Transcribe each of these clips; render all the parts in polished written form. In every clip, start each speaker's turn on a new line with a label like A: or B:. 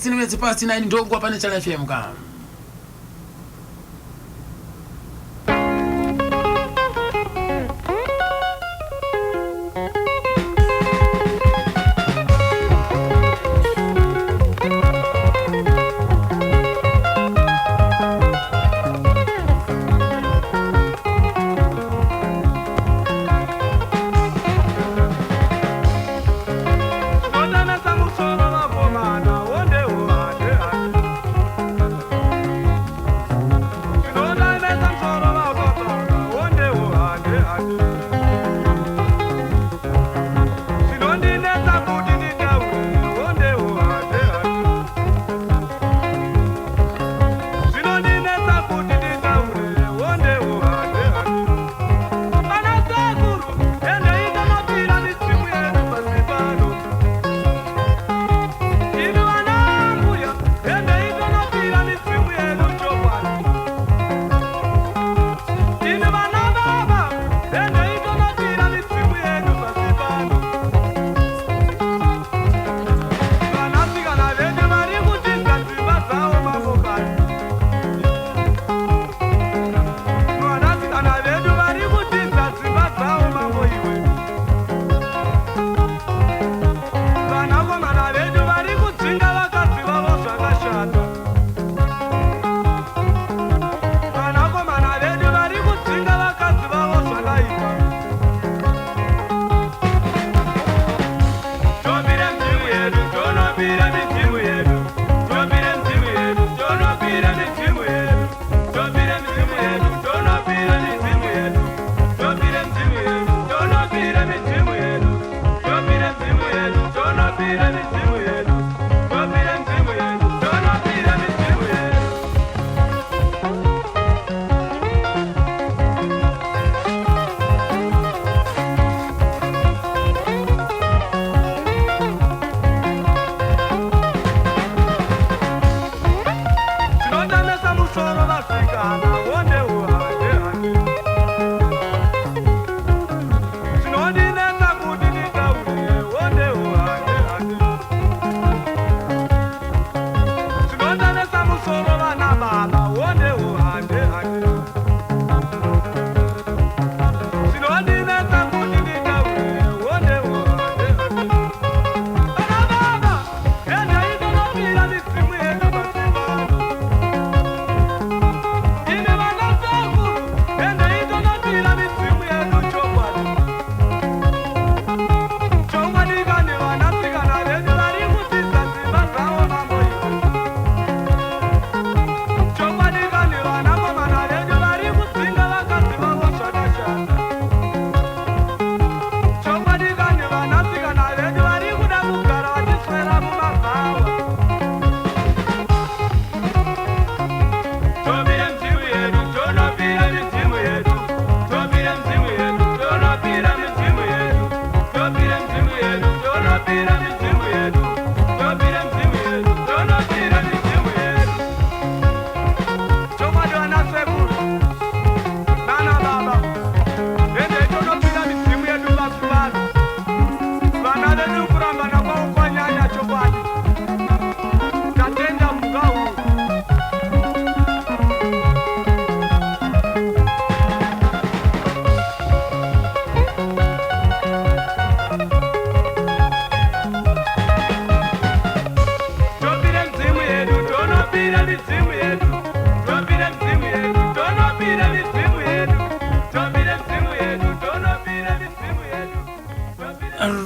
A: 16 minutes past 9 ndongo pane Channel FM ka.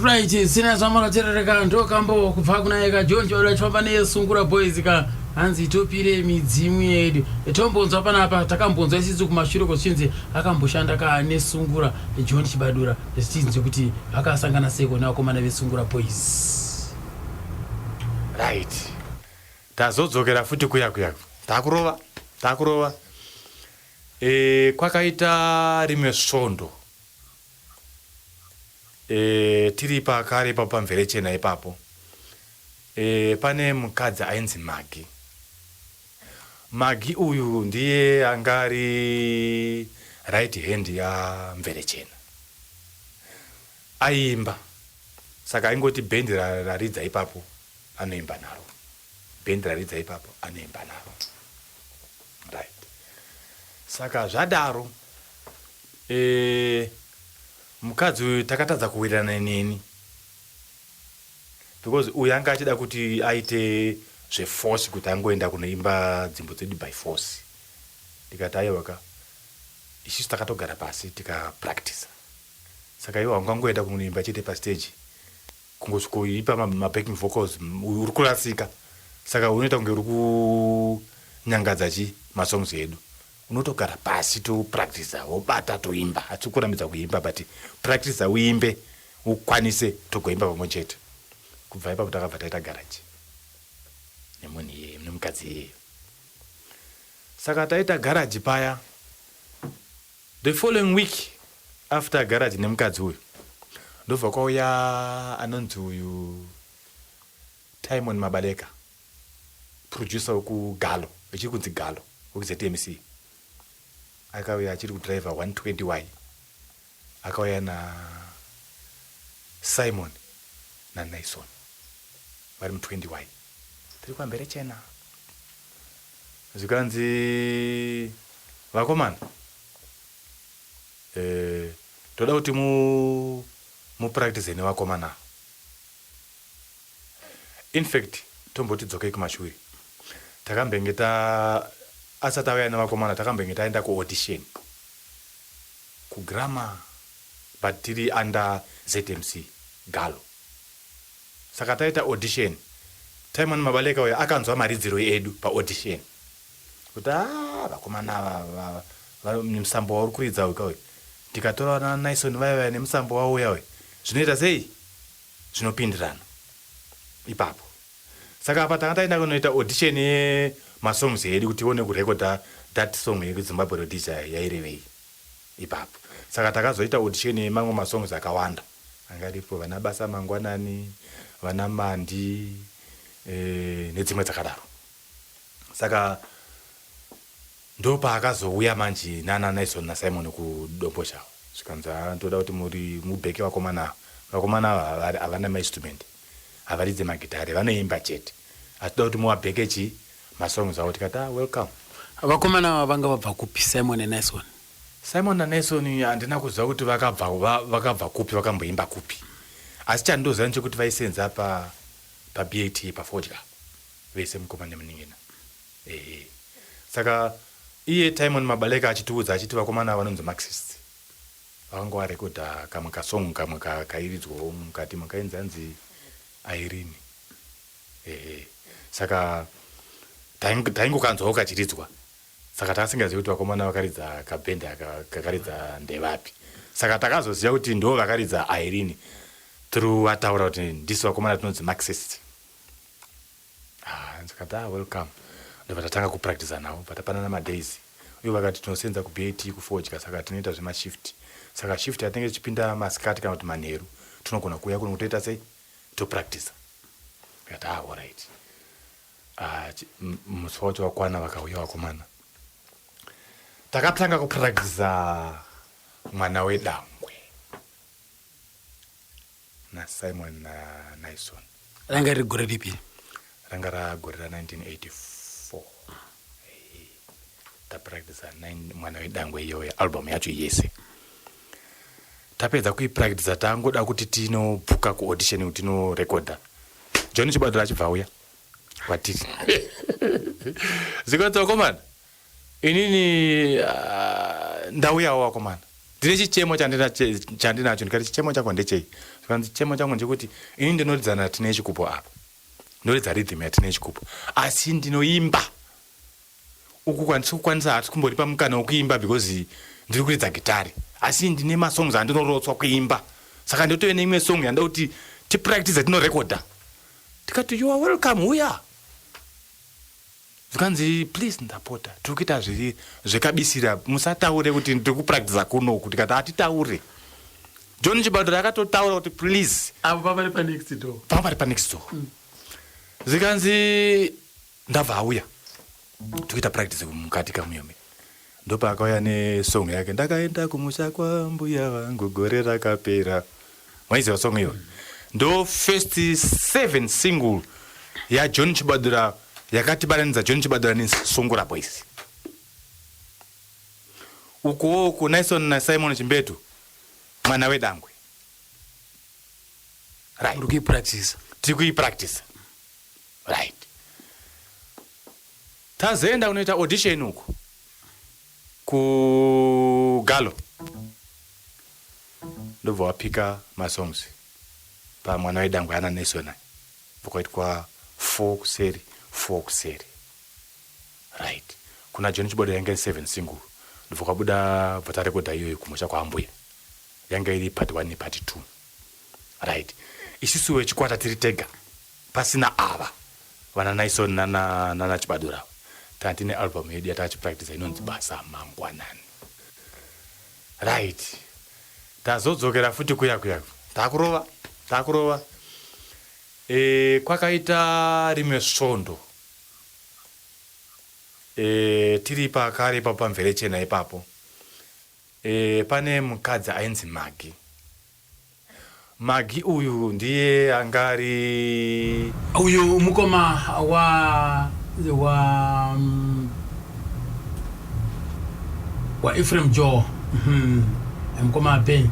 A: Right, sina zamara tereka ndo kambo kubva kuna eka John Chibadura chifamba nesungura boys ka hanzi topire midzimu yedu. Tombonzwa panapa takambonzwa isisi kumashure kwachinzi akamboshanda ka nesungura John Chibadura. Tinzi kuti akasangana seko nakomana vesungura boys.
B: Right. Tazodzokera futi kuya. Takurova. Kwakaita rimwe svondo. Tiri pakare pamvere chena ipapo. Pane mukadzi ainzi Magi uyu ndiye angari right hand ya mvere chena. Aimba. Saka ingoti bendi raridza ipapo anoimba naro. bhendi raridza ipapo anoimba navo, right. Saka zvadaro mukadzi uyu takatadza kuwirirana neni because uyu anga achida kuti aite zveforce kuti angoenda kunoimba dzimbo dzedu by force. Ndikati aiwaka isusu takatogara pasi tikapractice. Saka iwo angangoenda kunoimba chete pastage kungosvikoipa mabacking vocals uri kurasika. Saka unoita kunge uri kunyangadza masongs edu. Unotogara pasi to practice wobata toimba atikuramidza kuimba but practice uimbe ukwanise togoimba pamwe chete. Kubva ipapo takabva taita garage nemunhu iyeyo nemukadzi iyeyo. Saka taita garage paya. The following week after garage nemukadzi uyu ndobva kwauya anonzi uyu Timon Mabaleka, producer wekugalo echiri kunzi Galo wekuZMC. Akauya achiri kudriver 120Y. Akauya na Simon na Naison vari mu20Y. Tiri kwambere chena zvikanzi vakomana toda kuti mupractice nevakomana. In fact tomboti dzokei kumashure takambenge asati auya nevakomana takambenge taenda kuaudition kugrammar but tiri under ZMC Galo. Saka taita audition. Timon Mabaleka uya akanzwa maridziro edu paaudition kuti vakomana nemusambo wauri kuridza uyu tikatora na Naison vaiva nemusambo wavo uya uyu zvinoita sei zvinopindirana ipapo. Saka apa tanga taenda kunoita audition yemasongs edu kuti tione kurekoda that song yekuZimbabwe Road yairevei ipapo. Saka takazoita audition yemamwe masongs akawanda angaripo vana basa mangwanani, vana mandi nedzimwe dzakadaro. Saka ndo paakazouya manje nana Naison na Simon kudombozha zvikanzi toda kuti muri mubheke vakomana havana mainstrument havaridze magitari vanoimba chete asi toda kuti muvabheke masongs avo. Tikati welcome.
A: Vakomana vanga vabva kupi Simon naNaison?
B: Simon naNaison handina kuziva kuti vakabva kupi vakamboimba kupi asi chandoziva nechekuti vaisenza paBAT pafodya vese mukomana nemuningina. Saka iye Timon Mabaleka achitiudza achiti vakomana vanonzi Marxist vanga varekodha kamwe kasong kamwe kairidzwawo mukati makainzanzi Irene. Saka taingokanzwawo kachiridzwa. Saka takasingazivi kuti vakomana vakaridza kabhendi kakaridza ndevapi. Saka takazoziva kuti ndo vakaridza Irene through vataura kuti ndisi vakomana tinonzi Marxist. Ndikati welcome. Ndobva tatanga kupractice navo patapanana madays uye vakati tinosenza kuBAT kufodya. Saka tinoita zvemashift. Saka shift yatinenge tichipinda masikati kana kuti manheru tinogona kuuya kuno kutoita sei topractice. Ndikati alright. Musi wacho wakwana vakauya vakomana takatanga kupractice mwana wedangwe na Simon na Naison.
A: Ranga riri gore ripi?
B: Ranga ragore ra 1984. Tapractice mwana wedangwe iyoyo album yacho yese. Tapedza kuipractice tangoda kuti tinobhuka kuaudition kuti tinorekodha. John Chibadura achibva uya kwatiri zikanzi vakomana inini ndauyawo vakomana ndine chichemo chandinacho. Ndikati chichemo chako ndechei? Zvikanzi chichemo changu ndechekuti ini ndinoridzana tine chikupo apa ndoridza rhythm yatine chikupo asi ndinoimba uku kwanisa hati kumboripa mukana wekuimba because ndiri kuridza gitari asi ndine masongs andinorotswa kuimba. Saka ndotove neimwe song yanda kuti tipractice tinorekodha. Tikati you are welcome uya. Zvikanzi please ndapota tiri kuita zvekabisira musataure kuti ndiri kupractice kunoku. Tikati hatitaure. John Chibadura akatotaura kuti please
A: Avo pavari panext door.
B: Pavari panext door. Zvikanzi ndabva auya tokuita practice mukati kamuyome. Ndopaakauya nesong yake ndakaenda kumusha kwambuya vangu gore rakapera. Maiziva song iyo? Ndo first 7 single ya John Chibadura yakatibatanidza John Chibadura neSungura Boys. Uku Naison na Simon Chimbetu mwana wedangwe. Right. Tiri practice. Right. Tazoenda unoita audition uku ku Galo. Ndobva wapika masongs pa mwana wedangwe ana Naison. Vakaitwa 4 kuseri. Right. Kuna John Chibadura yanga 7 single. Ndivakabuda bvata rekoda iyoyo kumusha kwaambuya. Yanga iri part 1 part 2. Right. Isusu wechikwata tiri tega pasina ava vana Naison nana Chibadura. Tantine album yedu yatachipractice inonzi basa mangwanani. Right. Tazodzokera futi kuya. Takurova. Kwakaita rimwe svondo. Tiri pakare pamvere chena ipapo. Pane mukadzi ainzi Magi uyu ndiye angari
A: uyu mukoma wa Ephraim Joe. Mukoma pe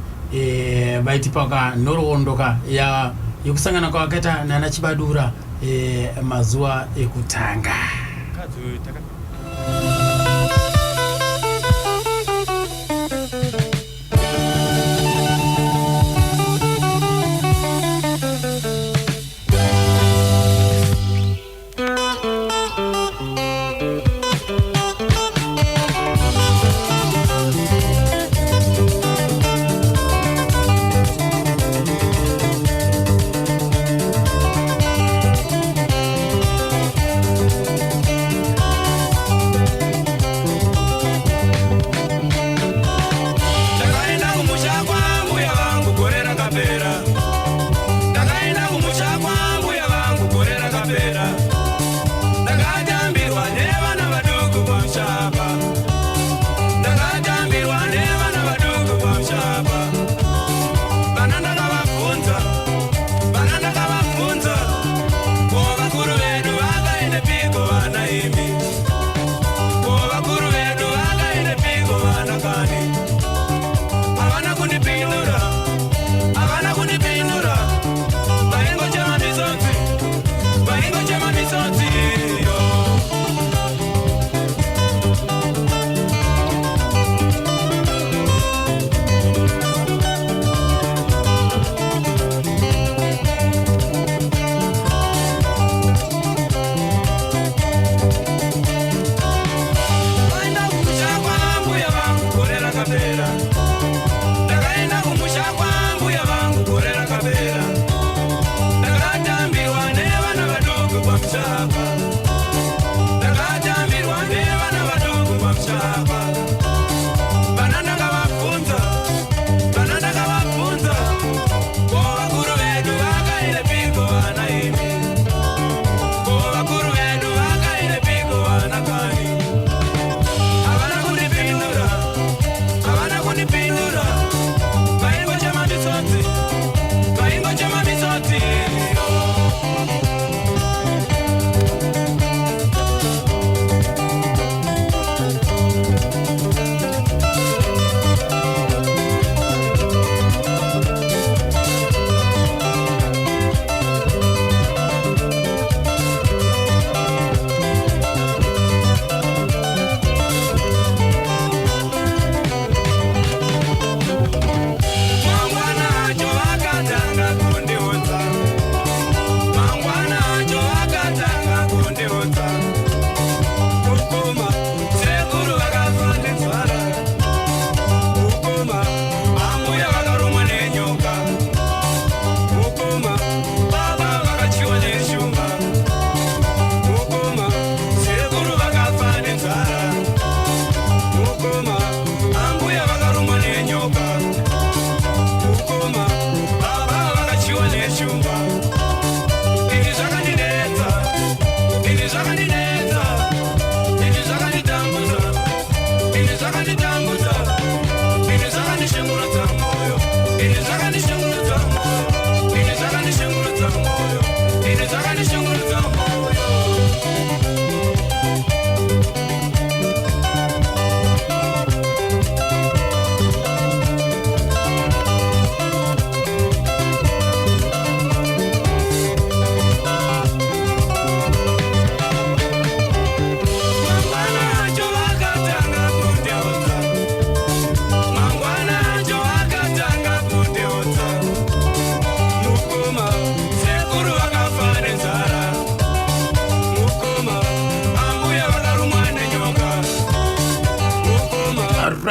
A: baiti paka noroondoka ya yokusangana kwakaita nana Chibadura mazuwa ekutanga.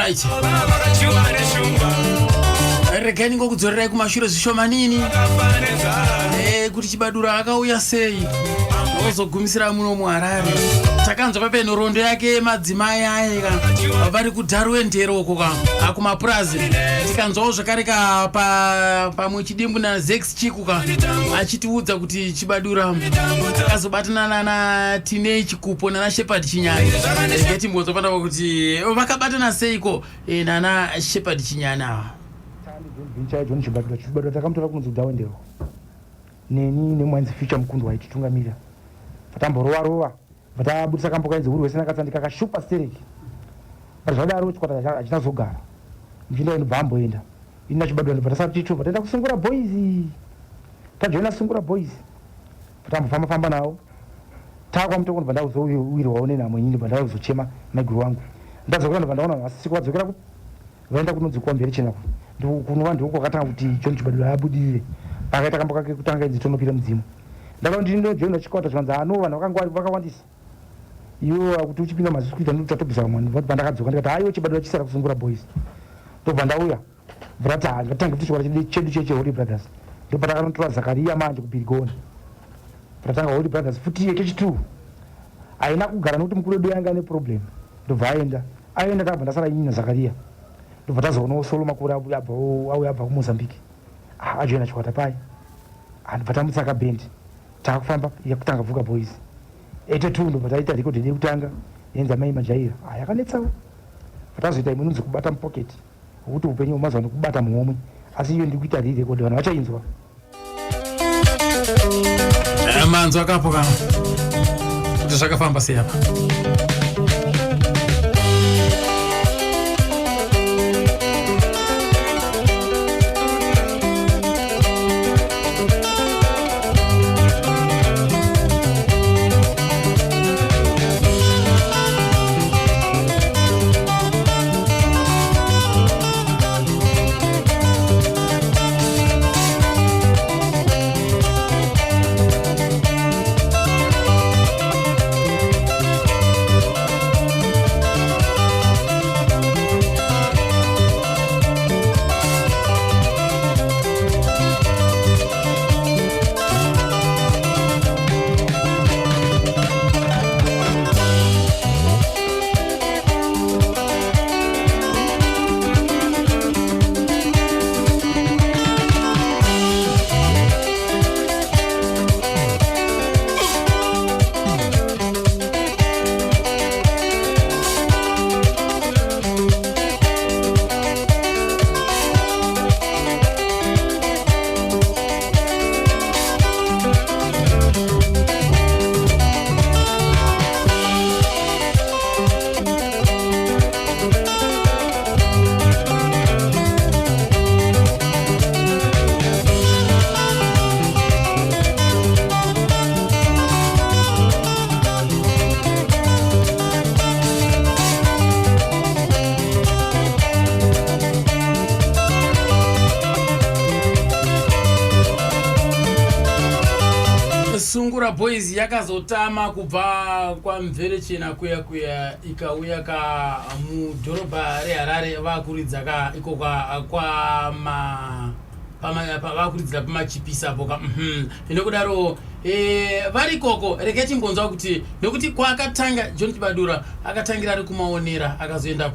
A: right regani ngokudzorerai kumashure zvishomanini kuti Chibadura akauya sei ozogumisira muno muHarare. Takanzwa papenhorondo yake madzimai ayeka vari kudharu enderoko kumapurazi. Tikanzwawo zvakare pamwe chidimbu naZex Chikuka achitiudza kuti Chibadura akazobatana na Teenage Kupo nana Shepherd Chinyana. Ngetimbonzwa panda kuti vakabatana seiko nana Shepherd Chinyana.
C: John Chibadura takamtora kunzi kudhawendero neni nemwanzi future mkundu waititungamira vatamborova vatabudisa kambo kainzi huru wesina katsandika kashupa stereki zvadaro chikwata achitazogara mchinda inobva amboenda ina Chibadura ndobva tasati ticho vataenda kusungura boys tajoina sungura boys vatambofamba nawo takwamutoko ndobva ndauzowirirwawo nenhamwe nyini ndobva ndauzochema maiguru wangu ndadzokera ndobva ndaona vasisi kwadzokera vaenda kunonzikuwa mberi chena kunova ndiko kwakatanga kuti John Chibadura abudirire pakaita kambo kake kutanga inzi tonopira mudzimu ndakati ndinojoina chikwata chikanzi vanhu vakawandisa iwo kuti uchipinda maziskuita ndotatobvisa vamwani pandakadzoka ndikati haiwo Chibadura chisara kusungura boys ndobva ndauya vrati ngatange kuti chikwata chedu cheholy brothers ndopatakaноtora Zakaria manje kupirigona patanga holy brothers futi chechi2 aina kugara nokuti mukuru wedu yanga ane problem ndobva aenda tabva ndasara inyi naZakaria ndobva tazoonawo solo makuru auya abva kuMozambique ajoina chikwata pai ndobva tamutsaka bhendi takufamba yakutanga Vuka Boys 82 ndobva taita rekodhi yekutanga yenza mai majaira yakanetsawo vatazoita imwe inonzi kubata mupoketi ukuthi upenyu humazuva nokubata muhomwe asi iyo ndikuita rekodhi vanhu vachainzwa
A: manzwa akapo kuti zvakafamba sei apa. Sungura Boys yakazotama kubva kwaMvere Chena kuya ikauya mudhorobha reHarare vakuridza iko vakuridza pamachipisa apo inokudaro vari koko reketi mbonzwa kuti nokuti kwakatanga John Chibadura akatangira ari kumaonera akazoenda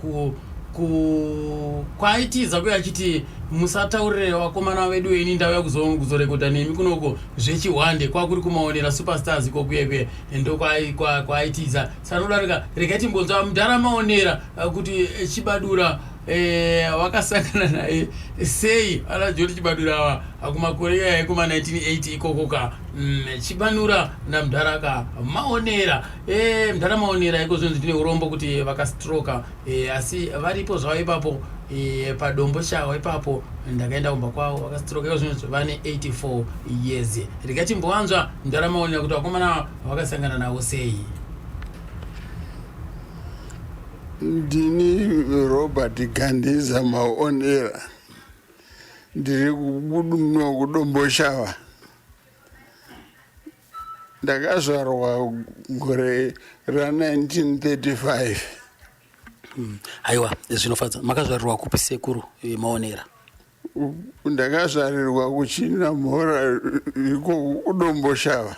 A: kwaitiza kuya achiti musataurire vakomana vedu weni ndauya kuzorekodha nemi kunoko zvechiwande kwakuri kumaonera superstars kokuye ndo kwaitiza sanodarika reketi mbonzwa mudhara maonera kuti Chibadura wakasangana naye sei ala John Chibadura akumakorea ekuma 1980 ikokoka Chibanura na mdharaka maonera mdhara maonera iko zvonzi ndine urombo kuti vakastroka asi varipo zvavo ipapo padombo shawo ipapo ndakaenda kumba kwavo vakastroka iko zvonzi vane 84 years. Rikachimbowanzwa mdhara maonera kuti vakomana vakasangana nawo sei.
D: Ndini Robert Gandiza maonera ndiri kubudumwa kudombo shawa ndakazvarwa gore ra1935
E: Aiwa, zvinofadza. Makazvarirwa kupi sekuru Maonera?
D: Ndakazvarirwa kuchina mhora iko kudomboshava.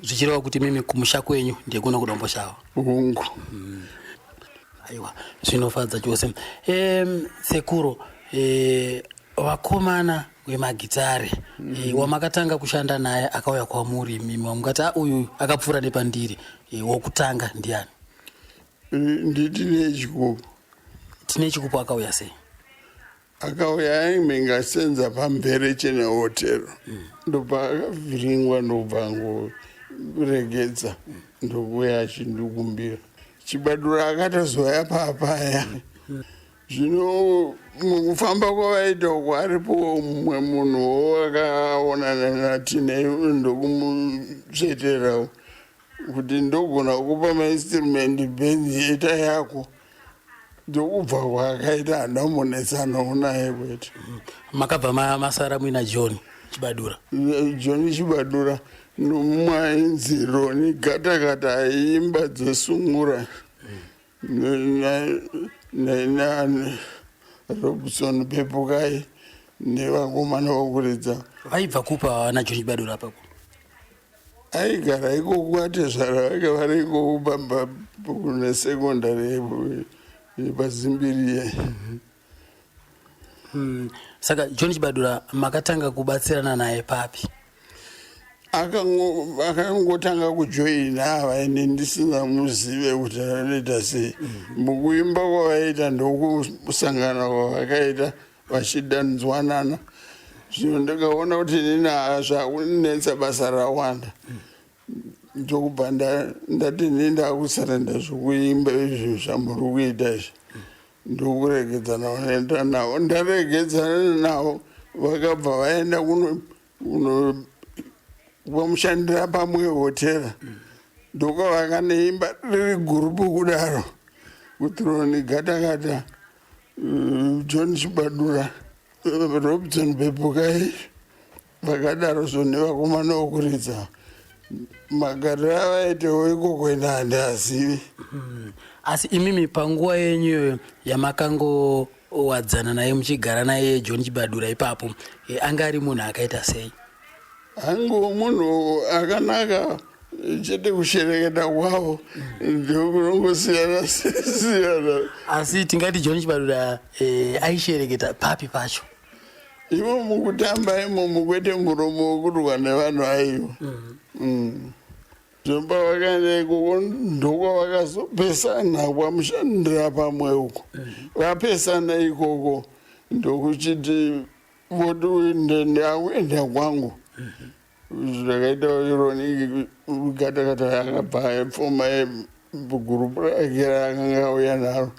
E: Zvichireva kuti mimi kumusha kwenyu ndekuno kudomboshava.
D: Hungu.
E: Aiwa, zvinofadza chose. Sekuru, vakomana wemagitare wamakatanga kushanda naye akauya kwamuri, mimi wamukati uyu akapfuura nepandiri, wokutanga ndiani?
D: Nditi nechikupu.
E: Tine chikupu akauya sei?
D: Akauya aingasenza pambere chena hotero. Ndopa akavhiringwa ndobva ngoregedza ndokuya achindikumbira. Chibadura akatozoya papaya. Zvino mukufamba kwavaita uko aripo mumwe munhu akaonana natine ndokumutsveterawo kuti ndogona kupa mainstrument band ita yako. Ndokubva kwakaita handamonetsanawo naye kwete.
E: Makabva masara muina John Chibadura?
D: John Chibadura nomumwe ainzi Roni Gatakata aiimba dzesungura Robson Pepukai nevakomana vokuridza.
E: Vaibva kupa na John Chibadura apapo?
D: Aigara ikoko atezvara vake vari ikoko pamba kune sekondari yepazimbiriye.
E: Saka John Chibadura makatanga kubatsirana naye papi?
D: Akangotanga kujoina avaine ndisina muzive kuti anoita sei. Mukuimba kwavaita ndokusangana kwavakaita vachidanidzwanana. Zvino ndakaona kuti nina zvakunetsa basa rawanda. Ndokubva ndati ndakusarenda zvokuimba izvo zvamuri kuita izvi. Ndokuregedzana vanoenda navo. Ndaregedzana navo vakabva vaenda vamushandira pamwe hotera. Ndokavakaneimba riri gurupu kudaro. Kutroni Gatakata, John Chibadura, Robson Pepukai, vakadaro zvone vakomana vokuridza. Magari avaitewo ikoko ina handazivi.
E: Asi imimi panguva yenyu yamakangowadzana naye muchigara naye John Chibadura ipapo, anga ari munhu akaita sei?
D: Hangu munhu akanaka, chete kushereketa kwavo ndokunongosiyana siyana.
E: Asi tingati John Chibadura aishereketa papi pacho?
D: Imo mukutamba imo mukwete muromo wokurwa nevanhu aivo. Zvomba vakaenda ikoko ndokwavakazopesana kwamushandira pamwe uko. Vapesana ikoko ndokuchiti voti ndakuenda kwangu. Zvakaita Roni Gatakata yakabva pfuma gurupu rake raakanga auya naro.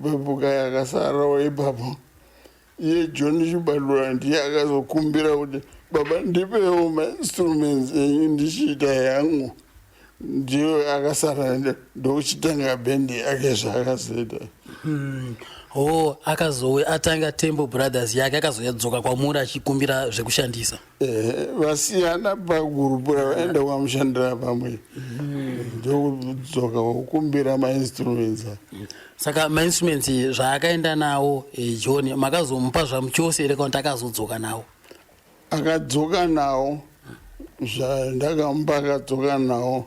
D: Pepuka yakasarawo ipapo. Iye John Chibadura ndiye akazokumbira kuti baba ndipewo mainstruments enyu ndichiita yangu. Ndiyo akasara ndokuchitanga bendi yake zvaakazoita.
E: Akazowe atanga Temple Brothers yake akazoyadzoka kwamuri achikumbira zvekushandisa.
D: Vasiyana pagurupu ravaenda kwamushandira pamwe. Ndokudzoka kukumbira mainstruments.
E: Saka mainstruments zvaakaenda nawo John makazomupa zvamuchose ere kuti akazodzoka nawo?
D: Akadzoka nawo. Zvandakamupa akadzoka nawo.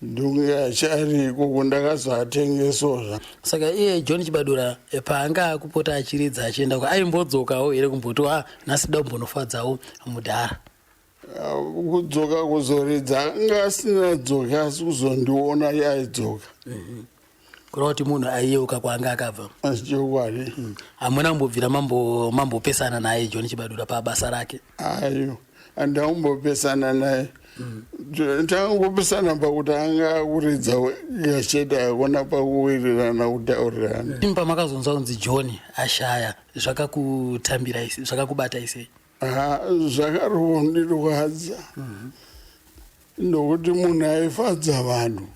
D: Ndunge achari ikoko ndakazoatengesozva.
E: Saka iye John Chibadura paanga akupota achiridza achienda aimbodzokawo ere kumboti nhasi da kumbonofadzawo mudhara?
D: Kudzoka kuzoridza anga asina dzoka asi kuzondiona yaidzoka.
E: Kureva kuti munhu aiyeuka kwaanga akabva.
D: Chokwadi.
E: Hamuna kumbobvira mambopesana naye John Chibadura pabasa rake?
D: Ayo handakumbopesana naye. Tangopesana pakuti anga akuridza yacheta yakona pakuwirirana kutaurirana.
E: Pamakazonzwa kunzi John ashaya zvakakutambira ise zvakakubata ise?
D: Zvakarondirwadza. Ndokuti munhu aifadza vanhu.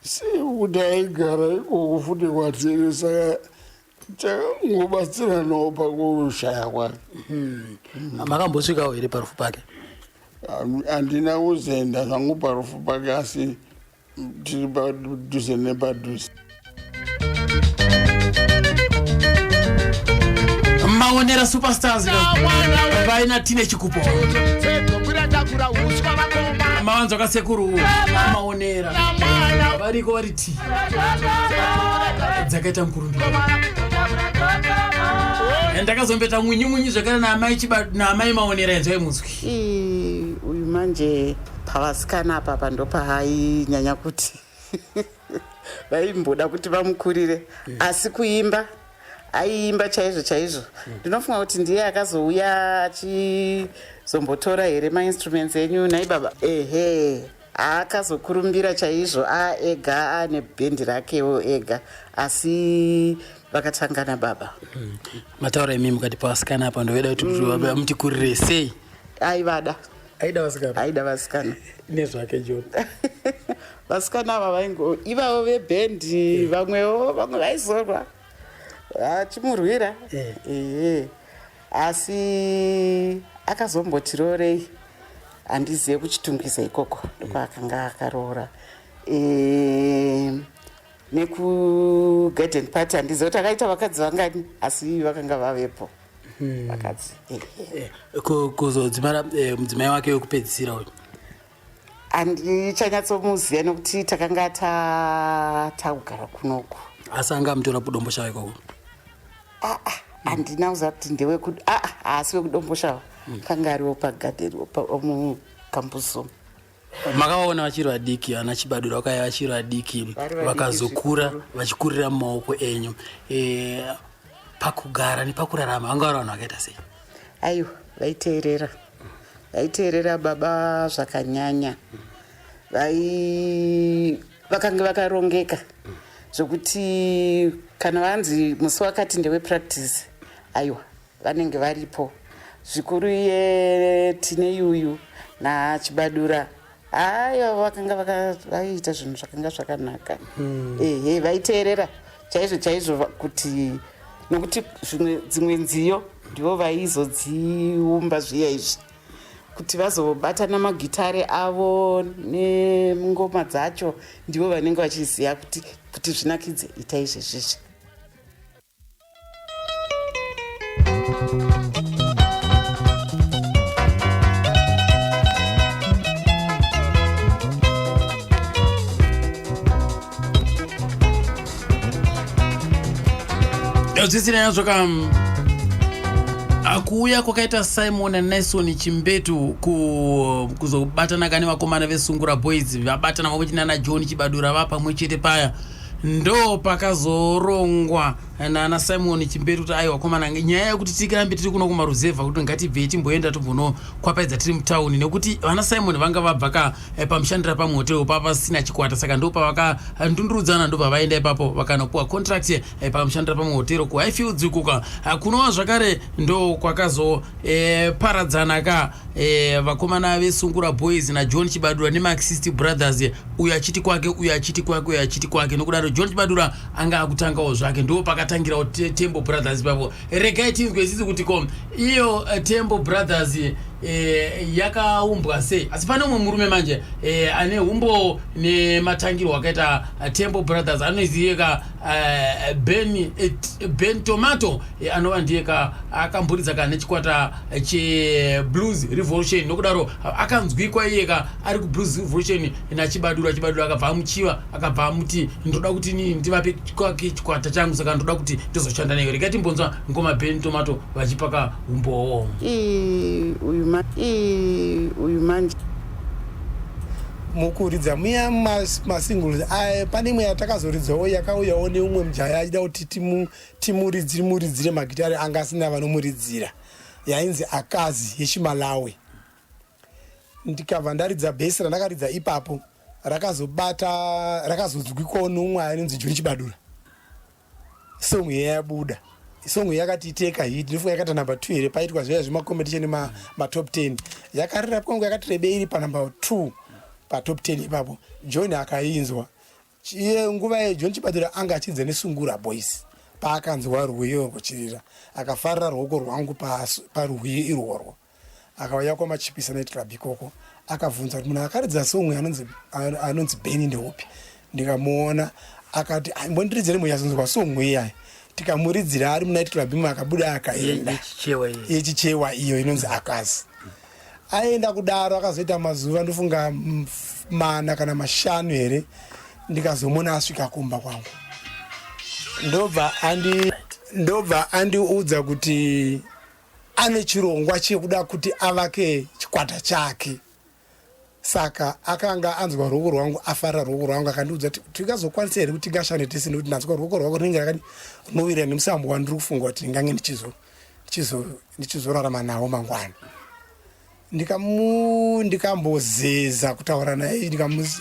D: Sekuti aigara ikoko futi kwatiri saka takangobatsiranawo pakushaya kwake.
E: Makambosvikawo here parufu pake?
D: Handina kuzoenda zvangu parufu pake asi tiri padhuze nepadhuze.
A: Maonera Superstars vaina tine chikupo mawanzo kasekuru maonera variko variti dzakaita mukurumbira ndakazombeta mwinyi zvakare naamai maonera enzoi munzwi
F: uyu manje pavasikana apa pandopa hainyanya kuti vaimboda kuti vamukurire asi kuimba aiimba chaizvo. Ndinofunga kuti ndiye akazouya achizombotora here mainstruments enyu nai baba. Akazokurumbira chaizvo ega ane bhendi rakewo ega asi vakatangana baba.
E: Mataura imi mukati pavasikana apa ndoveda kuti mutikurire sei?
F: Aivada. Aida vasikana.
E: Nezvake John.
F: Vasikana ava vaingo ivavo vebhendi vamwe vaizorwa achimurwira asi akazombotirorei handizive kuchitungisa ikoko ndokwaakanga akaroora nekugarden party handizive kuti akaita vakadzi vangani asi vakanga vavepo vakadzi
E: kuzodzimara mudzimai wake wekupedzisira uyu
F: handichanyatsomuziva nokuti takanga takugara kunoku
E: asi anga mutora kudomboshava ikoko
F: handina kuziva kuti ndewekuti asi wekudomboshava kanga ariwo pagadheri mukambuso.
E: Makavaona vachiri vadiki ana Chibadura vakaya vachiri vadiki vakazokura vachikurira mumaoko enyu pakugara nepakurarama vanga vari vanhu vakaita sei?
F: Aiwa vaiteerera baba zvakanyanya vakanga vakarongeka zvokuti kana vanzi musi wakati ndewepractice aiwa vanenge varipo zvikuru iye tine yuyu naChibadura aiwa vakanga vaita zvinhu zvakanga zvakanaka vaiteerera chaizvo kuti nokuti dzimwe nziyo ndivo vaizodziumba zviya izvi kuti vazobatana magitare avo nengoma dzacho ndivo vanenge vachiziva kuti zvinakidze ita izvezvizvi.
A: zvisina akuuya kwakaita Simon Nelson Chimbetu kuzobatana kane vakomana veSungura Boys vabatana pamwe nana John Chibadura vapamwe chete paya ndo pakazorongwa nana Simon Chimbetu kuti aiwa komana nyaya yekuti tikirambe tiri kuno kumaruzevha kuti ngatibve timboenda tobvono kwapaidza tiri mutauni nekuti vana Simon vanga vabva pamushandira pamhotero papasina chikwata saka ndo pavakandundurudzana ndo pavaenda ipapo vakanopuwa contract pamushandira pamhotero kuHighfields kuka kunova zvakare ndo kwakazo paradzana vakomana veSungura Boys na John Chibadura neMarxist Brothers uyu achiti kwake nokudaro John Chibadura anga akutangawo zvake ndo pakatangira Tembo Brothers papo. Regai tinzwe sisi kuti iyo Tembo Brothers yakaumbwa sei asi pane umwe murume manje ane umbo nematangiro akaita Tembo Brothers anozieka Ben Tomato anova ndiye akamburidza kana nechikwata cheBlues Revolution nokudaro akanzwikwa iyeka ari kuBlues Revolution naChibadura akabva amuchiva akabva amuti ndoda kuti ndivape chikwata changu saka ndoda kuti ndizoshanda nayo. Regai timbonzwa ngoma Ben Tomato vachipaka umbowo
F: uyu manje
C: mukuridza muya masingles pane imwe yatakazoridzawo yakauyawo neumwe mujaya achida kuti timuridzire magitari anga asina vanomuridzira yainzi Akazi yechiMalawi. Ndikabva ndaridza bhesi randakaridza ipapo rakazodzwikwawo neumwe anonzi John Chibadura. Songu yabuda songu yakatiteka hit ndifunga yakata number 2 here paitwa zviya zvimacompetition matop 10 yakarira kwangu yakati rebe iri panumber 2 patop 10 ipapo. John akainzwa iye nguva yeJohn Chibadura anga achinze neSungura Boys paakanzwa rwiyo kuchirira akafarira ruoko rwangu parwiyo irworwo akauya kwamachipisa night club ikoko akabvunza kuti munhu akaridza song anonzi Benny ndeupi. Ndikamuona akati mbondiridzire munyazonzwa song iyayi. Tikamuridzira ari muNight Club akabuda akaenda yechichewa iyo inonzi Akazi. Aenda kudaro akazoita mazuva ndofunga mana kana mashanu here ndikazomona asvika kumba kwangu. Ndobva andiudza kuti ane chirongwa chekuda kuti avake chikwata chake. Saka akanga anzwa ruoko rwangu afara ruoko rwangu akandiudza kuti tikazokwanisa here kuti tingashande tese nekuti ndanzwa ruoko rwako rinenge rakati unovira nemusambo wandiri kufunga kuti ngange ndichizorarama nawo mangwana. Ndikambozeza kutaura naye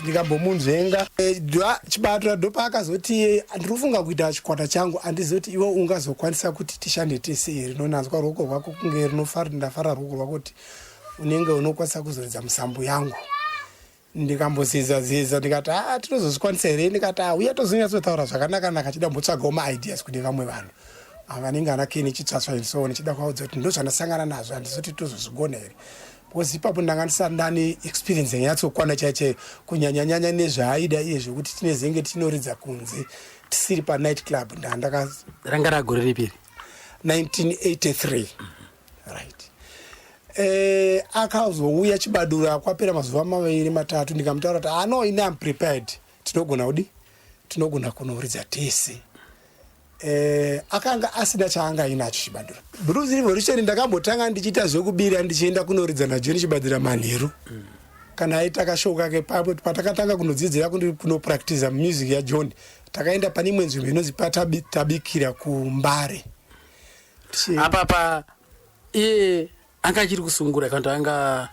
C: ndikambomunzvenga chibato ndopaakazoti ndirifunga kuita chikwata changu handizivi kuti iwe ungazokwanisa kuti tishande tese here rinonanzwa ruoko rwako kunge ndafara ruoko rwako kuti unenge unokwanisa kuzoridza musambo yangu. Ndikambozeza ndikati tinozozvikwanisa here ndikati uya tozonyatsotaura zvakanaka chidambotsvagawo maideas kune vamwe vanhu vanenge ana Keni chitsvatsva iso nechida kwaudza kuti ndozvandasangana nazvo handizoti tozozvigona here because ipapo ndanga ndisandani experience yanyatsokwana chaiche kunyanyanyanya nezvaaida iye zvekuti tinezenge tinoridza kunze tisiri paNight Club.
E: Ranga ragore ripiri
C: 1983 right. Akazouya chibadura kwapera mazuva 2-3 ndikamutaura kuti no ine am prepared tinogona kunoridza tese. Akanga asina chaanga inacho chibadura. Blues Revolution ndakambotanga ndichiita zvekubira ndichienda kunoridza naJohn Chibadura manheru. Kana aita kashoka ke papo patakatanga kunodzidzira kunopractice music yaJohn takaenda pane imwe nzvimbo inonzi Tabikira kuMbare.
E: Apapa anga achiri kusungura kana anga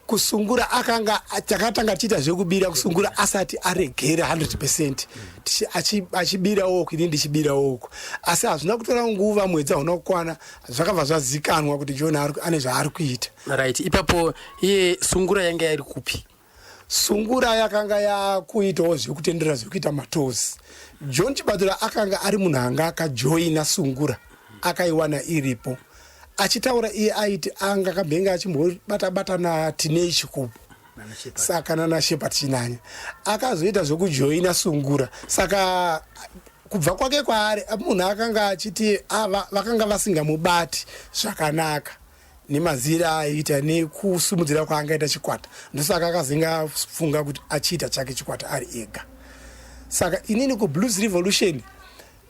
C: kusungura akanga takatanga tiita zvekubira kusungura asati aregera 100% achibira oko ini ndichibira oko asi hazvina kutora nguva mwedzi hauna kukwana zvakabva zvazikanwa kuti John ane zvaari kuita.
E: Right. Ipapo iye sungura yanga iri kupi?
C: Sungura yakanga yakuitawo zvekutenderera zvekuita matozi. John Chibadura akanga ari munhu anga akajoina sungura akaiwana iripo. Achitaura iye aiti anga kabhenga achimbobata Teenage Couple saka nana Shepherd Chinanya akazoita zvokujoina sungura. Saka kubva kwake kwaari munhu akanga achiti vakanga vasingamubati zvakanaka nemazira aiita nekusumudzira kwaangaita chikwata ndosaka akazinga funga kuti achiita chake chikwata ari ega. Saka inini kuBlues Revolution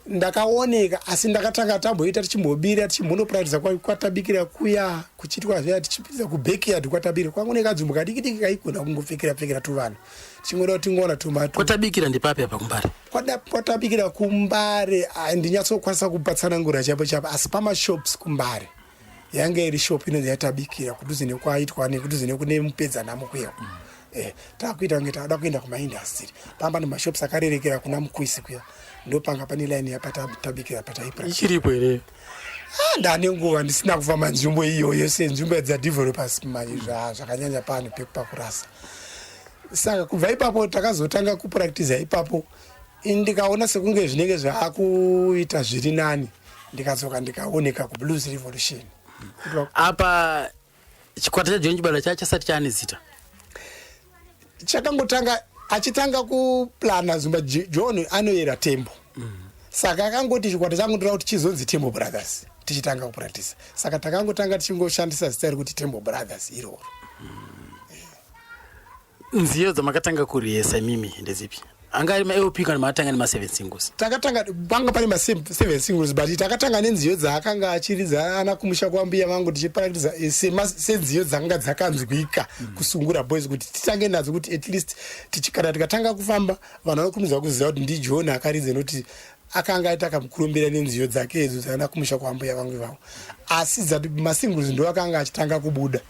C: ndakaoneka asi ndakatanga tamboita tichimbobira tichimbonopractice kwatabikira kuya kuchitwa zviya tichipinza kubackyard kwatabikira kwaoneka dzimbo kadiki kaikona kungopfekera tu vanhu chingora kuti ngona tomato
E: kwatabikira ndipapi apa kuMbare
C: kwatabikira kuMbare ndinyatsokwanisa kupatsana ngura chapo asi pamashops kuMbare yanga iri shop inonzi yatabikira kuduze nekwaitwa nekuduze nekune mupedzana mukweyo. Takuita kunge taada kuenda kumaindastry pamba nemashops akarerekera kuna Mukwisi kuya ndopanga pane line yapatabikira pataipa
E: ichiripo here.
C: Ndane nguva ndisina kufamba nzvimbo iyoyo senzvimbo dzadevelopers zvakanyanya pano pekupakurasa. Saka kubva ipapo takazotanga kupractice ipapo ndikaona sekunge zvinenge zvaakuita zviri nani ndikadzoka ndikaoneka kuBlues Revolution.
E: Apa chikwata chaJohn Chibadura chasati chaane zita
C: chakangotanga achitanga kuplana zumba John anoyera Tembo. Saka akangoti chikwata changu ndira kuti chizonzi Tembo Brothers tichitanga kupractice. Saka takangotanga tichingoshandisa zita rekuti Tembo Brothers iroro.
E: Nziyo dzamakatanga kuriyesa mimi ndezipi? Anga ari ma-LP kana matanga ni ma-7 singles?
C: Takatanga panga pane ma-7 singles but takatanga nenziyo dzaakanga achiridza ana kumusha kwambiya vangu tichipractice senziyo dzanga dzakanzwika kusungura boys kuti titange nadzo kuti at least tichikara tikatanga kufamba vanhu vanokumidzwa kuziva kuti ndiJohn akaridza noti akanga aita kamukurumbira nenziyo dzake edzo dzana kumusha kwambiya vangu ivavo asi dzati ma-singles ndo akanga achitanga kubuda.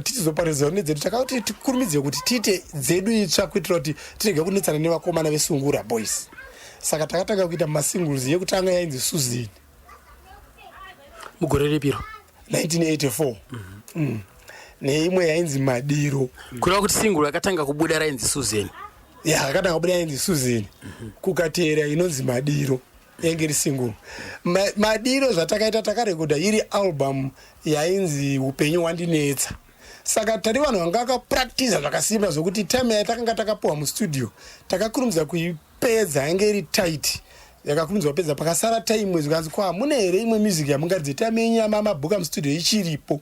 C: Tichizoparidza nedzedu takati tikurumidze kuti tiite dzedu itsva kuitira kuti tirege kunetsana nevakomana vesungura boys. Saka takatanga kuita ma-singles yekutanga yainzi Suzini
E: mugore ripiro
C: 1984 neimwe yainzi Madiro.
E: Kureva kuti single yakatanga kubuda rainzi Suzini.
C: Yakatanga kubuda yainzi Suzini kukateera inonzi Madiro yange iri single. Madiro zvatakaita takarekodha iri album yainzi Upenyu Wandinetsa.
G: saka tari vanhu vanga vakapractiza zvakasimba zvokuti time yatakanga takapuwa mustudio takakurumidza kuipedza yange iri tight yakakurumidza kupedza pakasara time zvikanzi kwa mune here imwe music yamungadze time yenyama mabhuka mustudio ichiripo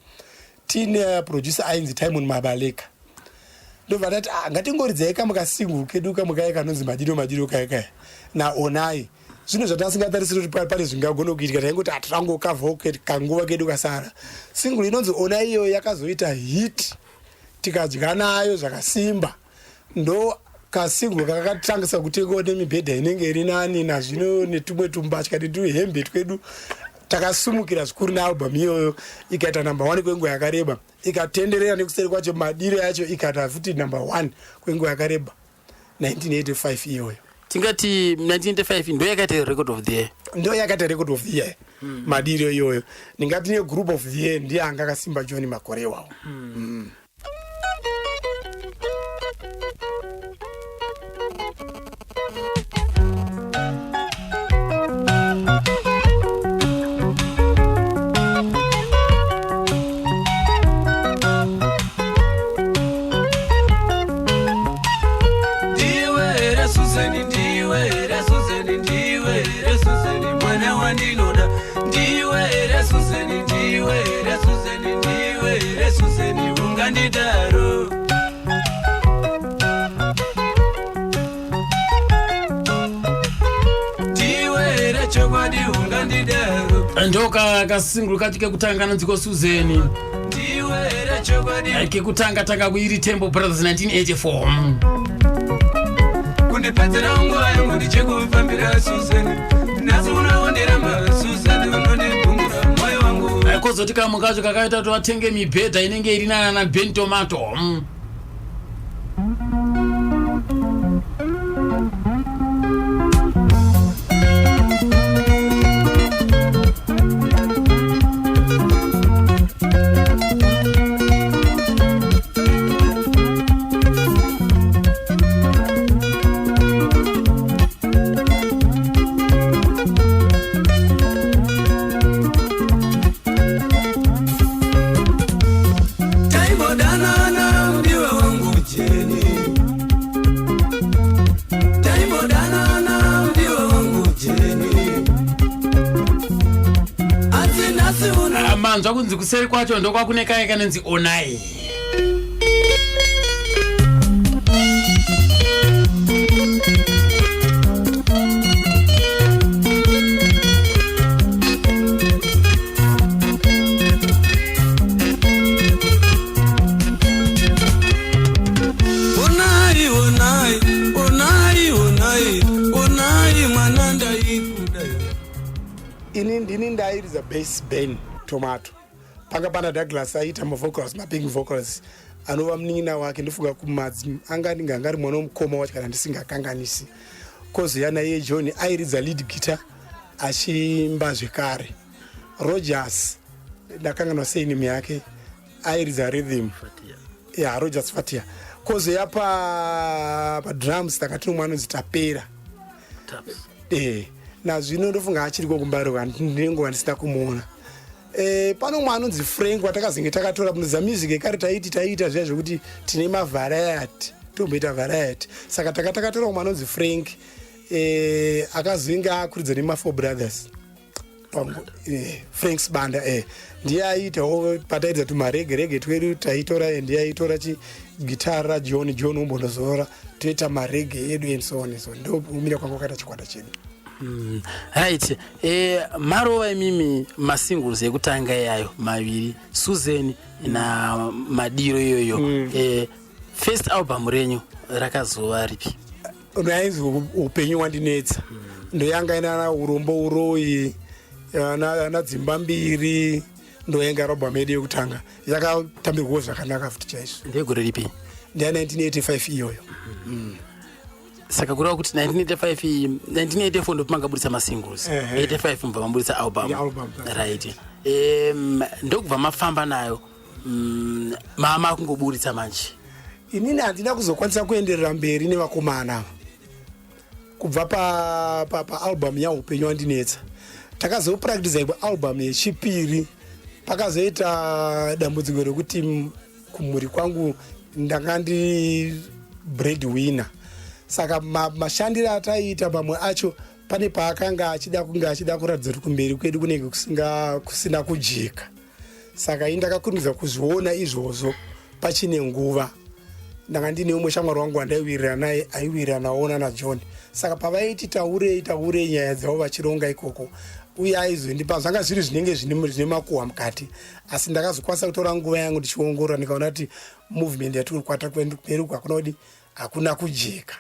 G: tine producer ainzi Timon Mabaleka ndobva ndati ngatingoridzai kamukasingle kedu kamukai kanonzi madiro kai na onai zvino zvatasingatarisi kuti pane zvingagona kuitika taingoti hatangokavha kanguva kedu kasara single inonzi onai iyo yakazoita hit tikadya nayo zvakasimba ndo kasingle kakatangisa kutengawo nemibhedha inenge iri nani nazvino netumwe tumbatya netuhembe twedu takasumukira zvikuru nealbum iyoyo ikaita number 1 kwenguva yakareba ikatenderera nekuseri kwacho madiro yacho ikata futi number 1 kwenguva yakareba 1985 iyoyo
E: tingati 1985 ndo yakaita record of the year
G: ndo yakaita record of the year madiro iyoyo ndingati ne group of the year ndiye anga akasimba John makore wawo
A: ndoka kasingle kati kekutanga nonziko Suzeni kekutanga tanga kuiri Temple Brothers 1984
H: kundipedzera nguva yangu ndichekufambira Suzeni nhasi unaonderamba Suzeni unondibvungura mwoyo wangu
A: kozoti kamwe kacho kakaita kuti vatenge mibhedha inenge iri nana Ben Tomato manzwa kunzi kuseri kwacho ndokwakunekaya kanonzi onai
G: ini ndairiza bass Ben Tomato panga pana Douglas aita vocals maping vocals anova munin'ina wake ndofunga kumadzi anga ari mwana womukoma wacho kana ndisingakanganisi kozo yana ye John airidza lead guitar achimba zvekare Rogers ndakanganwa sei name yake airidza rhythm Rogers Fatia kozo yapa drums takati mwana zitapera na zvino ndofunga achiri kokumbarwa ndinengova ndisina kumuona pano mwana unzi Frank watakazinge takatora munoza music ekare taita zviya zvokuti tine mavariety tomboita variety saka takatora mwana unzi Frank akazoinga akuridza nema4 brothers Frank's banda ndiye aitawo pataidza tumarege twedu taitora ndiye aitora chigitara John umbondozora toita marege edu and so on so ndo umira kwangu kaita chikwata chedu
E: right marova mimi masingles ekutanga yayo maviri Suzeni na madiro iyoyo first album renyu rakazova ripi
G: unainzi upenyu wandinetsa ndoyanga ina urombo uroyi na dzimba mbiri ndoyanga album yedu yekutanga yakatambirwa zvakanaka futi chaizvo
E: ndegore ripi
G: ndiya 1985 iyoyo
E: saka kureva kuti 1984 ndopamanga budisa masingles 85 mbva mabudisa album right ndokubva mafamba nayo mama kungoburitsa manje
G: inini handina kuzokwanisa kuenderera mberi nevakomana kubva pa album yaupenyu wandinetsa takazopractice album yechipiri pakazoita dambudziko rekuti kumhuri kwangu ndanga ndiri breadwinner. Saka mashandiro ataiita mamwe acho pane paakanga achida kunge achida kuratidza kuti kumberi kwedu kunenge kusina kujeka. Saka indakakurumidza kuzviona izvozvo pachine nguva. Ndanga ndine umwe shamwari wangu wandaiwirira naye aiwirira naona naJohn. Saka pavaiti taurei nyaya dzavo vachironga ikoko uye aizondipa zvanga zviri zvinenge zvine makuhwa mukati, asi ndakazokwanisa kutora nguva yangu ndichiongorora ndikaona kuti movement yatiri kukwata mberi uku hakuna kujeka.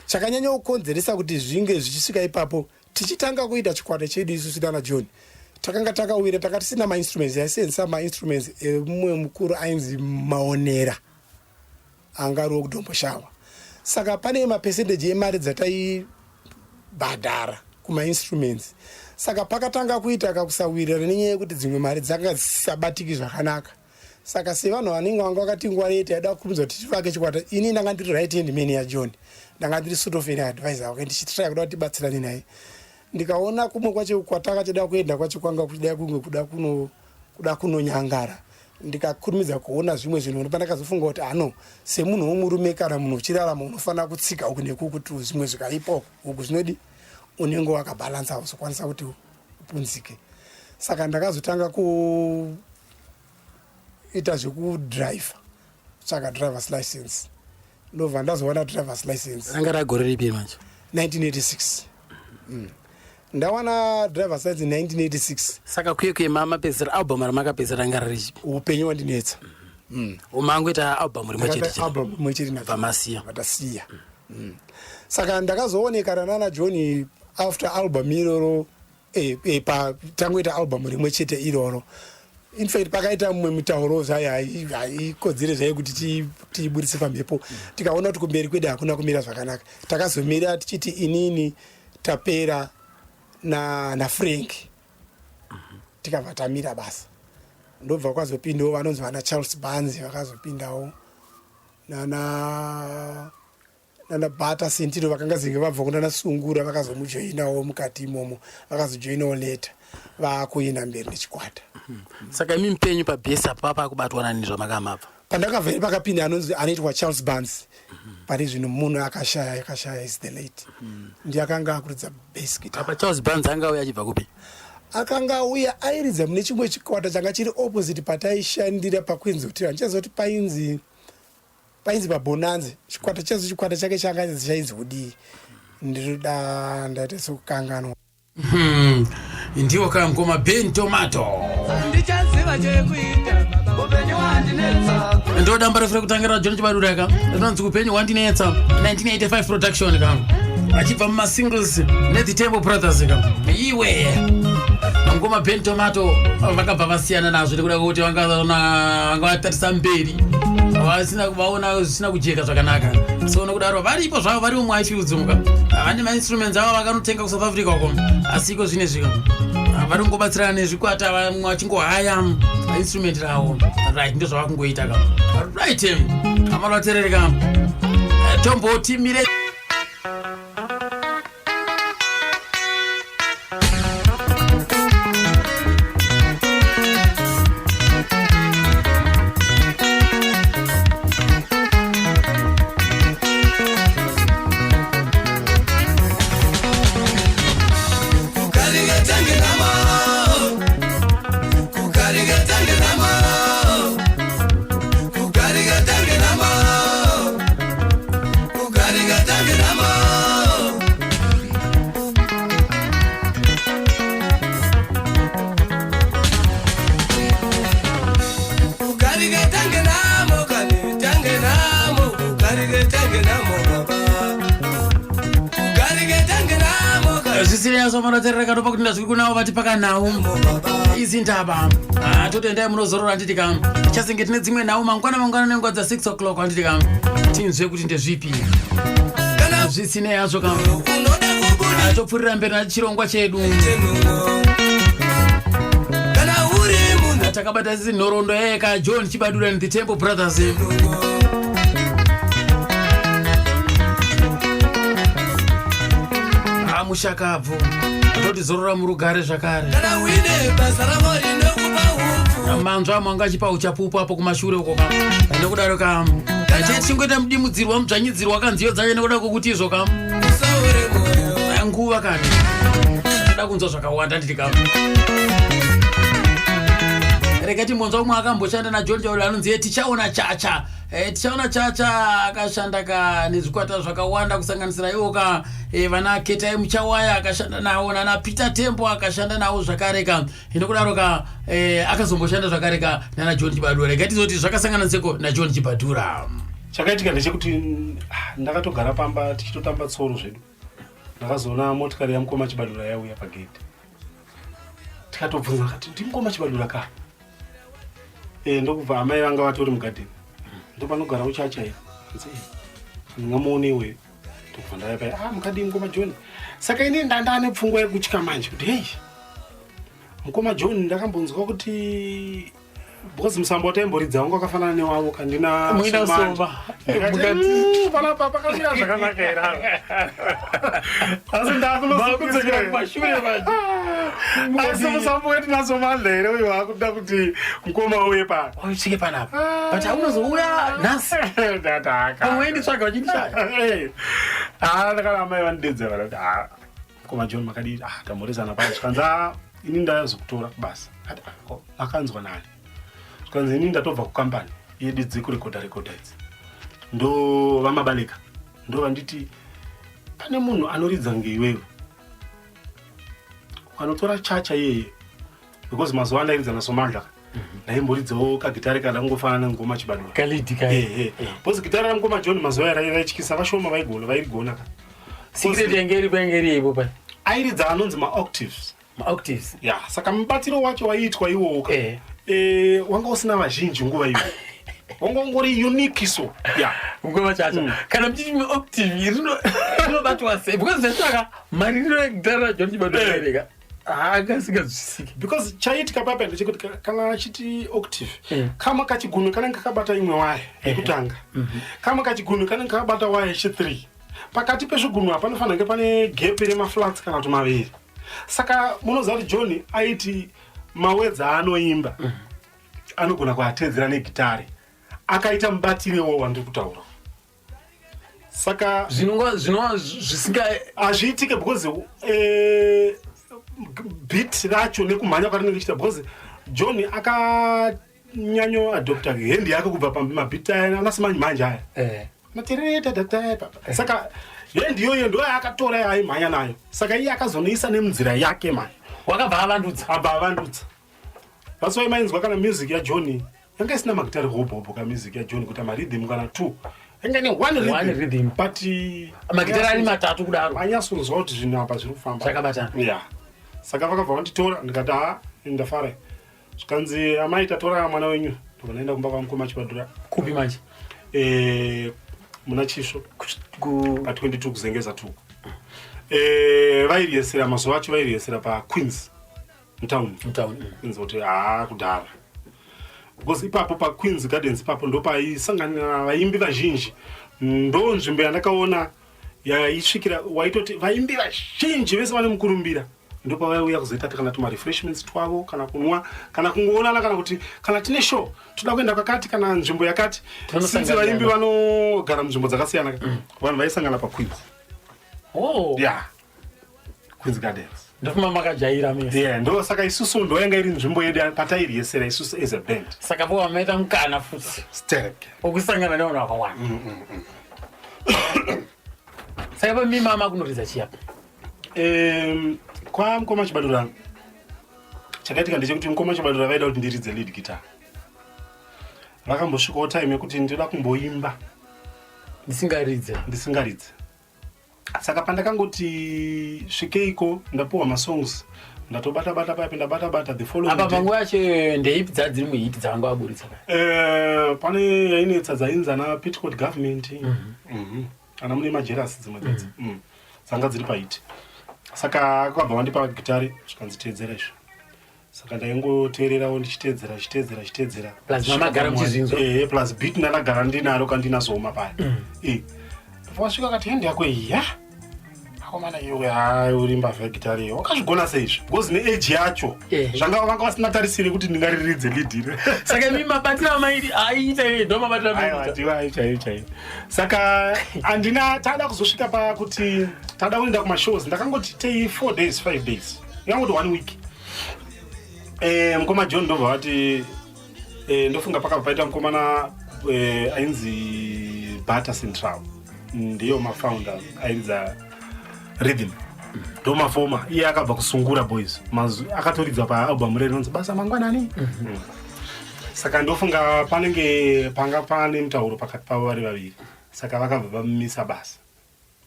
G: Chakanyanya kukonzeresa kuti zvinge zvichisvika ipapo tichitanga kuita chikwata chedu isusu naJohn, takanga takawira takatisina mainstruments, yaisenzesa mainstruments emumwe mukuru ainzi Maonera angariwo kuDhomboshawa. Saka pane mapercentage emari dzataibhadhara kumainstruments. Saka pakatanga kuita kakusawirira nenyaya yekuti dzimwe mari dzanga dzisabatiki zvakanaka. Saka sevanhu vanenge vanga vakati nguva yetu yaida kukurumidza kuti tivake chikwata, ini ndanga ndiri right hand man yaJohn, ndanga ndiri sort of an advisor wake ndichitry kuda kuti tibatsirane naye. Ndikaona kumwe kwacho kwatakachida kuenda kwacho kwanga kuchida kunge kuda kunonyangara. Ndikakurumidza kuona zvimwe zvinhu pandakazofunga kuti semunhu womurume kana munhu uchirarama unofanira kutsika uku nekuku kuti zvimwe zvikaipo uku zvinodi unenge wakabalansa uzokwanisa kuti upunzike. Saka ndakazotanga kuita zvekudrive, tsvaka driver's license. Ndobva ndazowana driver's license.
E: Ranga ragore ripi manje?
G: 1986. Ndawana driver's license 1986.
E: Saka kuye mapedzera album ramakapedzera ranga ririchi
G: upenyu wandinetsa.
E: Umangoita album rimwe chete.
G: Album rimwe chete
E: naVamasiya.
G: Vatasiya. Saka ndakazoonekana naJohn after album iroro tangoita album rimwe chete iroro. In fact pakaita mumwe mitauro haikodzere zvaiye kuti tiibudise pamhepo, tikaona kuti kumberi kwedu hakuna kumira zvakanaka, takazomira tichiti inini Tapera na Frank tikabva tamira basa. Ndobva kwazopindawo vanonzi vana Charles Banzi vakazopindawo nana Bata Sentiro vakanga zinge vabva kuna Sungura vakazomujoinawo mukati imomo, vakazojoinawo later vakuenda mberi nechikwata.
E: Saka imi mpenyu pabhesa papa kubatwa nani zvamakamabva?
G: Pandakabva pakapinda anoitwa Charles Banzi. Pane zvino munhu akashaya is the late. Ndiyakanga akuridza bass guitar.
E: Apa Charles Banzi anga uya achibva kupi?
G: Akanga uya airidza mune chimwe chikwata changa chiri opposite pataishandira paKwinzi Hotel. Ndichazoti painzi paBonanza. Chikwata chake changa chainzi Hudi. Ndinoda ndaita sokukanganwa.
A: Ndiwo kangoma Ben Tomato.
H: Ndichaziva chekuita upenyu wandinetsa.
A: Ndo damba refere kutangira John Chibadura ka. Ndinonzi upenyu wandinetsa 1985 production ka. Achibva muma singles nethi Temple Brothers ka. Iwe. Ngoma Ben Tomato vakabva vasiyana nazvo nekuda kuti vanga vatarisa mberi. Vasina kuvaona zvisina kujeka zvakanaka. So nokudaro varipo zvavo vari umwe achiudzumuka. Vane mainstruments avo vakanotenga ku South Africa uko. Asiko zvine zvika. Vari kungobatsirana nezvikwata vamwe vachingohaya instrument ravo. Right, ndo zvavakungoita ka. Right, amalaterereka. Tombo timire. Zvisiriyasomarotereka topa kuti ndazvikunawo vati pakanawo izi ndaba totoendai munozorora handiti kam tichasenge tine dzimwe nhau mangwana nenguva dza 6 o'clock handiti kam tinzwe kuti ndezvipi zvisinei hazvo kam topfuurira mberi nachirongwa chedu takabata sisi nhoroondo yeka John Chibadura and the Temple Brothers. Mushakabvu toti zorora murugare zvakare.
H: Kana wine basa ravo rinokupa upfu
A: manzwa mwanga chipa uchapupu apo kumashure uko ka nekudaro ka chingoita mudimudzirwa mudzvanyidzirwa kanziyo dzacho nekuda kokuti izvo ka nguva kati da kunzwa zvakawanda nditi ka rekati monzwa umwe akamboshanda naJohn Chaula anonzi tichaona chacha tichaona chacha akashanda ka nezvikwata zvakawanda kusanganisira iwo ka vana Ketai Muchawaya akashanda nawo nana Peter Tembo akashanda nawo zvakare ka inokudaro ka akazomboshanda zvakare ka nana John Chibadura rekati zoti zvakasangana seko na John Chibadura
I: chakaitika ndechekuti ndakatogara pamba tichitotamba tsoro zvedu ndakazoona motikari yamukoma Chibadura yauya pagate tikatobvunza kati ndimukoma Chibadura ka ndokubva amai vanga vatori mugadheni ndopanogara uchacha here ndingamuonewe ndokubva ndaya pai mukadii mukoma John saka ine ndandane pfungwa yekutya manje kuti hei mukoma John ndakambonzwa kuti because musambo wataimboridza wangu wakafanana newavo kandina
A: muina sova
I: panapa pakamira zvakanaka here asi ndakunozokudzekera
A: kumashure manje
I: asi musambo wetinaso madla here uyo wakuda kuti mukoma uye pano
A: oitsvike panapa but haunozouya nhasi
I: ndataka
A: pamwendi tsvaga vachindishaya
I: ndakana amai vandidedza vanati mukoma John makadii tamhoresana pano zvikanza ini ndazokutora kubasa akanzwa nani zvikanzi ini ndatobva kukampani yedu dzekurekodha idzi ndo vamabaleka ndo vanditi pane munhu anoridza ngeiwewe ukanotora chacha yeye because mazuva andairidza nasomandla ndaimboridzawo kagitari kadangofanana ngoma Chibadura
A: kalidi
I: because gitari ramukoma John mazuva raityisa vashoma vaigona ka
A: secret yangeri pangeri ipo pa
I: airidza anonzi maoctaves ya saka mubatiro wacho waiitwa iwoka wanga usina vazhinji nguva iyo wanga ungori unique so ya
A: ngoma chacha kana mchiti octave rinobatwa sei because ndasaka maririro egitara John Chibadura ereka akasingazvisiki
I: because chaitika papa ndechekuti kana achiti octave kama kachigunwe kanenge kakabata imwe waya yekutanga kama kachigunwe kanenge kakabata waya yechi3 pakati pezvigunwe panofanira kunge pane gap remaflats kana kuti maviri saka munoziva kuti John aiti mawedza anoimba anogona kuatedzera negitari akaita mubatirewo wandiri kutaura saka
A: zvisinga
I: hazviitike because beat racho nekumhanya kwarinenge chiita because John akanyanyo adopta hendi yake kubva pamabit aya anasimanje manje aya saka hendi iyoyo ndo akatora aimhanya nayo saka iye akazonoisa nemunzira yake manje
A: wakabva avandudza
I: that's why mainzwa kana music yaJohn yanga isina magitari hobobo ka music yaJohn kuti marhythm kana 2 yanga ne one rhythm but
A: magitari ari matatu kudaro
I: anyasonzwa kuti zvinhu apa zviri kufamba
A: zvakabatana
I: ya saka vakabva vanditora ndikati ndafara zvikanzi amai tatora mwana wenyu ndokanaenda kumba kwamukoma Chibadura
A: kupi manje
I: muna Chisvo pa22 kuzengeza 2 vairiyesera mazuva acho vairiyesera paQueens mtown Queens kuti kudhara because ipapo paQueens Gardens ipapo ndo paisanganira vaimbi vazhinji ndo nzvimbo yandakaona yaisvikira waitoti vaimbi vazhinji vese vane mukurumbira ndo pavaiuya kuzoita kana tuma refreshments twavo kana kunwa kana kungoonana kana kuti kana tine show toda kuenda kwakati kana nzvimbo yakati sinzi vaimbi vanogara munzvimbo dzakasiyana vanhu vaisangana paQueens Queens Gardens
A: ndofuma makajaira mese
I: ndo saka isusu ndo yanga iri nzvimbo yedu patairiyesera isusu as a band
A: saka po vamaita mukana futi
I: stereke
A: okusangana nevanhu vakawanda saka pamimama kunoridza chiyapo
I: kwamukoma Chibadura chakaitika ndechekuti mukoma Chibadura vaida kuti ndiridze lead guitar vakambosvikawo time yekuti ndoda kumboimba ndisingaridze saka pandakangoti svikeiko ndapuwa masongs ndatobata paipe ndabata the following
A: apa panguva yacho ndeipi dzadziri muhiti dzavanga vaburitsa
I: pane yainetsa dzainza naPetticoat government ana mune majeras dzimwe dzadzi dzanga dziri pahiti saka akabva wandipa gitari zvikanziteedzera izvo saka ndaingoteererawo ndichiteedzera
A: plus mamagara muchizvinzo
I: plus beat ndakagara ndinaro kandinazoma paya wasvika kati hendi yako iya komana iwe uri mbavha gitari wakazvigona seizvi because neage yacho zvanga vanga vasina tarisire kuti ndingariridze lead
A: saka mimi mabatira mairi aita ndo mabatira
I: mairi chaivo saka andina tada kuzosvika pakuti tada kuenda kumashows ndakangoti tei 4 days 5 days yangoti 1 week mukoma John ndobva vati ndofunga pakapaita mukomana ainzi Bata Central ndiyo mafounder ainza Rhythm ndo mafoma iye akabva kusungura boys akatoridza paalbum rero inonzi basa mangwanani saka ndofunga panenge panga pane mutauro pakati pavo vari vaviri saka vakabva vamisa basa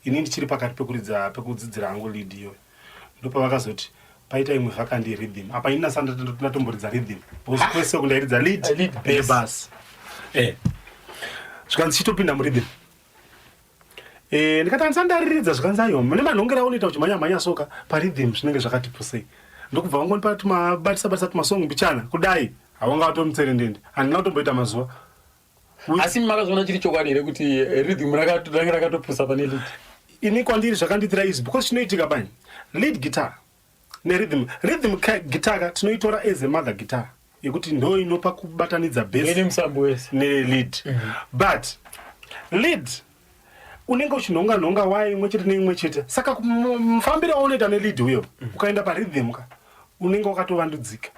I: ini ndichiri pakati pekudzidzira hangu lead iyo ndopa vakazoti paita imwe vhakandi Rhythm apa ini nasanda ndatomboridza Rhythm because kwese kundairidza lead bebas zvikanzi chitopinda muRhythm ndikati andisandariridza zvikanzi ayo mune manhongera unoita uchimhanya soka paRhythm zvinenge zvakati pusei ndokubva vangoni patumabatisa tumasong mbichana kudai havanga vatomutserendende handina kutomboita mazuva
A: asi makazoona chiri chokwadi here kuti Rhythm range rakatopusa pane lead
I: ini kwandiri zvakandiitira izvi because chinoitika bani lead guitar neRhythm guitar tinoitora as a mother guitar yekuti ndo inopa kubatanidza bass nelead but lead unenge uchinhonga waye imwe chete neimwe chete saka mufambiro waunoita nelead uyo ukaenda paRhythm unenge wakatovandudzika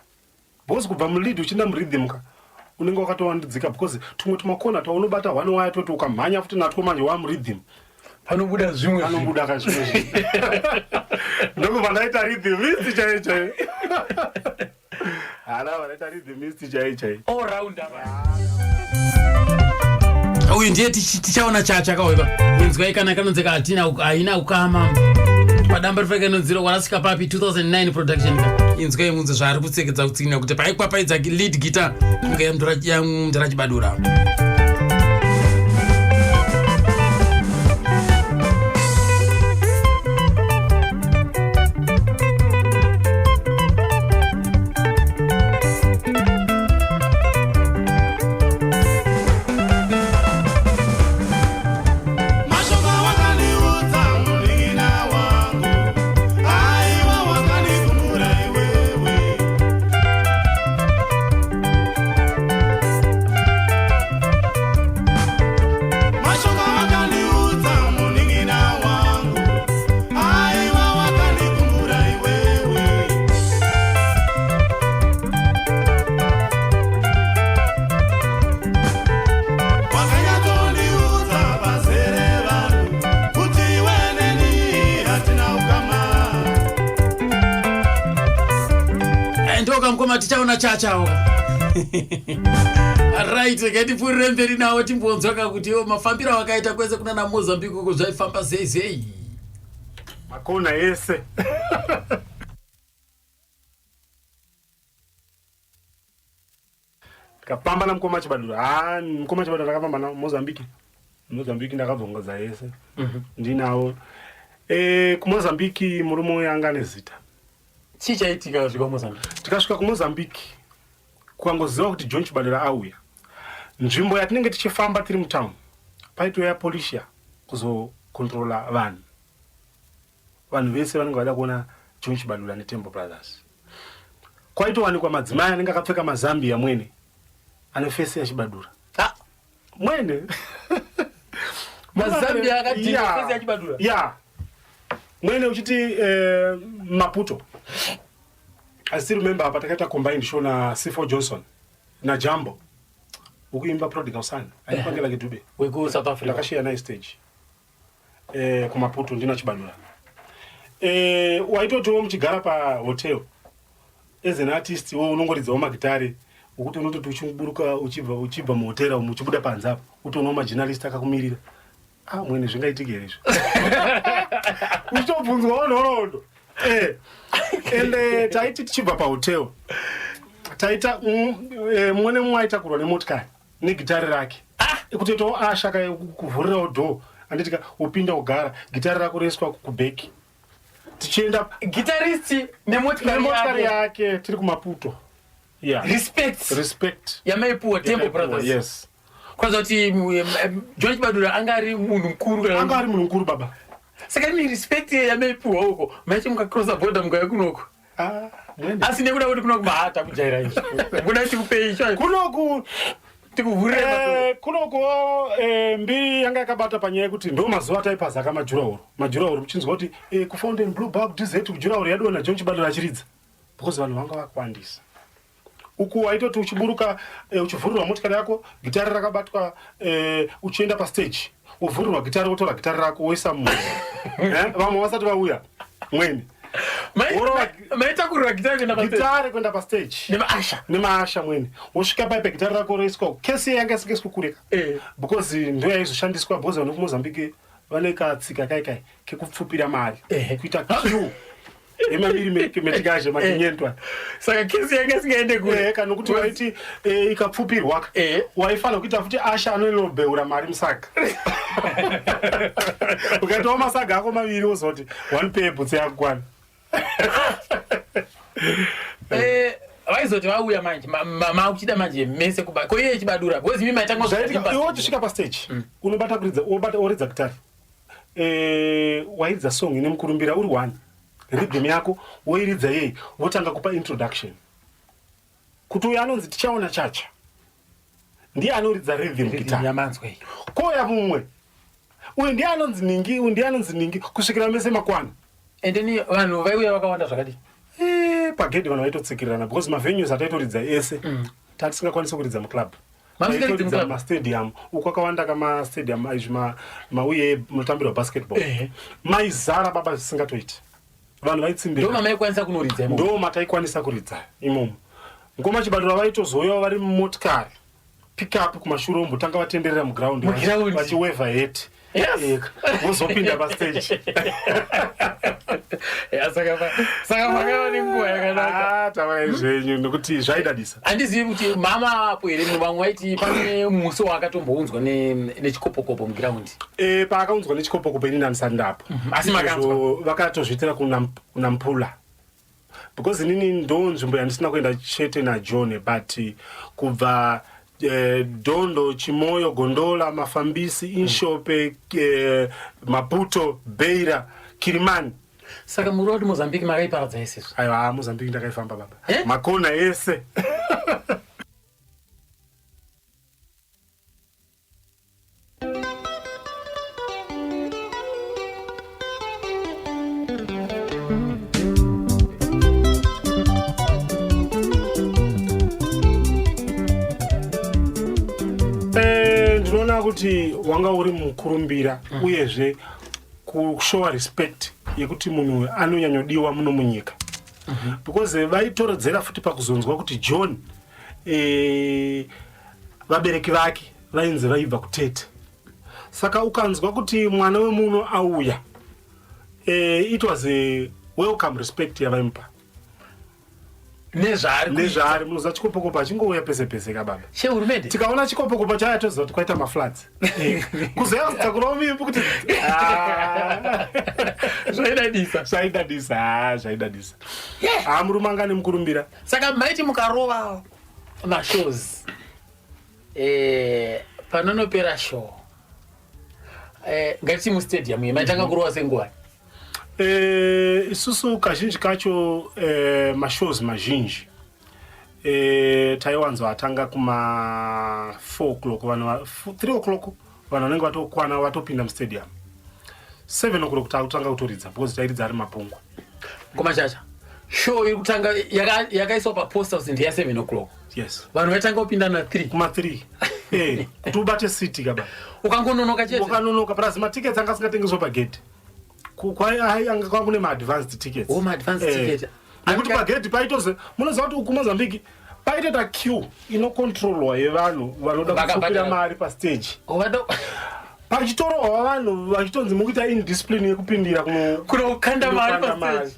I: because kubva mulead uchienda muRhythm unenge wakatovandudzika because tumwe tumakona twaunobata one waya toti ukamhanya futi natwo manje wamuRhythm
A: panobuda zvimwe
I: panobuda kazvimwe ndokubva ndaita Rhythm mist chaiyo hana vanaita Rhythm mist chaiyo
A: all rounder uyu ndiye tichaona chakauya inzwa kana kanonzeka haina ukama padamba rifaka inonzira wanasvika papi 2009 production inzwa yemunze zvaari kutsekedza kutsigina kuti paikwapaidza lead guitar kunge yamundira chibadura mukoma tichaona chachao right ngatipfurire mberi nawo timbonzwa kuti mafambiro wakaita kwese kuna naMozambique uko zvaifamba sei
I: makona ese kapamba na mukoma chibadura mukoma chibadura akapamba na Mozambique ndakabvongoza ese ndinawo kuMozambique murume yanga nezita
A: chichaitika zvika Mozambique
I: tikasvika kuMozambique kukangoziva kuti John Chibadura auya nzvimbo yatinenge tichifamba tiri mutown paitoya policia kuzokontrola vanhu vese vanenge vada kuona John Chibadura neTemple Brothers kwaitowanikwa madzimai anenge akapfeka mazambia mwene ane fesi yaChibadura mwene
A: mazambia akadhinga fesi yaChibadura
I: mwene uchiti Maputo I still remember apa takaita combined show na C4 Johnson na Jambo ukuimba Prodigal Son aipangela Kidube
A: weku South Africa
I: takashia na stage kuMaputo ndina Chibadura waitotiwo muchigara pa hotel as an artist wo unongoridza magitari ukuti unototi uchimburuka uchibva muhotera uchibuda panze apo utoona majournalist akakumirira mwene zvingaitike here izvo uchitobvunzwa nhoroondo ende taiti tichibva pahotel taita mumwe mumwe aitakurwa nemotikari negitari rake ekutoitawo ashaka kuvhurirawo dhoo anditika upinda kugara gitari rako roiswa kubheki tichienda
A: gitaristi nemotikari
I: yake tiri kuMaputo respect
A: yamaipuwa Temple Brothers
I: yes
A: kwanza kuti John Chibadura anga ari munhu mukuru
I: baba
A: saka imi respect yamaipiwa uko maichi mukacrossa border mukauya kunoko asi nekuda kuti kunoku mahata kujaira izvo kuda tikupei izvo
I: kunoku
A: tikuvhurira
I: kunoku mbiri yanga yakabata panyaya yekuti ndo mazuva taipazaka majurahoro muchinzwa kuti kufountain blue bug dz kujurahoro yadona John Chibadura achiridza because vanhu vanga vakwandisa uku waitoti uchiburuka uchivhurirwa motikari yako gitari rakabatwa uchienda pastage uvhurirwa gitari wotora gitari rako woisa mumwe vamwe vasati vauya mweni
A: maitakurira
I: gitari kuenda pastage nemaasha mweni wosvika paipe gitari rako roiswa kesi yanga isingaisi kukureka because ndo yaizoshandiswa because vanhu kumozambique vane katsika kaikai kekupfupira mari kuita q emaviri metikazhe makinyentwa
A: saka kesi yanga isingaende kure
I: kana kuti waiti ikapfupirwa waifanira kuita futi asha anonobheura mari musaga ukaitawo masaga ako maviri wozoti one pay bhutsi yakukwana
A: vaizoti vauya manje makuchida manje mese koiye Chibadura because imi
I: iwe uchisvika pastage unobata kuridza oridza gitari wairidza song ine mukurumbira uri one rhythm yako woiridza yei wotanga kupa introduction kuti uyo anonzi tichaona chacha ndiye anoridza rhythm gitari koya mumwe uyu ndiye anonzi ningi uyu ndiye anonzi ningi kusvikira mese makwana
A: ende ni vanhu vaiuya vakawanda zvakadii
I: pagedhi vanhu vaitotsikirana because mavenues ataitoridza ese tatisingakwanisi kuridza muclub taitoridza mastadium uko akawanda kamastadium aizvi mauye mutambiro basketball maizara baba zvisingatoiti vanhu vaitsimbira
A: ndo mamaikwanisa kunoridza imomo
I: ndo mataikwanisa kuridza imomo ngoma Chibadura vaitozoyawo vari mumotikari pick up kumashure ombotanga vatenderera muground vachiwevha heti vozopinda pastage
A: saka makava nenguva yakanaka
I: tavai zvenyu nokuti zvaidadisa
A: handizivi kuti mama apo here vamwe vaiti pane musi waakatombounzwa nechikopokopo mugiraundi
I: paakaunzwa nechikopokopo inini handisati ndapo
A: asi makanzwa
I: vakatozviitira kuna Mpula because inini ndo nzvimbo yandisina kuenda chete naJohn but kubva Dondo, Chimoyo, Gondola, Mafambisi, Inshope, Maputo, Beira, Kilimani.
A: Saka muri wati Mozambique makaiparadza ese.
I: Aiwa, Mozambique ndakaifamba baba. Makona ese. Ndinoona kuti wanga uri mukurumbira uyezve kushowa respect yekuti munhu anonyanyodiwa muno munyika because vaitorodzera futi pakuzonzwa kuti John vabereki vake vainzi vaibva kutete saka ukanzwa kuti mwana wemuno auya it was a welcome respect yavaimupa nezvaari munoziva chikopokopa chingouya pese pese kababa
A: chehurumende
I: tikaona chikopokopa chaya toziva kuti kwaita mafloods kuzoya kutakurawo mimbu kuti zvaidadisa murume anga nemukurumbira
A: saka maiti mukarova mashows panonopera show ngati mustadium iyi maitanga kurova senguva
I: isusu kazhinji kacho mashows mazhinji taiwanzwa atanga kuma 4 o'clock 3 o'clock vanhu vanenge vatokwana vatopinda mustadium 7 o'clock takutanga kutoridza because tairidza ari mapungwa
A: komachacha show iri kutanga yakaiswa paposta kuti ndiya 7 o'clock
I: yes
A: vanhu vaitanga kupinda na 3
I: kuma 3 kuti ubate city kaba
A: ukangononoka chete
I: ukanonoka plus matickets anga asingatengeswa pagedhi anga kwanga kune ma-advanced tickets
A: ma-advanced ticket
I: nekuti pagedhi paitoze munoziva kuti uku Mozambique paitoita queue inokontrolwa yevanhu vanoda kupfupira mari pastage pachitorohwa vanhu vachitonzi mukuita indiscipline yekupindira
A: kunokanda mari pastage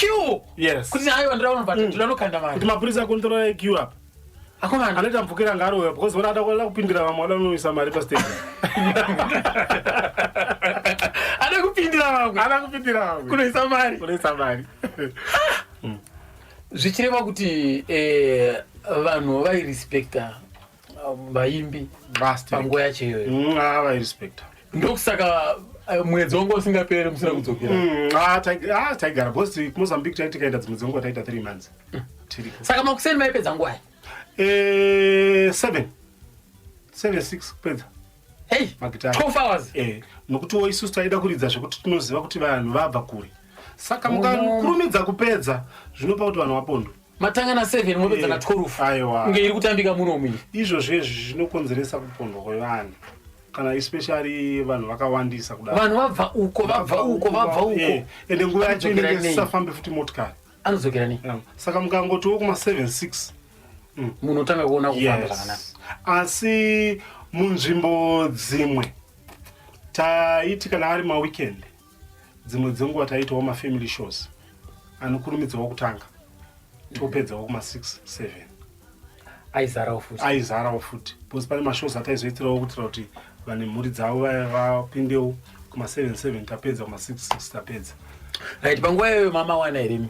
A: queue
I: yes
A: kuti aiwa ndiranokanda mari
I: kuti mapurisa akontrolwa queue apa
A: akomana
I: anoita mvukira ngaroya because vona ada kupindira vamwe vanoisa mari pastage
A: ada kupindira vamwe kunoisa mari zvichireva kuti vanhu vairespecta vaimbi panguva yacho iyoyo
I: vairespecta
A: ndokusaka mwedzi wangu usingaperi musina kudzokera.
I: Taigara because kuMozambique tikaenda dzimwedzi wangu taita 3 months.
A: Saka makuseni maipedza nguwai?
I: 7 6 kupedza.
A: Hey, 12 hours.
I: Nokuti isusu taida kuridza zvekuti tinoziva kuti vanhu vabva kure. Saka mukakurumidza kupedza zvinopa kuti vanhu vapondo.
A: Matanga na 7 mopedza na 12.
I: Aiwa.
A: Nge iri kutambika muno mini.
I: Izvo zvezvi zvinokonzeresa kupondwa kwevanhu. Kana especially vanhu vakawandisa kudaro.
A: Vanhu vabva uko.
I: Ende nguva yacho inenge isafambe futi motikari.
A: Anozokera ni.
I: Saka mukangotiwo kuma 7 6
A: munotanga kuona kufamba zvakanaka.
I: Asi munzvimbo dzimwe taiti kana ari maweekend dzimwe dzenguva taitawo mafamily shows anokurumidzawo kutanga topedzawo kuma 6 7 aizarawo futi because pane mashows ataizoitirawo kutira kuti vane mhuri dzavo vapindewo kuma 7 7 tapedza kuma 6 6 tapedza.
A: Right, panguva iyoyo mama wana here mi?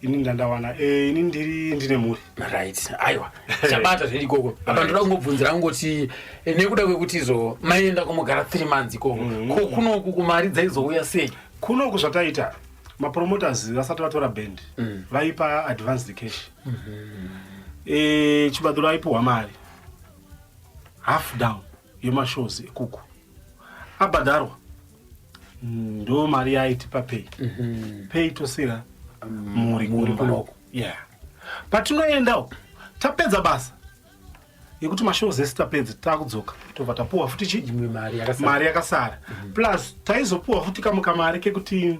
I: Ini ndandawana ini ndine mhuri.
A: Right, aiwa chabata zviri ikoko. Apa ndoda kungobvunzira ngoti nekuda kwekuti izvo maenda kumugara 3 months ikoko kunoku kumari dzaizouya sei?
I: Kunoku zvataita mapromoters vasati vatora band vaipa advanced cash. Chibadhuro aipuhwa mari half down yemashows ekuku abhadharwa ndo mari yaitipa pay tosira muri kunoko. Patinoendawo tapedza basa yekuti mashows esi tapedza takudzoka tobva tapuhwa futi chii mari yakasara plus taizopuhwa futi kamari kekuti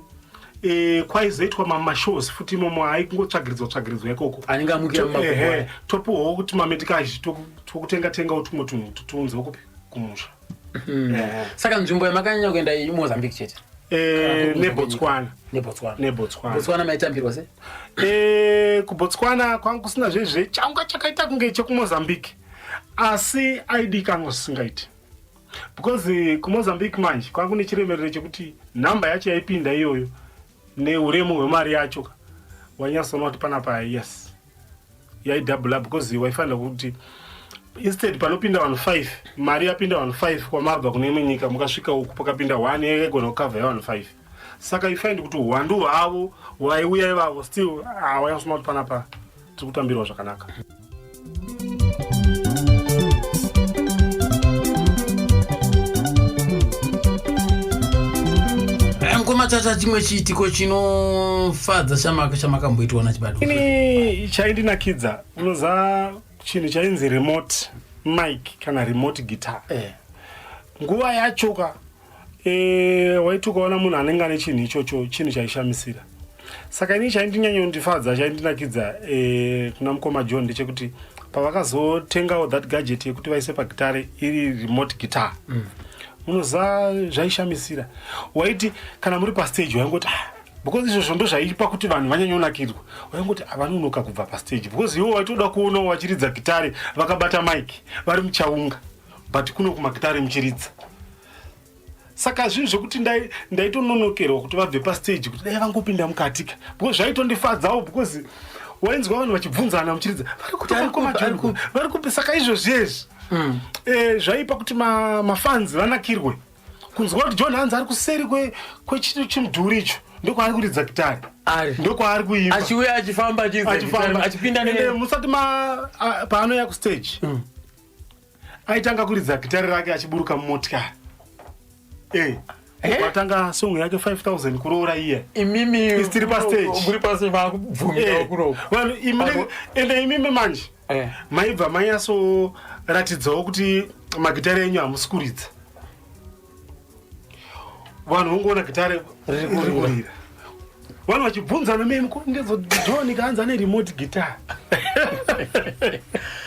I: kwaizoitwa mashows futi imomo aikungotsvagiridzwa ikoko
A: anenge amukira mumakuwa
I: topuhwawo kuti mamedikazi tokutenga utumwe tunhu tutunzewo kupi kumusha.
A: Saka nzvimbo yamakanyanya kuenda iMozambique chete? Nebotswana maitambirwa sei?
I: KuBotswana kwangu kusina zvezve changa chakaita kunge chekuMozambique asi ID kangu singaiti because kuMozambique manje kwangu nechiremerero chekuti nhamba yacho yaipinda iyoyo neuremu hwemari yacho wanyasona kuti panapa yes yaidouble because waifanira kuti instead panopinda vanhu 5 mari yapinda vanhu 5 kwamabva kune imwe nyika mukasvika uku pakapinda 1 yaigona kukavha yavanhu 5 saka ifind kuti hwandu hwavo waiuya ivavo still wanyasona kuti panapa tiri kutambirwa zvakanaka.
A: Matata chimwe chiitiko chinofadza chamakamboitwa nachibado?
I: Ini chaindinakidza unoza chinhu chainzi remote mic kana remote guitar. Nguva yachoka waiti ukaona munhu anenge ane chinhu ichocho chinhu chaishamisira. Saka ini chaindinyanyondifadza chaindinakidza kuna mukoma John ndechekuti pavakazotengawo that gadget yekuti vaise pagitare iri remote guitar unoza zvaishamisira waiti kana muri pastage waingoti because izvozvo ndo zvaipa kuti vanhu vanyanyonakirwa waingoti avanonoka kubva pastage because iwo waitoda kuonawo vachiridza gitare vakabata mic vari muchaunga but kuno kumagitare muchiridza. Saka zvinhu zvokuti ndaitononokerwa kuti vabve pastage kuti dai vangopinda mukatika because zvaitondifadzawo because wainzwa vanhu vachibvunzana muchiridza vari kupi. Saka izvozvezvi zvaipa kuti mafans vanakirwe kunzwa kuti John Hands ari kuseri kwechimudhuri icho ndokwaari kuridza gitari ndokwaari kuimba
A: achiuya achifamba achipinda
I: musati paanoya kustage aitanga kuridza gitari rake achiburuka mumotikari watanga song yake 5000 kuroora iye
A: imimi
I: istiri pastage
A: muri pasi vakubvumira kuno
I: vanhu imimi manje maibva manyaso ratidzawo kuti magitare enyu hamusi kuridza vanhu vongoona gitare riri kurira vanhu vachibvunzana memi kundezo John kaanza ane remote guitar.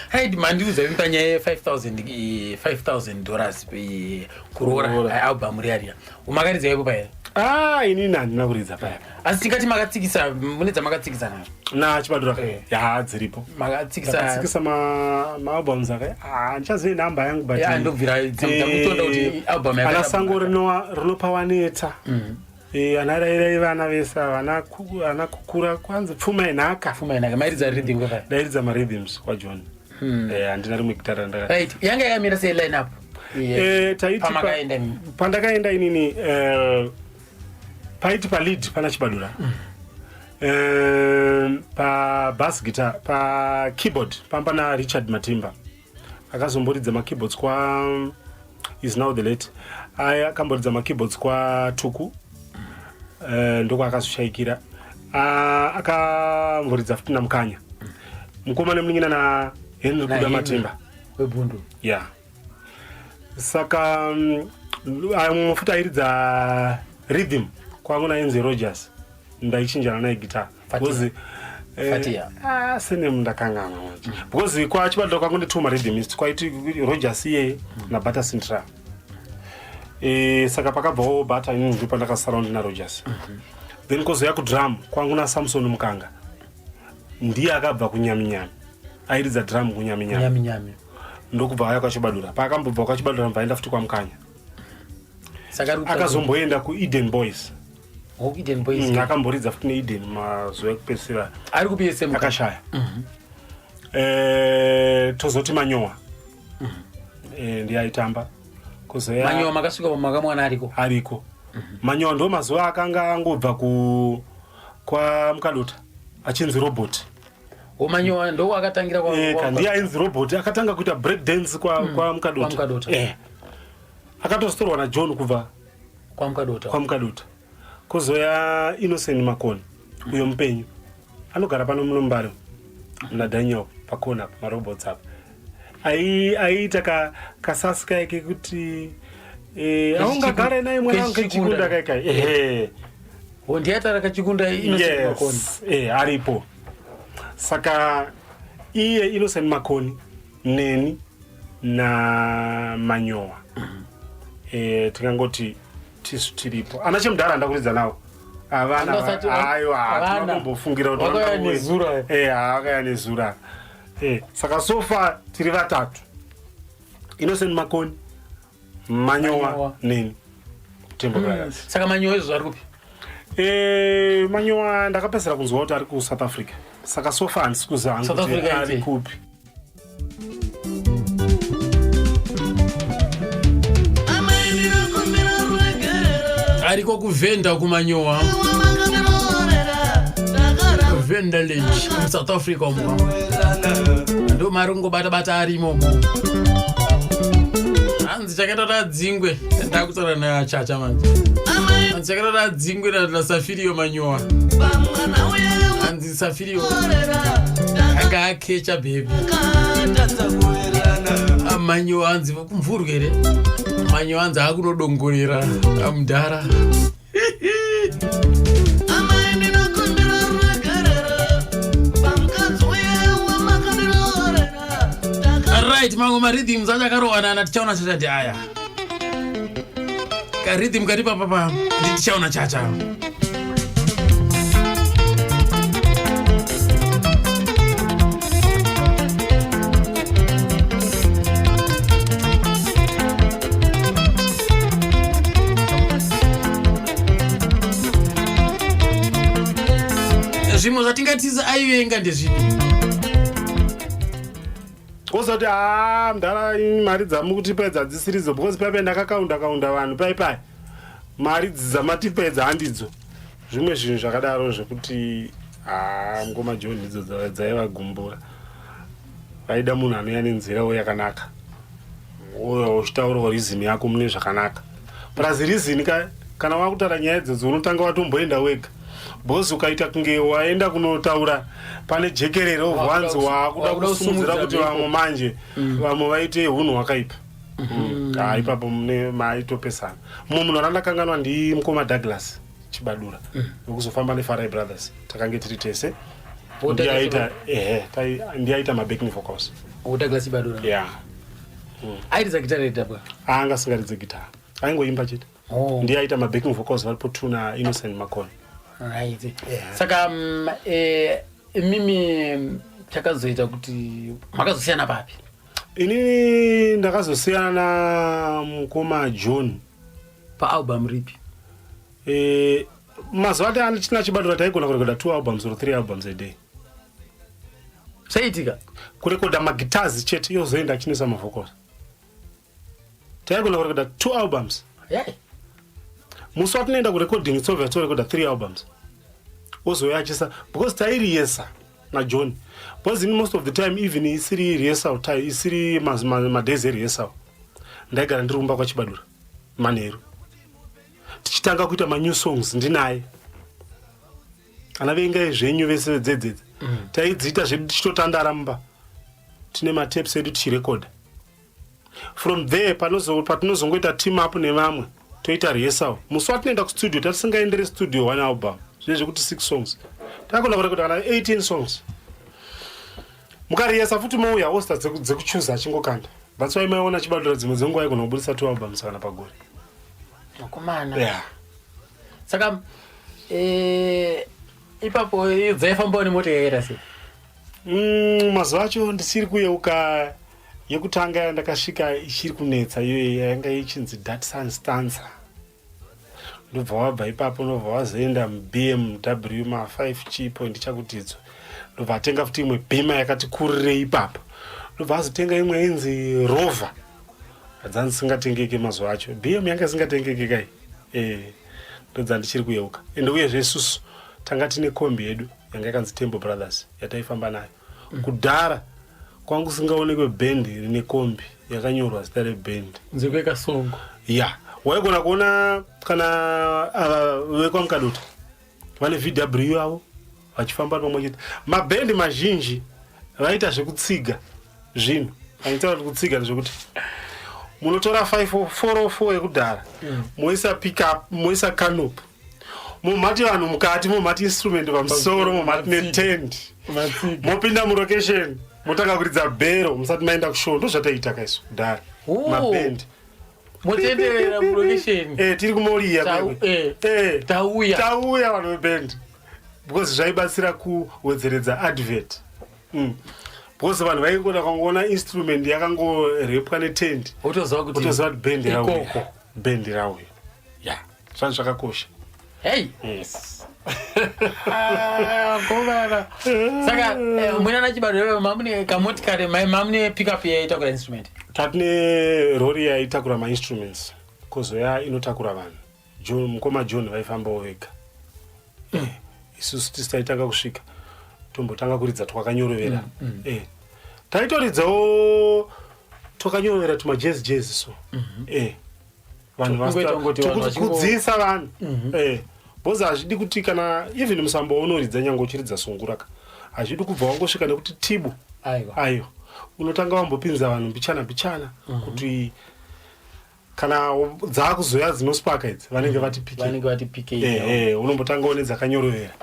A: Haidi mandiuza panyaya ye $5,000 kuroora album riya umakaridza ipo paya?
I: Inini handina kuridza paya
A: asi tingati makatsikisa mune dzamakatsikisa nazo
I: nachibadura dziripo makatsikisa maalbums aka handichazivi nhamba yangu but
A: ndobvira ndakutonda kuti album
I: ana sango rinopa waneta anaraira vana vese vana kukura kwanzi pfuma yenhaka
A: mairidza rhythm
I: ndairidza marhythms kwaJohn handina rimwe gitara
A: right yanga yakamira sei line up Taiti
I: pandakaenda inini paiti palead pana Chibadura. Pa bass guitar, pa keyboard pampana Richard Matimba. Akazomboridza makeyboards kwa is now the late. Akamboridza makeyboards kwa Tuku. Ndoko akazoshaikira. Akamboridza futi namukanya. Mukomana mlingina na Henry Kuda Matimba.
A: Webundu.
I: Yeah. Saka mufuta airidza rhythm kwangu na Enzi Rogers. Ndaichinjana naye guitar. Because
A: Fatia.
I: Sene mndakangana manje. Because kwa Chibadura kwangu ndi tuma rhythmist kwa iti Rogers ye na Bata Sintra. Saka pakabvawo Bata ini ndipo ndakasurround na Rogers. Then kozo yaku drum kwangu na Samson Mukanga. Ndiye akabva kunyaminyami. Airidza drum kunyaminyami. Ndokubva aya kwa Chibadura. Pakambobva kwa Chibadura mvaenda futi kwa Mukanya. Akazomboenda ku Eden Boys.
A: Eden Boys.
I: Akamboridza futi ne Eden mazuva ekupedzisira.
A: Ari ku PSM
I: akashaya. Tozoti Manyowa. Ndiye aitamba. Kozoya
A: Manyowa makasvika pamakamwana ariko.
I: Manyowa ndo mazuva akanga angobva kwa Mukadota. Achinzi Robot.
A: Manyowa ndo akatangira kwa
I: ndiye ainzi Robot akatanga kuita break dance kwa Mukadota. Akatostorwa na John kubva
A: kwa Mukadota.
I: Kozoya Innocent Makoni uyo mupenyu anogara pano munombaro na Daniel pakona marobots apa aiita kasasika yake kuti aungagara naye mwana wangu kechikunda kaikai
A: ndiatara kachikunda Innocent Makoni
I: aripo. Saka iye Innocent Makoni neni na Manyowa tikangoti tisu tiripo anachemudhara ndakuridza nawo avana aiwa tinombofungira kuti akaya nezura. Saka sofa tiri vatatu Innocent Makoni, Manyowa neni Tembo Brothers.
A: Saka Manyowa izvo ari kupi?
I: Manyowa ndakapedzera kunzwa kuti ari ku South Africa. Saka sofa handisi kuziva kuti ari kupi.
A: Ariko kuvenda kuManyowa. Venda lenji mu South Africa umo. Ndo marungo bata arimo. Anzi chakaita radzingwe ndakutora na chacha manje. Anzi chakaita radzingwe na Safirio Manyowa. Anzi Safirio akakecha baby. Manyowa anzi kumvurugere. Manyowa anzi akunodongorera amudhara. Right, mango marhythms achakarowana natichaona chachati aya. Karhythm kari papa ndichaona chacha. Zvimwe zvatingatiza aivenga ndezvipi?
I: Kozoti mdara mari dzamu kuti pedza dzisirizo because paipai ndakakaunda vanhu paipai mari dzamatipedza handidzo zvimwe zvinhu zvakadaro zvekuti ngoma John idzo dzaivagumbura vaida munhu anoya nenzirawo yakanaka uyo uchitaurawo reason yako mune zvakanaka plus reason kana wakutaura nyaya idzodzo unotanga watomboenda wega bozi ukaita kunge waenda kunotaura pane jekerero wanzi wakuda kusimudzira kuti vamwe manje vamwe vaite hunhu hwakaipa ipapo mune maitopesana mumwe munhu randakanganwa ndimukoma Douglas Chibadura wekuzofamba neFarai Brothers takange tiri tese ndiaita mabacking vocals
A: Douglas Chibadura airidza gitara redabwa
I: angasingaridze gitara aingoimba chete ndiaita mabacking vocals varipo tuna Innocent Makoni.
A: Right. Saka mimi chakazoita kuti makazosiyana papi?
I: Inini ndakazosiyana mukoma John
A: pa album ripi?
I: Mazuva ati anichina Chibadura taigona kurekoda 2 albums or 3 albums a day.
A: Saitika?
I: Kurekoda magitazi chete yozoenda achinisa mavocals. taigona kurekoda 2 albums. Musi watinoenda kurecording itsobva torekoda 3 albums. Ozoya achisa because tairiyesa naJohn. Because in most of the time even isiri rehearsal time isiri madays rehearsal. Ndaigara ndirumba kwa Chibadura manheru. Tichitanga kuita ma new songs ndinaye. Ana venga zvenyu vese dzedzedze. Taidzita zvedu tichitotandara mumba. Tine ma tapes edu tichirecorda. From there patinozongoita team up nevamwe toita rehearsal. Musi watinoenda kustudio tatisingaendere studio 1 album. Zvekuti 6 songs. Takona kurecorda 18 songs. Mukariyesa futi mouya osta dzekuchuza achingokanda. That's why maiona Chibadura dzimwe dzenguva igona kubudisa 2 albums kana pagore.
E: Makomana.
I: Yeah.
E: Saka ipapo dzaifamba nemota yaira sei?
I: Mazuva acho ndichiri kuyeuka yekutanga ndakasvika ichiri kunetsa iyo yanga ichinzi Datsun Stanza. Ndobva wabva ipapo ndobva wazoenda BMW ma 5G point chakutidzo. Ndobva atenga futi imwe Bima yakati kurirei ipapo. Ndobva azotenga imwe inzi Rover. Hadzanzi singatengeke mazuva acho. BM yanga singatengeke kai. Ndodza ndichiri kuyeuka. Ende uyezve isusu tanga tine kombi yedu yanga yakanzi Temple Brothers yataifamba nayo. Kudhara kwangu singaonekwe band rine kombi yakanyorwa zita reband.
E: Nzekueka songo.
I: Yeah. Waigona kuona kana vekwaMukadota vane VW avo vachifamba pamwe chete. Maband mazhinji vaita zvekutsiga zvinhu. Vaita kutsiga zvekuti munotora 404 yekudhara moisa pickup moisa canopy mumati vanhu mukati mumati instrument pamusoro mumati netent mopinda mulocation motanga kuridza bhero musati maenda kushow ndozvataita kaiso kudhara maband
E: motenderera mulocation
I: tiri kumoriya
E: tauya
I: vanhu veband because zvaibatsira kuwedzeredza advert. Because vanhu vaigona kangoona instrument yakangorepwa netent
E: otoziva kuti
I: band rauya. Yeah, zvanhu zvakakosha.
E: Hey.
I: Yes.
E: Komana. Saka mwana Chibadura mamune kamotikari mamune pickup yaitakura instrument.
I: Tatine rori yaitakura ma instruments. Kozoya inotakura vanhu. Mukoma John vaifambawo vega. Isusu tisaitanga kusvika. Tombotanga kuridza twakanyorovera. Taitoridzawo twakanyorovera tuma jazz so. Vanhu vasikudzisa vanhu. Boza hazvidi kuti kana even musambo unoridza nyange uchiridza sunguraka. Hazvidi kubva wangosvika nekuti tibu. Ayo. Unotanga wambopinza vanhu mbichana kuti kana dzakuzoya dzinospaka idzi vanenge vati PK. Unombotanga one dzakanyorovera.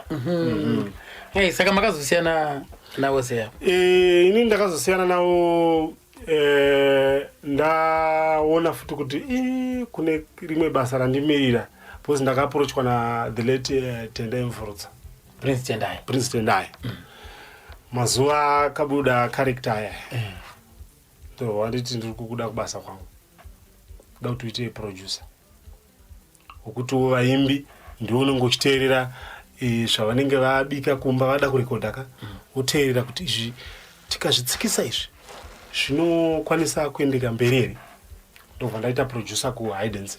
E: Saka makazosiyana nawo seya.
I: Ini ndakazosiyana nawo ndaona futi kuti kune rimwe basa randimirira because ndakaapproachwa na the late Tendai Mfurutsa. Prince Tendai. Mazuva akabuda character aya. So wanditi ndiri kukuda kubasa kwangu. Kuda kuti uite producer. Ukuti vaimbi ndiwo unenge uchiteerera zvavanenge vabika kumba vada kurekoda ka. Uteerera kuti izvi tikazvitsikisa izvi zvinokwanisa kuendeka mberi here. Ndobva ndaita producer kuHidense.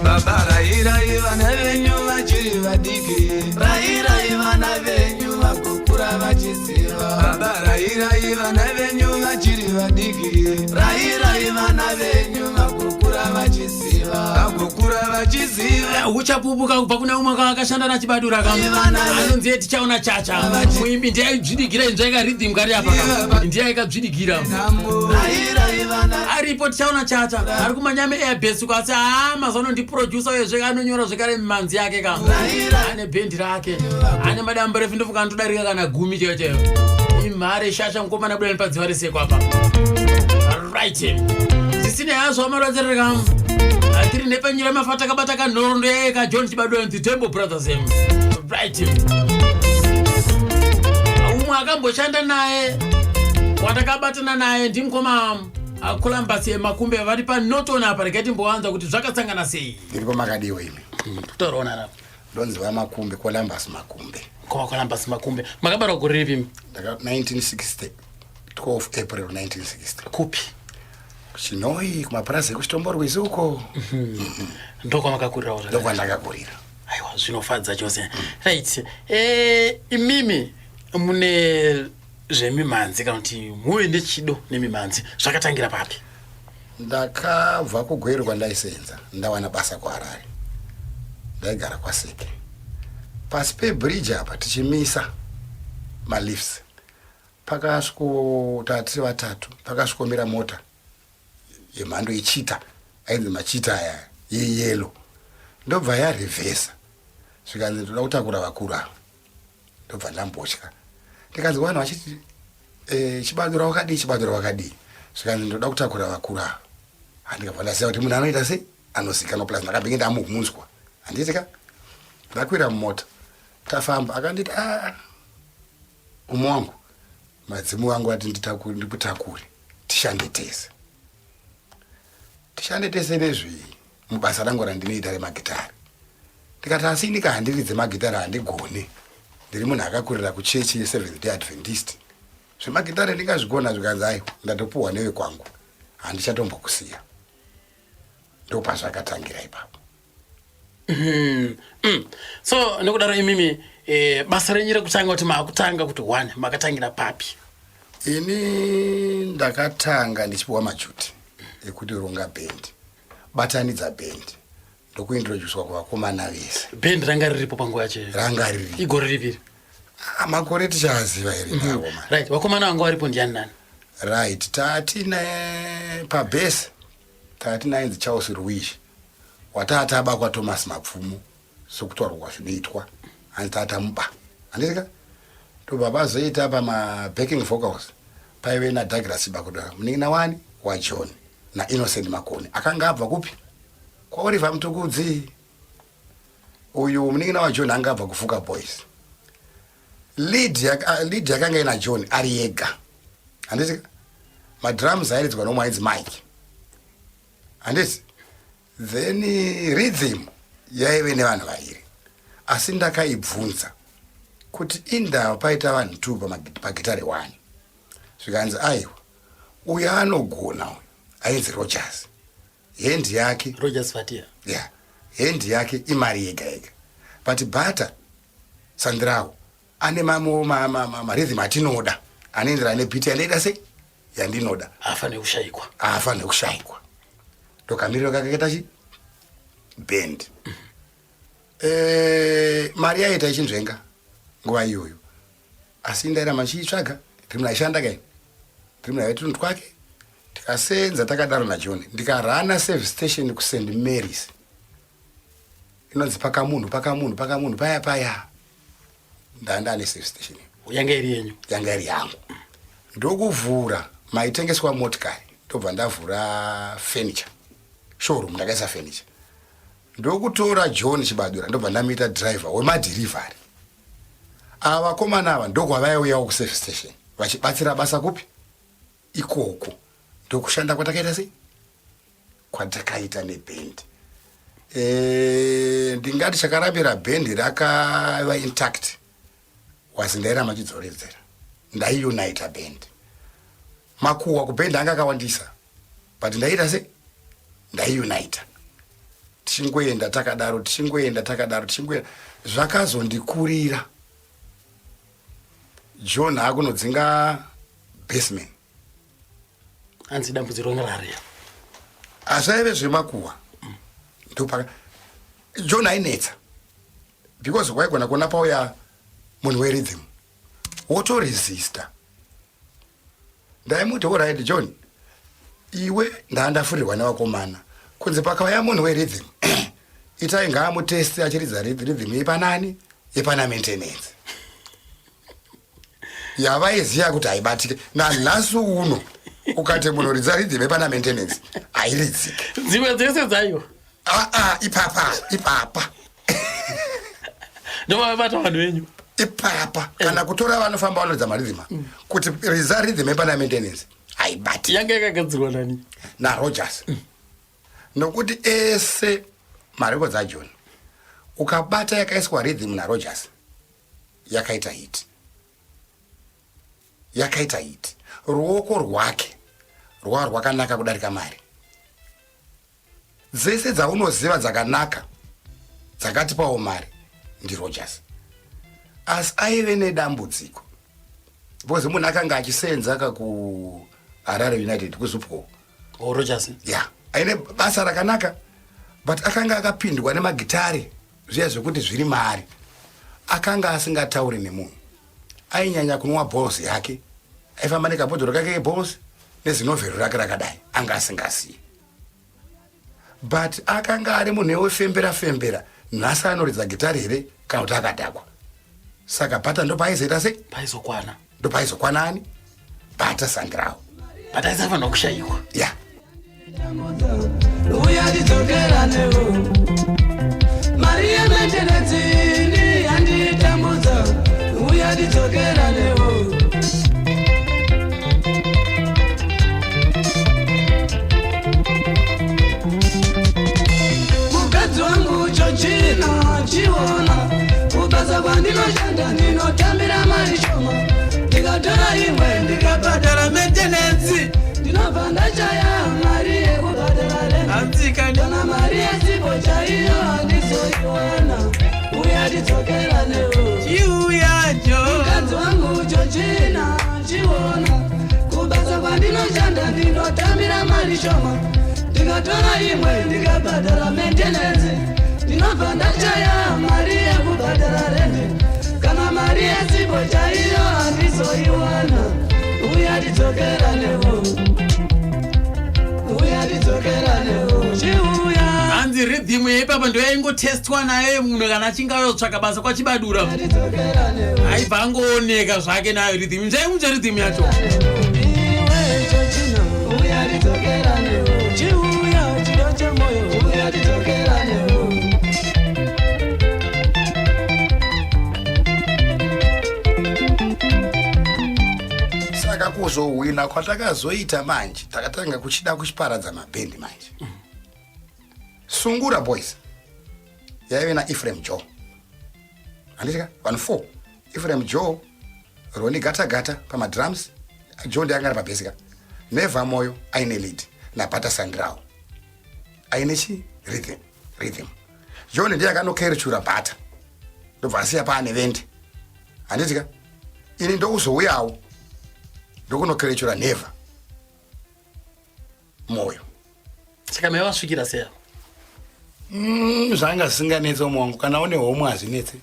H: Baba rairai vana venyu vachiri vadiki, rairai vana venyu vakukura vachiziva. Baba rairai vana venyu vachiri vadiki, rairai vana venyu vakukura vachiziva. Vakukura vachiziva.
A: Uchapupuka kubva kuna umwe akashanda naChibadura anonzi tichaona chacha. Muimbi ndiye aidzvidigira inzvaika rhythm kari apa. Ndiye aikadzvidigira.
H: Rairai vana
A: aripo tichaona chacha. Ari kumanyame airbase kwasi mazono ndi producer wezve anonyora zvekare manzi yake ka. Ane band rake. Ane madambo refu ndofuka ndodarika kana gumi cheche. Imhare shasha mukomana budani padziva resekwa apa. Right. Sisine yazvo amarodzereka. Atiri nepanyira mafata kabata kanhoroondo yeka John Chibadura and the Temple Brothers. Right. Umwe akamboshanda naye watakabatana naye ndimukoma Columbus Makumbe vari panotona apa rekati mbowanza kuti zvakasangana sei.
J: Ndiko makadiwa imi.
E: Totorona napo.
J: Ndonziwa Makumbe Columbus Makumbe.
E: Columbus Makumbe. Makabara kuripi?
J: Ndaka 1960. 12 April 1960.
E: Kupi?
J: Chinoi kumapurazi ekuchitomborwezi uko.
E: Ndokwamakakurira uri.
J: Ndokwandakakurira.
E: Aiwa, zvinofadza chose. Right. Imimi mune zvemimanzi kana kuti muve nechido nemimanzi zvakatangira papi?
J: Ndakabva kuGweru kwandaisenza ndawana basa kuHarare. Ndaigara kwaSeke. Pasi pebridge apa tichimisa malifts. Pakasviko tiri vatatu, pakasvikomira mota yemhando yechita, ainzi machita aya yeyelo. Ndobva yarevhesa. Zvikanzi ndoda kutakura vakuru ava. Ndobva ndambotya. Ndikanzi vanhu vachiti chibadura wakadii, chibadura wakadii. Zvikanzi ndoda kutakura vakuru ava. Handikabva ndaziva kuti munhu anoita sei, anozikanwa plus ndakabenge ndamumunzwa. Handiti ka? Ndakwira mumota. Tafamba akanditi umo wangu. Madzimu wangu ati ndikutakure. Tishande tese. Tishande tese nezvi mubasa rangu randinoita remagitari. Ndikati asi ndikahandiridze magitari handigone. Ndiri munhu akakurira kuchechi yeSeventh Day Adventist. Zvemagitari ndingazvigona zvikanzi aiwa ndatopuwa newe kwangu. Handichatombokusiya. Ndopazvakatangira ipapo.
E: So nekudaro imimi basa renyu rekutanga kuti makutanga kuti 1 makatangira papi?
J: Ini ndakatanga ndichipuwa majuti ekuti ronga band. Batanidza band. Ndokuintroducewa kuvakomana vese.
E: Band ranga riripo panguva yacho?
J: Ranga riripo.
E: Igore ripiri?
J: Makore tichaziva here ndawo.
E: Right, vakomana vanga varipo ndiani nani?
J: Right, tatina pabase. Tatina ainzi Charles Ruish. Watata abakwa Thomas Mapfumo. Sokutaurwa kwazvinoitwa. Hanzi tata muba. Handizika? Baba zoita pama backing vocals. Paive na Douglas Bakudara. Munin'ina wani wa John na Innocent Makoni. Akanga abva kupi? Kwa Oliver Mtukudzi. Uyu munin'ina wa John anga abva kufuka boys. Lead yakanga ina John ari yega. Handizika? Ma drums airidzwa nomwainzi Mike. Handisi? Then rhythm yaive nevanhu vairi. Asi ndakaibvunza kuti inda paita vanhu 2 pagitari 1. Zvikanzi aiwa uyu anogona uyu ainzi Rogers. Hendi yake
E: Rogers Fatia.
J: Yeah. Hendi yake imari yega yega. But Bata Sandrao ane marhythm atinoda. Anoenderana nepiti yandaida sei yandinoda.
E: Afane kushayikwa.
J: Ndokamiriro kakaita chi band. Mari yaita ichinzvenga nguva iyoyo. Asi ndaira machiitsvaga ndimnaishanda kaini. Ndimnaitundu kwake. Tikasenza takadaro naJohn. Ndikarana service station kuSt Mary's. Inonzi pakamunhu paya. Ndandane service station.
E: Yanga iri yenyu?
J: Yanga iri yangu. Ndokuvhura maitengeswa motikari. Ndobva ndavhura furniture. Showroom ndakaisa furniture. Ndokutora John Chibadura ndobva ndamuita driver wemadelivery. Ava vakomana ava ndokwavaiuyawo kuservice station vachibatsira basa kupi ikoko. Ndokushanda kwatakaita sei kwatakaita neband. Ndingati chakarambira band rakava intact wasi ndairamba chidzoredzera. Ndaiunita band. Makuhwa kuband anga akawandisa but ndaita sei ndaiunita. Tichingoenda takadaro zvakazondikurira. John akunodzinga baseman.
E: Hanzi dambudziro ngarare.
J: Asaive zvemakuhwa. Ndopaka John ainetsa. Because waigona kuona pauya munhu werhythm. Wotoresista. Ndaimuti alright John. Iwe ndaandafurirwa nevakomana. Kunze pakauya munhu werhythm. Itai ngaamutesti achiridza rhythm yepanani yepana maintenance. Yavaiziva kuti haibatike. Nanhasi uno ukati munhu ridza rhythm yepana maintenance hairidzike.
E: Dzimwe dzese dzayo.
J: Ipapa.
E: Ndovabata vanhu venyu.
J: Ipapa. Kana kutora vanofamba vanoridza marhythm. Kuti ridza rhythm yepana maintenance haibati.
E: Yanga yakagadzirwa nani?
J: naRogers. Nokuti ese marecords aJohn ukabata yakaiswa rhythm naRogers yakaita hit. ruoko rwake rwava rwakanaka kudarika mari. Dzese dzaunoziva dzakanaka dzakatipawo mari ndiRogers. Asi aive nedambudziko because munhu akanga achisenza ku Harare United kuZupco.
E: Rogers
J: aine basa rakanaka, but akanga akapindwa nemagitare zviya zvekuti zviri mari. Akanga asingatauri nemunhu, ainyanya kunwa balls yake, aifamba nekabhodhoro kake keballs nezinovhero rake rakadai, anga asingasiyi. But akanga ari munhu wefembera nhasi anoridza gitare here kana kuti akadhakwa. Saka bhata ndopaizoita sei?
E: Paizokwana.
J: Ndopaizokwana ani? Bhata Sandrao.
E: Bhata aisafanira kushayiwa.
J: Yeah.
H: Uyadizokera newo mari yemenderedzini yanditambudza uyadizokera newo mukadzi wangu chochina chiona kubasa kwandinoshanda ndinotambira mari shoma ndikatora imwe ndikabhadhara maintenance ndinobva ndachaya mari yekubhadhara kana mari yesipo chaiyo handizoiwana uyatidzokera newo chiuyacho mukadzi wangu chochina chiona kubasa kwandinoshanda ndinotambira mari shoma ndikatora imwe ndikabhadhara maintenance ndinobva ndachaya mari yekubhadhara rende kana mari yesipo chaiyo handizoiwana uyatidzokera newo
A: hanzi rhythm yeipapa ndo yaingotestwa naye munhu kana achinge ayotsvaka basa kwachibadura aibva angooneka zvake nayo rhythm njaimunje rhythm yacho
J: Saka kuzowina kwatakazoita manje takatanga kuchida kuchiparadza mabhendi manje. Sungura Boys yaive naEphraim Joe, handika vanhu 4. Ephraim Joe, Roni Gata pamadrums, Joe ndiye anga ari pabhesika, Neva Moyo aine lead naBhata Sandrao aine chi rhythm. Joe ndiye akanokerechura Bhata ndobva asiya paane vende, handika ini ndokuzouyawo ndokunokerechura Neva Moyo.
E: Saka maivasvikira sei?
J: Zvanga zvisinganetse mwangu kana une homwe hazvinetse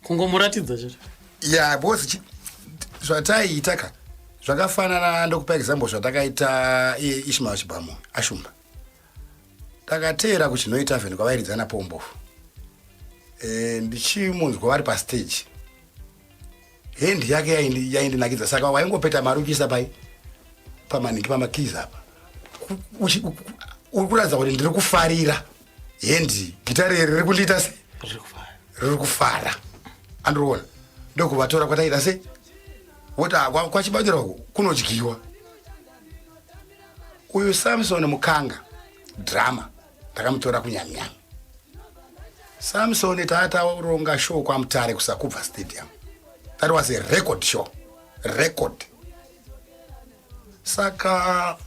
E: kungomuratidza chete.
J: Yeah, bosi zvataiita ka zvakafanana ndokupa example zvatakaita Ishmael Chibhamo Ashumba. Takateera kuchinoita vheni kwavairidzana pombofu. Ndichimunzwa vari pastage. Hendi yake yaindinakidza saka waingopeta marukisa pamaningi pamakiza apa. Ukuradza kuti ndiri kufarira hendi gitare riri kundiita sei? Riri kufara. Androona ndokuvatora kwataita sei? Woti kwachibadira kunodyiwa. Uyu Samson Mukanga drama takamutora kunyamyami. Samson taataronga show kwaMutare kuSakubva Stadium. That was a record show. Record. Saka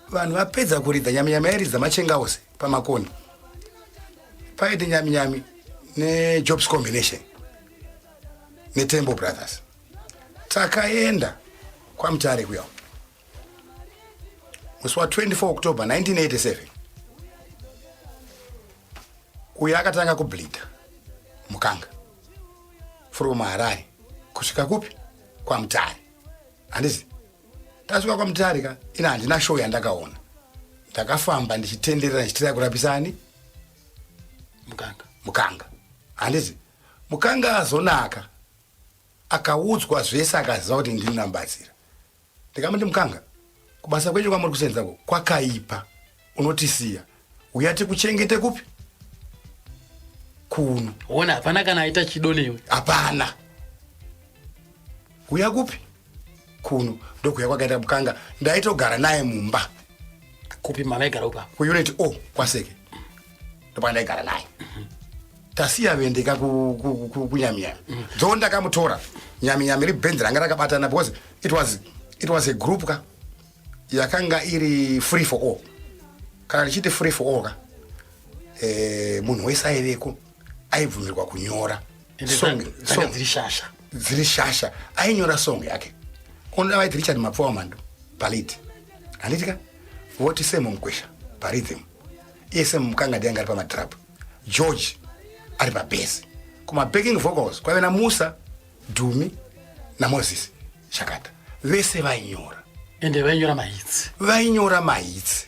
J: vanhu vapedza kuridza nyaminyami yairidza Machengaose pamakoni. Paite nyaminyami neJobs Combination neTembo Brothers. Takaenda kwaMutare kuya. Musi wa24 October 1987. Uyu akatanga kubleeda Mukanga from Harare kusvika kupi kwaMutare. Handizi tasvika kwaMutare ka ina handina show yandakaona. Ndakafamba ndichitenderera ndichitira kurapisani Mukanga. Handizi Mukanga azonaka akaudzwa zvese akaziva kuti ndinambatsira. Ndikamuti Mukanga kubasa kwenyu kwamuri kusenza kwakaipa unotisiya. Uyati kuchengete kupi? Kuno.
E: Ona hapana kana aita chido newe.
J: Hapana. Uya kupi? Kuno. Ndokuya kwakaita Mukanga ndaitogara naye mumba.
E: Kupi mavaigara upa?
J: Kuunit O kwaseke. Ndopa ndaigara naye. Tasiya vendeka kunyamiyami. Dzo ndakamutora. Nyamiyami ri band ranga rakabatana because it was it was a group ka yakanga iri free for all. Kana lichite free for all ka munhu wese aiveko aibvumirwa kunyora song dziri shasha ainyora song yake. Ona vaiti Richard Mapfuwa Mando paliti anditika voti Semo Mkwesha parhythm iye Semo Mkangadi anga ari pamatrap, George ari pabass, kuma backing vocals kwaive naMusa Dumi naMoses Shakata. Vese vainyora
E: ende
J: vainyora mahits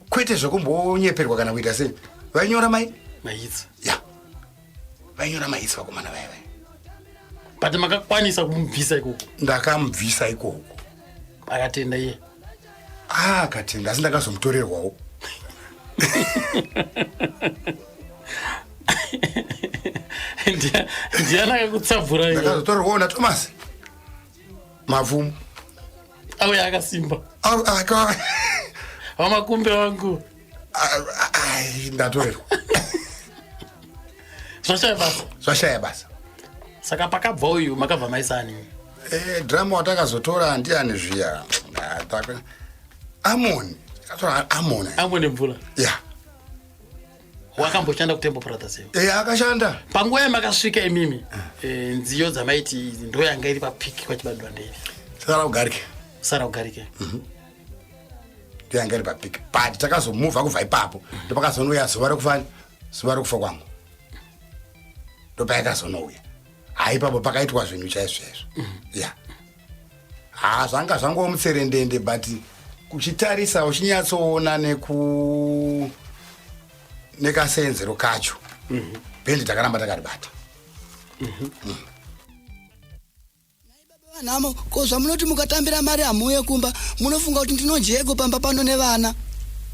J: kwete zvokumbonyeperwa kana kuita sei. Vainyora mahits ya vainyora mahits vakomana vaivai.
E: But makakwanisa kumubvisa ikoko?
J: Ndakamubvisa ikoko.
E: Akatenda iye?
J: Akatenda, asi ndakazomutorerwawo.
E: Ndiani akakutsabvura iye?
J: Ndakazotorerwawo naThomas Mapfumo.
E: Auya akasimba. Wamakumbe wangu.
J: Ndatorerwa. Zvashaya basa.
E: Saka pakabva uyu makabva maisani.
J: Drama watakazotora ndiani zviya. Amoni.
E: Amoni Mvula.
J: Yeah.
E: Wakamboshanda kuTemple Brothers.
J: Akashanda.
E: Panguva yamakasvika imimi. Nziyo dzamaiti ndo yanga iri papiki kwachibadwa ndei. Sara Ugarike.
J: Yanga iri papiki. But takazomuvha kubva ipapo. Ndopakazonouya zuva rokufa kwangu. Ndopakazonouya. Haipapo pakaitwa zvinhu chaizvo. Yeah. Zvanga zvangomutserendende but kuchitarisa uchinyatsoona nekasenzero kacho. Bendi takaramba takaribata.
K: Namo kozva munoti mukatambira mari hamuye kumba munofunga kuti ndinojeko pamba pano nevana.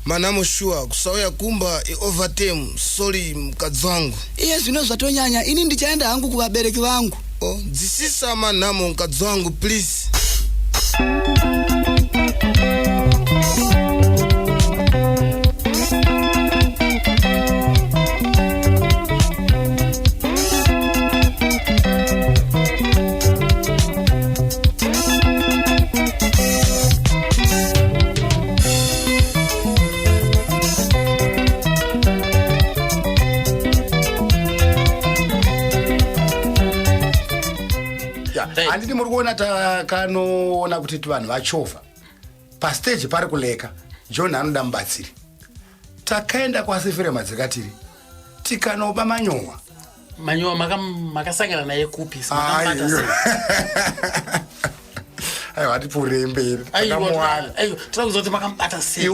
L: Manamo sure kusauya kumba overtime sorry mukadzi wangu.
K: Iye zvino zvatonyanya ini ndichaenda hangu kuvabereki vangu.
L: Dzisisa manamo mukadzi wangu please.
J: Handiti muri kuona takanoona kuti vanhu vachovha pastage pari kuleka John anoda mubatsiri. Takaenda kwasifire madzikatiri tikanoba manyowa
E: makasangana naye kupi?
J: Aiwa tipfuurei mberi.
E: Trakuzoti makamubata sei?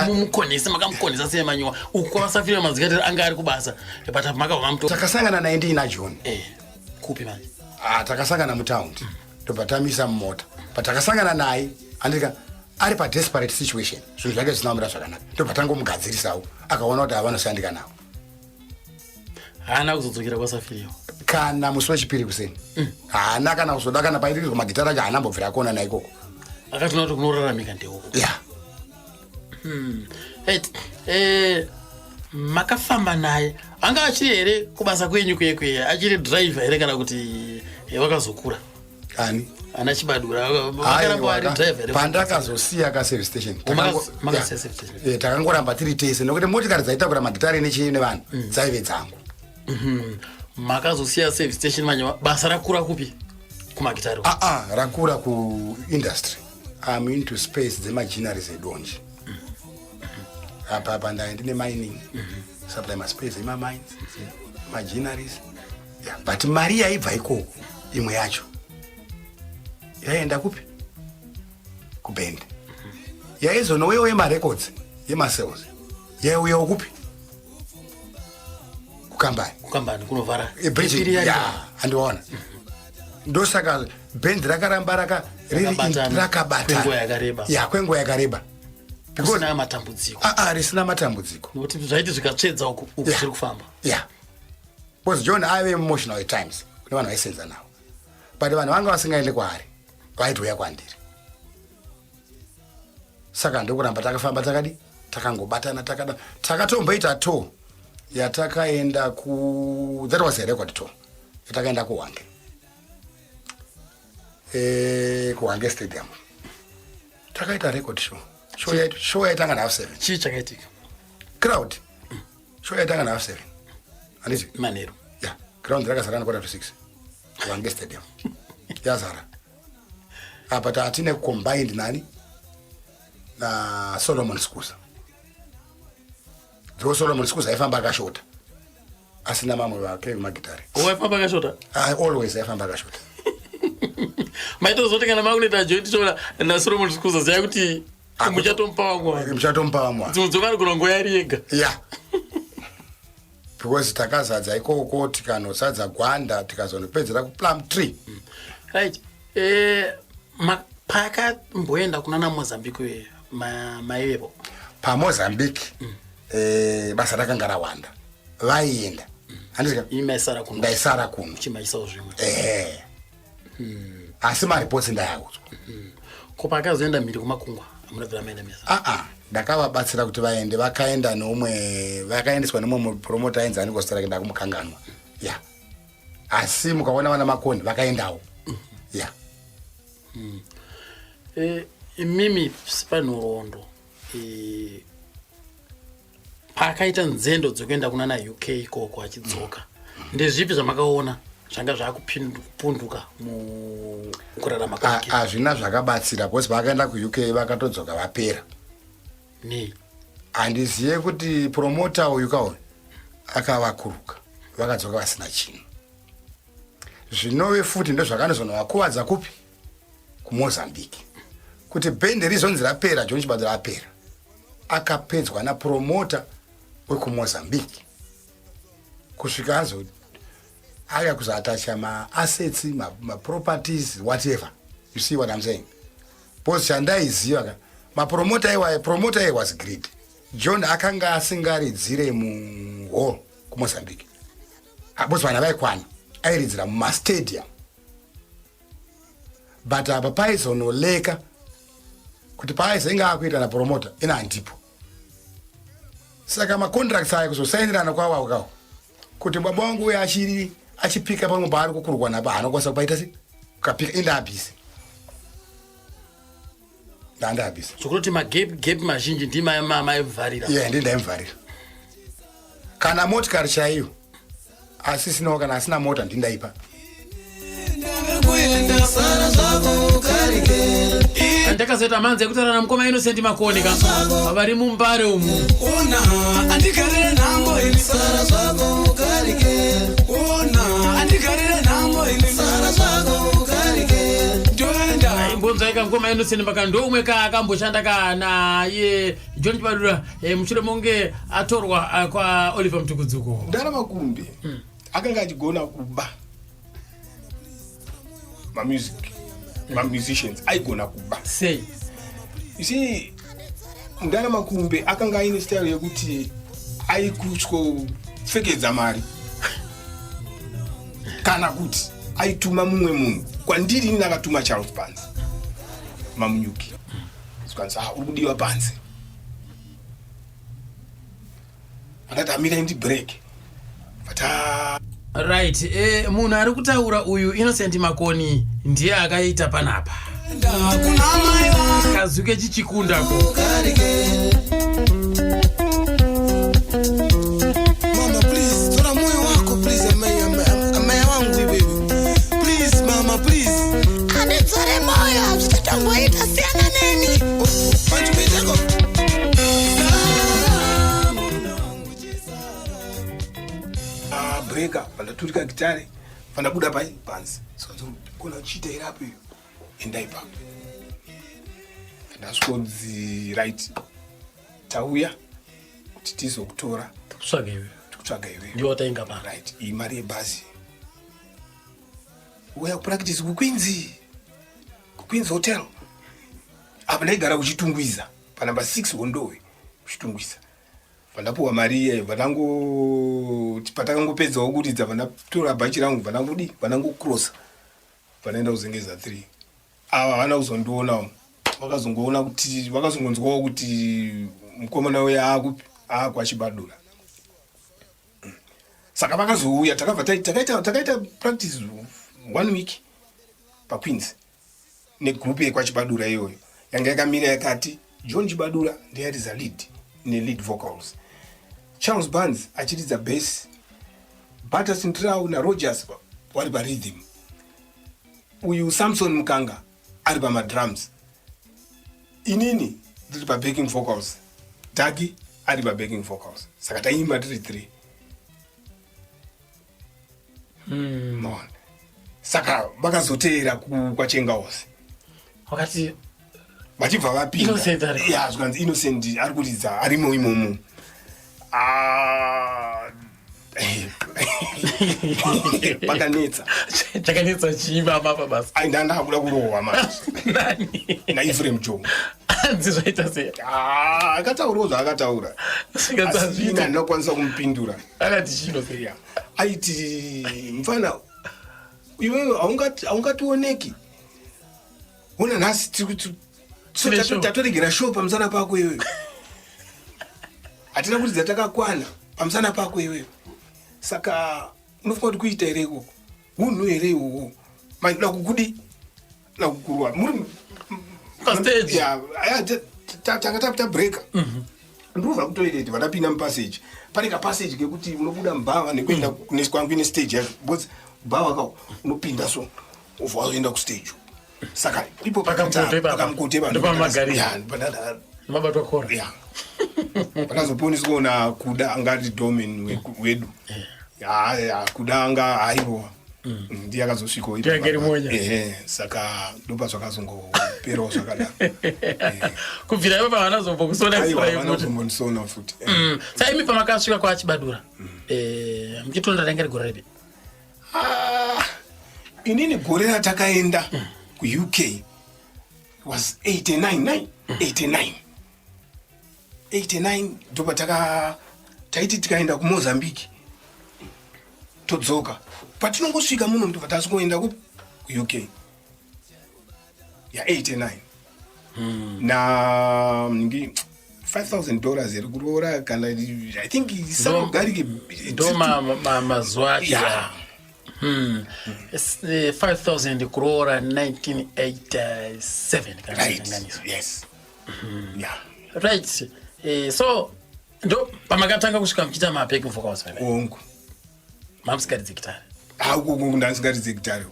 E: Mumukonesa makamukonesa sei manyowa? Uko kwasafire madzikatiri anga ari kubasa. But makabva muto.
J: Takasangana naye ndina John.
E: Kupi manje?
J: Takasangana mutaundi ndopatamisa mumota patakasangana naye andika ari padesperate situation zvinhu zvake zvisinamira zvakanaka ndopatangomugadzirisawo akaona kuti avanoshandika nawo.
E: Haana kuzodzokera kwasafiriwo
J: kana musi wechipiri kuseni. Haana kana kuzoda kana pairirizwa magitara acho haana mbobvira akuona naye ikoko.
E: Akatoona kuti kunoraramika ndeuko. Makafamba naye anga achiri here kubasa kwenyu kwekwe achiri driver here kana kuti wakazokura?
J: Ani
E: ana chibadura wakaramba ari driver.
J: Pandakazosiya ka service station takangoramba tiri tese nokuti motikari dzaitakura magitari nechii nevanhu dzaive dzangu.
E: Makazosiya service station manje basa rakura kupi kumagitari?
J: Rakura ku industry. I'm into space dzemachineries edonje. Apa ndine mining supply space ima mines machineries. But mari yaibva ikoko imwe yacho yaenda kupi kubendi yaizonouyawo yemarecords yemasales yaiuyawo kupi
E: kukambani kunovhara
J: handiona. Ndosaka bendi rakaramba rakabatana kwenguva yakareba
E: kusina matambudziko.
J: Risina matambudziko
E: nokuti zvaiti zvikatsvedza uku zviri kufamba.
J: Because John aive emotional at times kune vanhu vaisenza nawo but vanhu vanga vasingaende kwaari vaitouya kwandiri. Saka ndokuramba takafamba takangobatana takatomboita tour yatakaenda that was a record tour yatakaenda kuHwange. kuhange stadium takaita record show yaitanga na half 7
E: chii chakaitika
J: crowd show yaitanga na half 7 anditi
E: manero
J: yeah ground rakazara na 4-6 kuhange stadium yazara apa tatine combined nani na Solomon Skuza Solomon Skuza aifamba akashota asina mamwe wake magitari
E: waifamba akashota
J: always aifamba akashota
E: maito zotenga na magnet joint chola na Solomon Skuza zaya kuti muchatompa wangu dzokari kurongo yari yega
J: yeah because takazadza ikoko tikanosadza gwanda tikazonopedzera ku plum tree
E: right paka mboenda kunana Mozambique maevo
J: paMozambique basa rakanga rawanda vaienda handizika
E: imaisara kuno
J: ndaisara kuno
E: chimaisao zvimwe
J: asi maripotsi ndayaudzwa
E: kopaka zoenda mhiri kumakungwa amunabvira maenda mesa
J: ndakavabatsira kuti vaende vakaenda nomwe vakaendeswa nomwe mupromota ainzi anikositara kuenda kumukanganwa ya asi mukaona vana makoni vakaendawo ya
E: mimi sipanhorondo pakaita nzendo dzokuenda kuna na UK ikoko achidzoka ndezvipi zvamakaona zvanga zvakupunduka mukurarama kwake
J: hazvina zvakabatsira because vakaenda kuUK vakatodzoka vapera
E: nei
J: handizive kuti promota uyu kauyu akavakuruka vakadzoka vasina chinhu zvinove futi ndozvakanozonovakuvadza kupi kuMozambique kuti bhendi rizonzi rapera John Chibado rapera akapedzwa napromota wekuMozambique kusvika azo aya kuzatacha ma-assets ma-properties whatever you see what I'm saying because chandaiziva mapromota iwaye promota iye was great John akanga asingaridzire muhall kuMozambique because vana vaikwana airidzira mumastadium but apa paizonoleka kuti paizenga akuita napromota ina handipo saka macontracts aya kuzosainirana kwawakawo kuti baba wangu uye achipika pamwe paari kukurwa napa hanokwasa kupaita se ukapika indaabhisi ndandaabhisi
E: zvokuti magap mazhinji ndimaivharira
J: ye ndindaimvharira kana motikari chaiyo asisinawo kana asina mota ndindaipa
A: ndakazoita manzi ekutarana mukoma Innocent Makonika vari mumbare umu
H: andigarire nhambo ini sara zvako ukarike andigarire nhambo ini sara zvako ukarike ndoenda
A: imbonzo ika mukoma Innocent Makonika ndomwe akamboshanda naye John Chibado mushure monge atorwa kwa Oliver Mtukudzuko
G: Ndaramakumbe akanga achigona kuba musicians aigona kuba
A: sei
G: you see Ndaramakumbe akanga aine style yekuti aikutyo pfekedza mari kana kuti aituma mumwe munhu kwandiri ini nakatuma Charles Panzi mamunyuki sikanza uri kudiwa panze akati amira indi break fata
A: right munhu ari kutaura uyu Innocent Makoni ndiye akaita panapa kazuke chichikundako
L: mama please tora moyo wako please amaya wangu baby please mama please
K: anedzore moyo hazvitatomboita siyana neni
L: panchipiteko
G: breaker pandaturika gitare pandabuda panzi kona chita irapo iyo endaipa ndasvodzi right tauya kuti tizokutora tikutsvaga iwe
E: ndiwo tainga pa
G: right iyi mari yebhazi uya kupractice kuQueens hotel apa ndaigara kuchitungwiza panamba 6 Hondowe kuchitungwiza vandapuwa mari vanangoti patakangopedzawo kuridza vanatora bhachi rangu vanango crossa vanaenda kuzengeza 3 ava vana kuzondionawo vakazongonzwawo kuti mukomana uya aakupi aakwachibadura saka vakazouya takaita practice 1 week paQueens
J: negroup yekwachibadura iyoyo yanga yakamira yakati John Chibadura ndiye ariza lead lead vocals, Charles Burns achiridza bass, Patterson Trau na Rogers wari pa rhythm, uyu Samson Mukanga ari pa drums, inini ndiri pa backing vocals, Dagi ari pa backing vocals. Saka taimba tiri 3. Saka vakazoteera kwaChengaose
E: wakati
J: vachibva vapinda zvanzi Innocent ari kuridza arimo imomo. Pakanetsa
E: chakanetsa chiva mapa basi
J: ndanda kuda kurohwa manje na Ephraim Joe
E: zvizoita sei
J: akataurawo zvaakataura asina ndinokwanisa kumupindura.
E: akati chino sei
J: aiti mfana iwewe haungationeki ona nhasi tatoregera show pamusana pako iwewe hatina kuridza takakwana pamusana pako iwewe. Saka unofunga kuti kuita here ikoko unhu here iwowo maida kukudi nakukurwa muri
E: pastage
J: tanga tapita breaka ndobva kutoilet vandapinda mupassage pane kapassage kekuti unobuda mbava nekuenda kwangu stage yacho because mbava ka unopinda so ubva wazoenda kustage. Saka ipo pakamkote
E: mabatwa kora
J: panazoponiswa kuda angati domain wedu kuda anga aiwa ndiye akazosvikawo saka ndopa zvakazongoperawo zvakadaro
E: kubvira ipo
J: pavanazombondisoona futi.
E: saimi pamakasvika kwaChibadura muchitonda ranga rigora ripi?
J: Inini gore ratakaenda kuUK was 89 ndopa taiti tikaenda kuMozambique todzoka patinongosvika muno ndobva tasongoenda kuUK 89 na $5,000 iri kuroora kana I think isagarike
E: ndo mazuva acho 5,000 kuroora 1987
J: yes.
E: Right. So ndo pamakatanga kusvika muchiita mabacking vocals
J: ongo
E: mamusikaridze gitari
J: ndasingaridze gitari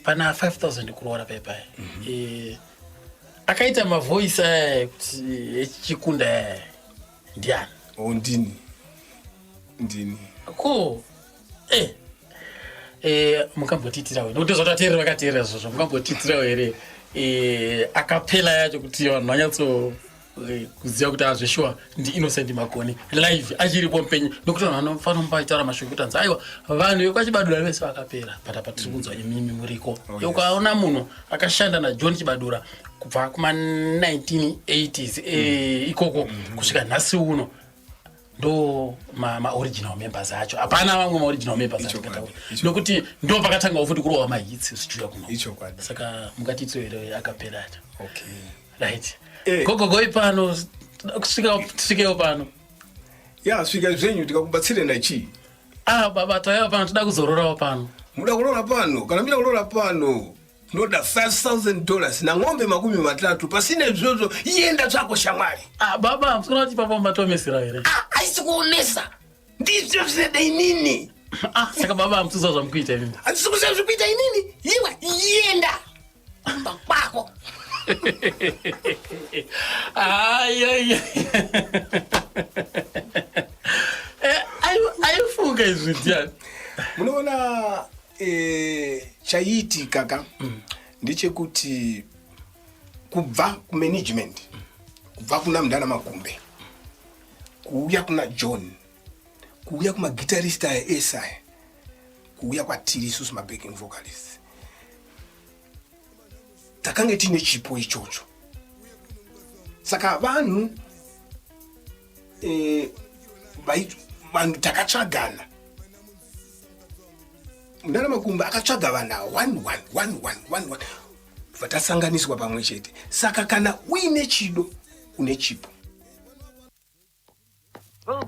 E: pana 5,000 kuroora paipai akaita mavoice aya kuti echikunda aya ndiani?
J: ndini
E: ko mukambotitirawo nokuti zvatateerera vakateerera zvozvo mukambotitirawo here akapela yacho kuti vanhu vanyatso kuziva kuti azveshuwa ndi Innocent Makoni live achiripo mupenyu nokuti vanhu vanofanira kumbaitaura mashoko kuti anzi aiwa vanhu vekwaChibadura vese vakapera patiri kunzwa imimi muriko. Ukaona munhu akashanda naJohn Chibadura kubva kuma1980s ikoko kusvika nhasi uno ndo maoriginal members acho, hapana vamwe maoriginal members acho nokuti ndo pakatanga futi kurohwa mahits zvichiuya kuno. Saka mukatitswere akapera acho. Right. Gogo ipano kusvikewo pano
J: svika zvenyu tikakubatsire nachi
E: baba taiva pano toda kuzororawo pano.
J: Muda kuroora pano? Kana mira kuroora pano ndoda $5,000 na ng'ombe 30 pasina izvozvo ienda zvako shamwari.
E: Baba musina kuti papa matomesera here?
J: Haisi kuomesa ndizvo zvineda inini.
E: Saka baba hamusizwa zvamukuita inini?
J: Handisi kuziva zvekuita inini. Iwe ienda amba kwako.
E: aifunga izvi ndiani?
J: Munoona chaiitika kaka ndechekuti kubva kumanagement, kubva kuna Mundana Makumbe, kuuya kuna John, kuuya kumagitarist aya esaya, kuuya kwatiri isusu mabacking vocalists, takange tine chipo ichocho. Saka vanhu vanhu takatsvagana. Mundana Makumbe akatsvaga vanhu 1 vatasanganiswa pamwe chete. Saka kana uine chido une chipo.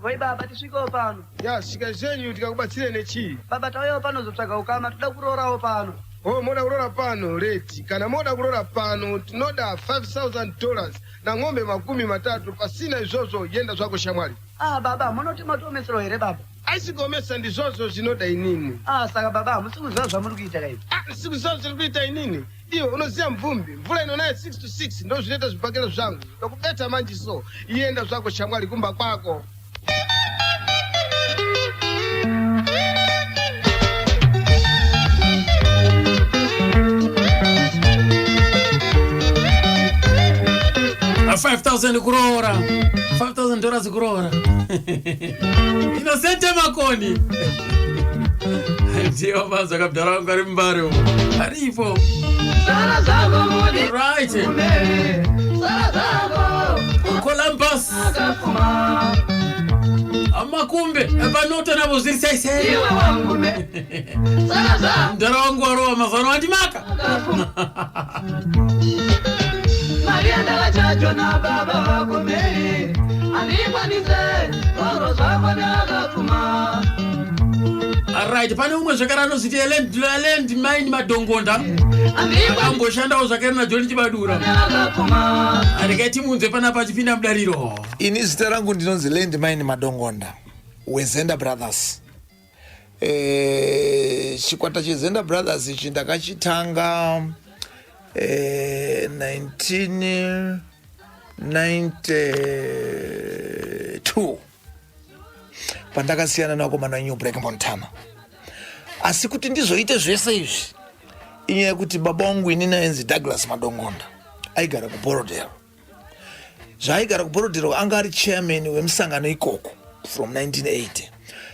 M: Goi baba tisvikewo pano.
G: Svika zvenyu tikakubatsire nechi?
M: Baba tauyawo pano zotsvaga ukama toda kuroorawo pano.
N: Oh, moda kulola pano reti. Kana moda kulola pano tinoda $5,000 na ng'ombe 3 pasina izozo yenda zwako shamwali.
M: Baba, munoti matomesero here baba.
N: Aisigomesa ndizozo zinoda inini.
M: Saka baba, musiku zazo muri kuita kai.
N: Siku zazo kuita inini. Iyo unoziya mvumbi. Mvula inonaye 6 to 6 ndo zileta zvipakelo zvangu. Ndokubeta manji so. Yenda zwako shamwali kumba kwako.
A: $5,000 kurora, $5,000 kurora. Inosente makoni. Ndio basi kabdara wangu arimbaro. Haripo. Right. Columbus. Ama kumbe ebanota na boziri sai. Iwe wangu me. Ndara wangu aroa mazano andimaka. Maria ndala chacho na baba wako Mary. Andikwa nize, oro zako nakakuma. Alright, pane umwe zvakarano ziti land mine madongonda. Akamboshanda uzvakare na John Chibadura. Arikaiti munze pana pachipinda mudariro.
O: Ini zita rangu ndinonzi land mine madongonda. Wezenda Brothers. Chikwata cheZenda Brothers ichi ndakachitanga 1992 pandakasiyana nakomana New Black Montana. Asi kuti ndizoite zvese izvi inyaya yekuti baba wangu inini ainzi Douglas Madongonda aigara kuBorodero. Zvaaigara kuBorodero anga ari chairman wemusangano ikoko from 1980.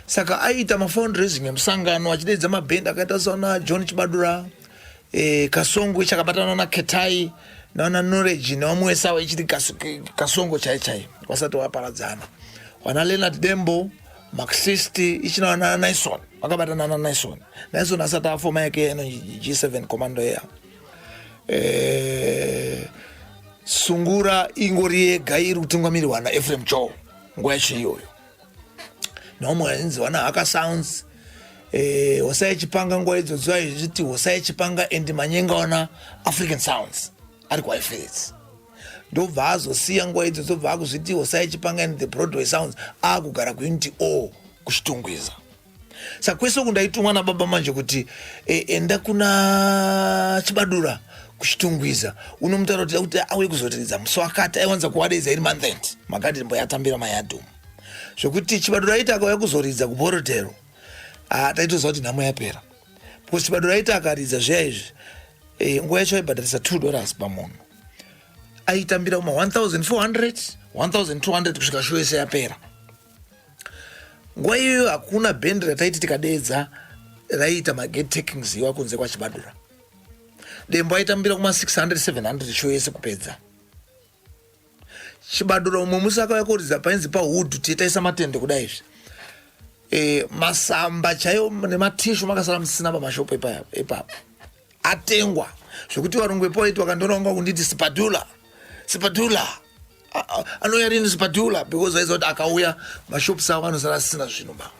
O: Saka aiita mafundraising emusangano achideedza mabhendi akaita sauna John Chibadura, Kasongo chakabatana na Ketai naona Knowledge nevamwe sawa ichiti Kasongo chai wasati waparadzana. Wana Leonard Dembo, Marxisti ichina na Naison wakabatana na Naison asati afoma yake eno G7 commando ya Sungura ingoriye gairi kutungamiri wana Ephraim Joe nguwa yachiyoyo nomwe enzi wana Haka Sounds Hosea Chipanga nguwa idzo zviti Hosea Chipanga and Manyenga wana African Sounds ari kwa FX ndobva azosiya nguwa idzo zobva akuzviti Hosea Chipanga and the Broadway Sounds akugara kuunity o kuchitungwiza. Saka kwese kundaitumwa na baba manje kuti enda kuna Chibadura kuchitungwiza unomutaura kuti auye kuzoteredza musi wakati aiwanza kuwadedza iri month end makati mboyatambira mayadhum zvokuti Chibadura aita akauya kuzoridza kuBorodero taitoziva kuti nhamo yapera because Chibadura aita akaridza zviya izvi nguva yacho aibhadharisa $2 pamunhu aitambira kuma 1,400 1,200 kusvika show yese yapera. Nguva iyoyo hakuna bhendi rataiti tikadeedza raiita magate takings iwa kunze kwaChibadura. Dembo aitambira kuma 600 700 show yese kupedza. Chibadura umwe musi akauya kuridza painzi paHood tiitaisa matende kudai izvi. Masamba chaiwo nematishu makasara musina pamashopu ipapo atengwa zvokuti varungu poiti vakandoona kunga kunditi Spadula anouya rini Spadula because aiziva kuti akauya mashopu sawo anosara asisina zvinhu ba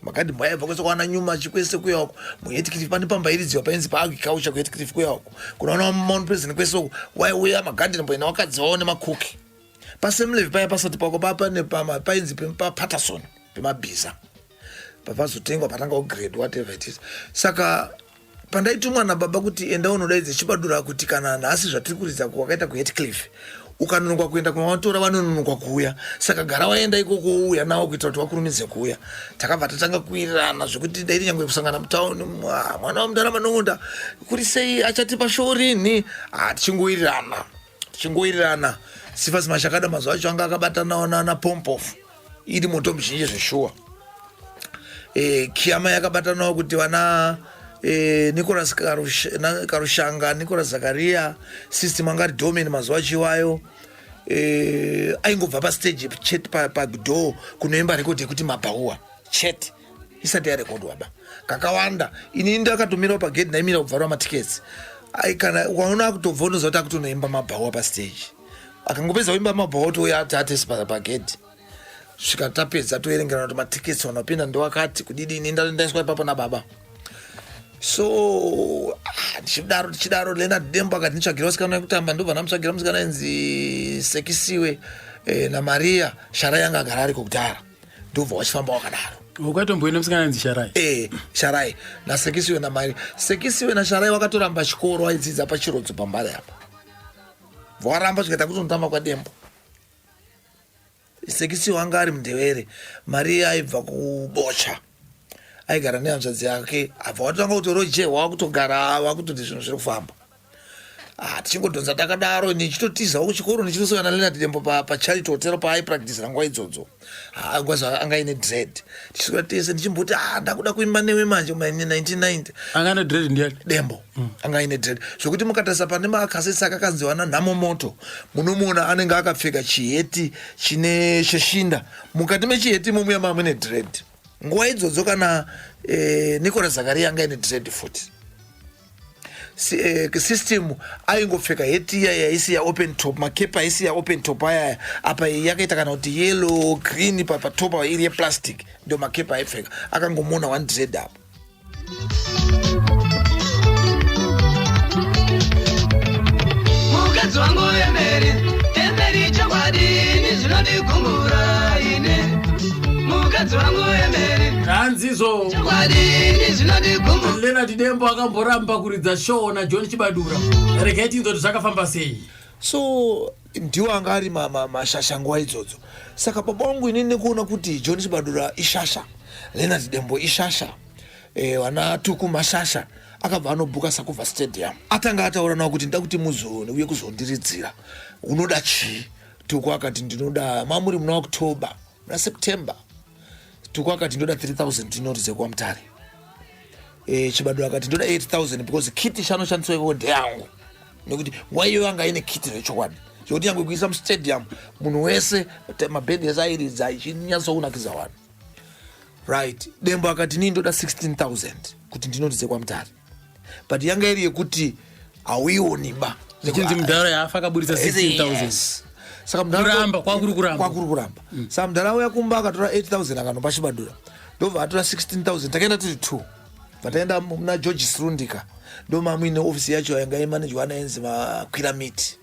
O: makadhi mwaibva kwese kwana nyuma chikwese kuya uko muhetikitivi pane pambairidziwa painzi paagriculture kuhetikitivi kuya uko kunaona Mount Pleasant kwese uko waiuya magadheni mboina wakadziwawo nemakuki paSemlevi paya pasati pako painzi paPatterson pemabhiza papazotengwa patanga kugrade whatever it is. Saka pandaitumwa nababa kuti enda unodaidze Chibadura kuti kana nhasi zvatiri kuridza kwakaita kuHeathcliff ukanonokwa kuenda kumavatora vanonokwa kuuya. Saka gara waenda ikoko uuya nawo kuitira kuti vakurumidze kuuya. Takabva tatanga kuwirirana zvokuti dairi nyangwe kusangana mutauni mwana wamudara Manongonda kuri sei achatipa show rini tichingowirirana Sifas Mashakada mazuva acho anga akabatanawo nana Pompoff iri moto mizhinji zveshuwa. Kiyama yakabatanawo kuti vana Nicholas Karushanga, Nicholas Zakaria, system angari domain mazuva achiwayo. Aingobva pastage chet pagudo kunoimba rekodi yekuti Mabhaua chet isati yarekodwa ba kakawanda ini ndakatomirawo pagedhi ndaimira kubvarwa matiketsi kana ukaona akutobva unoziva kuti akutonoimba Mabhaua pastage akangopedza kuimba Mabhaua otouya atese pagedhi svika tapedza toerengerana kuti matiketsi wanapinda ndewakati kudidi ini ndaiswa ipapo nababa. so tichidaro Leonard Dembo akati nditsvagira musikana wekutamba ndobva ndamutsvagira musikana ainzi Sekisiwe naMaria Sharai yanga agara ariko kudhara ndobva wachifamba wakadaro.
A: Ukatomboenda musikana ainzi Sharai?
O: Sharai naSekisiwe naMaria. Sekisiwe naSharai wakatoramba chikoro aidzidza pachirodzo pambare apa. Varamba zvikaita kuti ndotamba kwaDembo. Sekisiwe anga ari mundevere, Maria aibva kubocha. Aigara nehanzvadzi yake, abva watanga kutorojewa wakutogara wakutoti zvinhu zviri kufamba. Tichingodhonza takadaro nichitotizawo kuchikoro nichitosangana naLeonard Dembo paCharity Hotel paaipractice nguva idzodzo. Ngwazi anga ine dread. Tichikora tese ndichimboti ndakuda kuimba newe manje mu1990.
A: Anga ine dread ndiani?
O: Dembo. Anga ine dread. Zvokuti mukatarisa pane makaseti akakanziwa naNhamo Moto, munomuona anenge akapfeka chiheti chine cheshinda. Mukati mechiheti muya mune dread. Nguva idzodzo kana Nicholas Zakaria anga ine dread futi. System aingopfeka heti yaisi ya open top, makepa yaisi ya open top aya apa yakaita kana kuti yellow green patopa iri yeplastic ndio makepa aipfeka, akangomona 1 dread up.
H: Mukadzi wangu Emeri chokwadi zvinondikumbura ine. Mukadzi wangu Emeri
A: Kanzizo Leonard Dembo akamboramba kuridza show naJohn Chibadura. Regai nzoti zvakafamba sei?
O: So ndiwo anga ari mashasha nguva idzodzo. Saka baba wangu inini kuona kuti John Chibadura ishasha, Leonard Dembo ishasha, wana Tuku mashasha, akabva anobhuka Sakuva Stadium. Atanga ataura nawo kuti ndakuti muzoone uye kuzondiridzira. Unoda chii? Tuku akati ndinoda mamuri muna October, muna September. Tuku akati ndoda 3,000 ndinoridze kwa Mutare. Chibadura akati ndoda 8,000 because kiti chanoshandiswa ivo ndeyangu. Nekuti waiyo anga ine kiti rechokwadi. Zvekuti yangu kuisa mustadium munhu wese mabhendi ese airidza ichinyatsokunakidza vanhu. Right. Dembo akati nii ndoda 16,000 kuti ndinoridze kwa Mutare. But yanga iri yekuti hauioniba.
A: Zichinzi Mudhara yafa akaburitsa 16,000.
O: Saka
A: kuramba kwakuri
O: kuramba. Saka Mudhara auya kumba akatora 8,000 akanopa Chibadura. Ndobva atora 16,000 takaenda tiri 2. Vataenda muna George Srundika. Ndo mamuine ofisi yacho yanga imanejwa anaenzi makwira miti.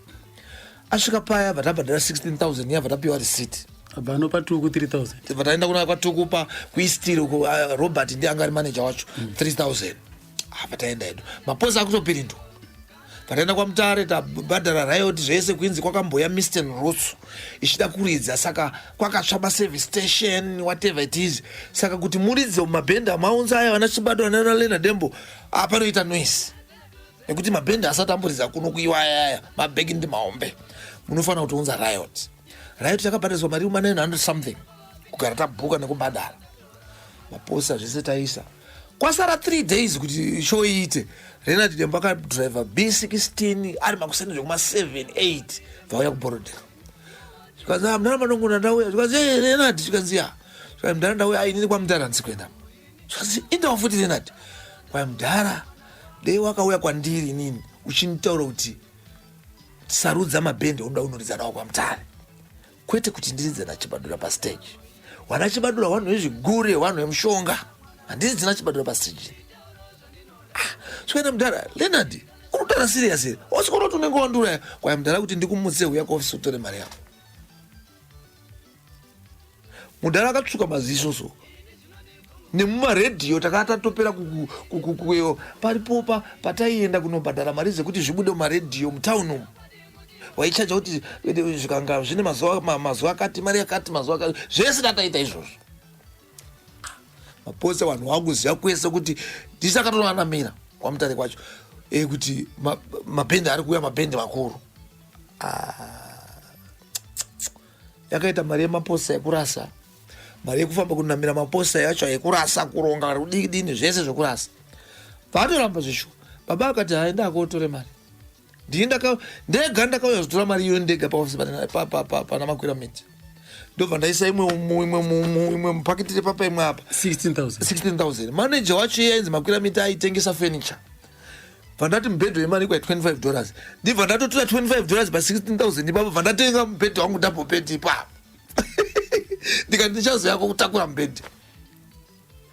O: Asvika paya vatabhadhara 16,000 yabva tapiwa receipt.
A: Abva anopa Tuku 3,000.
O: Vataenda kuna kwaTuku kuistiri Robert ndiye anga ari manager wacho 3,000. Vataenda edu. Maposa akutopirindo. Vataenda kwa Mutare tabhadhara riot zvese kwinzi kwakamboya Mr. Rutsu ichida kuridza, saka kwakatsva maservice station whatever it is. Saka kuti muridze mabhendi amaunza aya vana Chibadura naLeonard Dembo panoita noise. Nekuti mabhendi asati amboridza kuno kuiwa aya mabhegi ndi maombe. Munofanira kutounza riot. Riot yakabhadhariswa mari 900 something. Kugara tabhuka nekubhadhara. Maposa zvese taisa. Kwasara 3 days kuti show iite. Leonard Dembo akadriver B16 ari makuseni zvekuma 7-8 vauya kuborodhera. Zvikanzi Mudhara manongona ndauya. Zvikanzi Leonard, zvikanzi Mudhara ndauya inini kwa Mudhara handisi kuenda. Zvikanzi indawo futi Leonard. Kwa Mudhara dei wakauya kwandiri inini uchinitaura kuti sarudza mabhendi unoda unoridza nawo kwa Mutare. Kwete kuti ndiridze naChibadura pastage. Wana Chibadura vanhu vezvigure, vanhu vemushonga. Handisi naChibadura pastage. Zvikaita Mudhara, Leonard, unotara serious here. Wasikora kuti unenge wandura kwa Mudhara kuti ndikumutse uya kuofisi utore mari yako. Mudhara akatsvuka maziso so. Nemumaredhiyo takatatopera kukuyo paripo pataienda kunobhadhara mari dzekuti zvibude mumaredhiyo mutauni umu. Waichaja kuti zvikanga zvine mazuva akati, mari yakati, mazuva akati, zvese tataita izvozvo. Maposa vanhu vakuziva kwese kuti ndisakatoanamira kwa Mutare kwacho kuti mabhendi ari kuuya, mabhendi makuru. Yakaita mari yemaposa yekurasa, mari yekufamba kunamira maposa yacho yekurasa, kuronga kudini zvese zvekurasa. Patoramba zvisho baba akati haenda akotore mari. Ndega ndakauya kuzotora mari iyo ndega paofisi pana makwira miti. Ndobva ndaisa imwe mupakitire papa imwe apa 16,000. Manager wacho yainzi makwira miti aitengesa furniture. Vandati mubhedhu wemari kwa $25. Ndibva ndatotora $25 pa 16,000 ipapo vandatenga mubhedhu wangu double bed ipapo. Ndikati ndichazoya kutakura mubhedhu.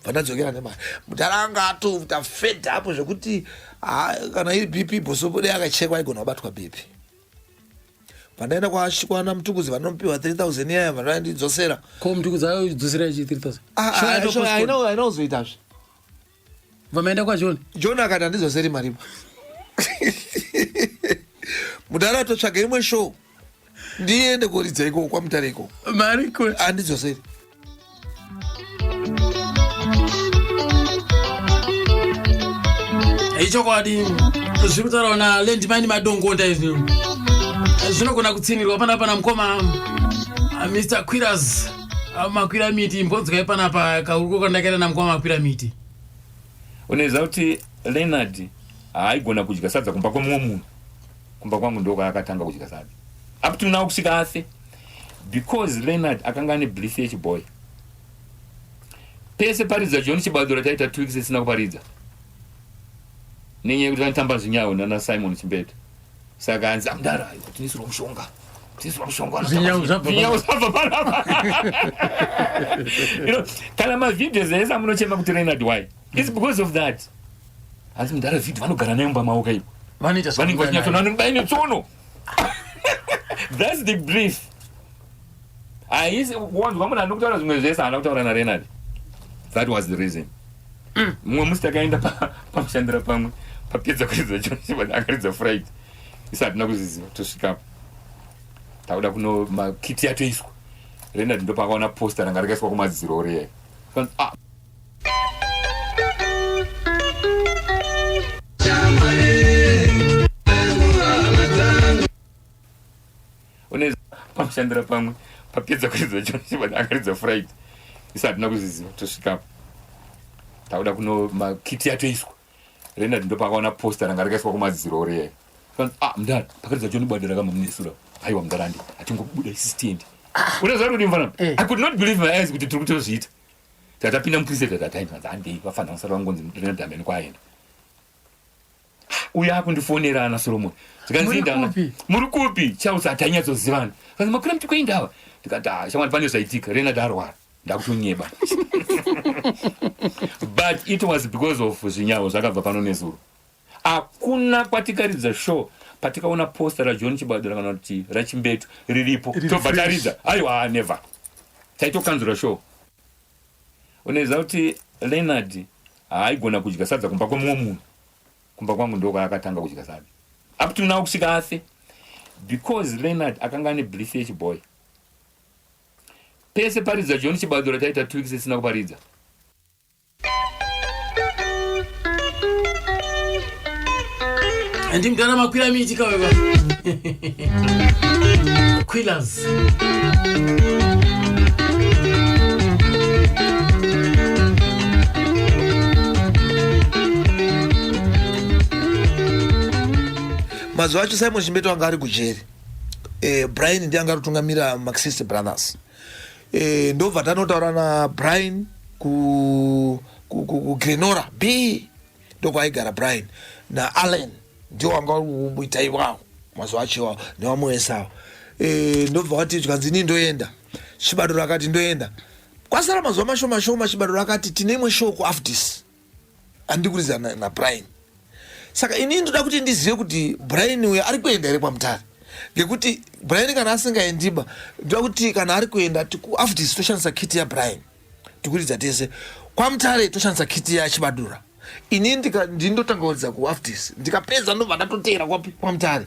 O: vandadzokera nemari mutaranga atoita fed up zvekuti kana iri bp bhosopode akachekwa aigona kubatwa bp pandaenda kwana mutukudzi vanopiwa 3000 yaya vandidzosera
A: ko mutukudzi ayodzosera ichi 3000
O: aina kuzoitazve
A: vamaenda kwaJohn
O: akati handidzoseri maripo mutare atotsvaga imwe show ndiende koridza ikoko kwamutare ikoko
A: mari ko
O: handidzoseri
A: ichokwadi zviri kutaurawo naland mine madongonda izvi zvinogona kutsinirwa panapa mukoma Mr. Quiras makwira miti mbodzwa panapa kauriko kandakaenda namukoma makwira miti
P: unoziva kuti Leonard haigona kudya sadza kumba kwemumwe munhu kumba kwangu ndoko akatanga kudya sadza up to now kusvika afe because Leonard akanga ane belief yechiboy pese paridza John Chibadura taita 2 weeks isina kuparidza nenyaya yekuti vanotamba zvinyawo nana Simon Chimbeta saka hanzi amudara tinisirwa mushonga
A: zvinyawo
P: zvabva panapa kana mavidhios ese amunochema kuti Leonard why it's because of that hanzi mudara vhidhi vanogara nayo mumba maoko ipo vanenge vachinyatsonanobaine tsono that's the brief haisi wanzwa munhu anokutaura zvimwe zvese haana kutaura naReynard. That was the reason. Mumwe musi takaenda pamushandira pamwe papedza kuridza John akaridza fright isi hatina kuziziva tosvikapo tauda kuno makiti atoiswa Reynard ndo pakaona posta ranga rakaiswa kumadziro reyai uneza pamushandira pamwe papedza kuridza John akaridza fright isi hatina kuziziva tosvikapo tauda kuno makiti atoiswa Reynard ndo pakaona posta ranga rakaiswa kumadziro reyai mudara pakaridza John Badera kama munesura haiwa mudarandi atingobuda isistendi unoziva kuti mfanana I could not believe my eyes kuti tiri kutozviita tatapinda muprison tatataimazandei vafanira kusara vangonzi Reynard ambeni kwaenda uya akundifonera ana Solomon zikanziindana muri kupi chausa atanyatsozivanwa kanzi makwira mti kuendawa ndikati shamwari pane zvaitika Reynard arwara ndakutonyeba but it was because of zvinyawo zvakabva pano nezuro hakuna kwatikaridza show patikaona posta raJohn Chibadura kana kuti raChimbetu riripo tobva taridza aiwa never taitokanzura show unoziva kuti Leonard haigona kudya sadza kumba kwemumwe munhu kumba kwangu ndoko akatanga kudya sadza up to now kusvika afe because Leonard akanga ane belief yechiboy pese paridza John Chibadura taita 2 weeks isina kuparidza
A: andi mudara makwira miti kaweva Quillers
O: mazuva acho Simon Chimbeta anga ari kujeri Brian ndiye anga kutungamira Marxist Brothers ndobva tanotaura naBrian kuGrenora B ndoko aigara Brian naAllen ndio wanga uita iwawo mazuva acho nevamwe vesawo ndobva wati tikanzi ini ndoenda Chibadura akati ndoenda kwasara mazuva mashoma Chibadura akati tine imwe show kuAfdis andiri kuridza naBrian saka ini ndoda kuti ndizive kuti Brian uyo ari kuenda here kwamutare ngekuti Brian kana asingaendiba ndoda kuti kana ari kuenda kuAfdis toshandisa kiti yaBrian tikuridza tese kwamutare toshandisa kiti yaChibadura ini ndindotanga kuridza kuAfdis ndikapedza ndobva ndatotera kwamutare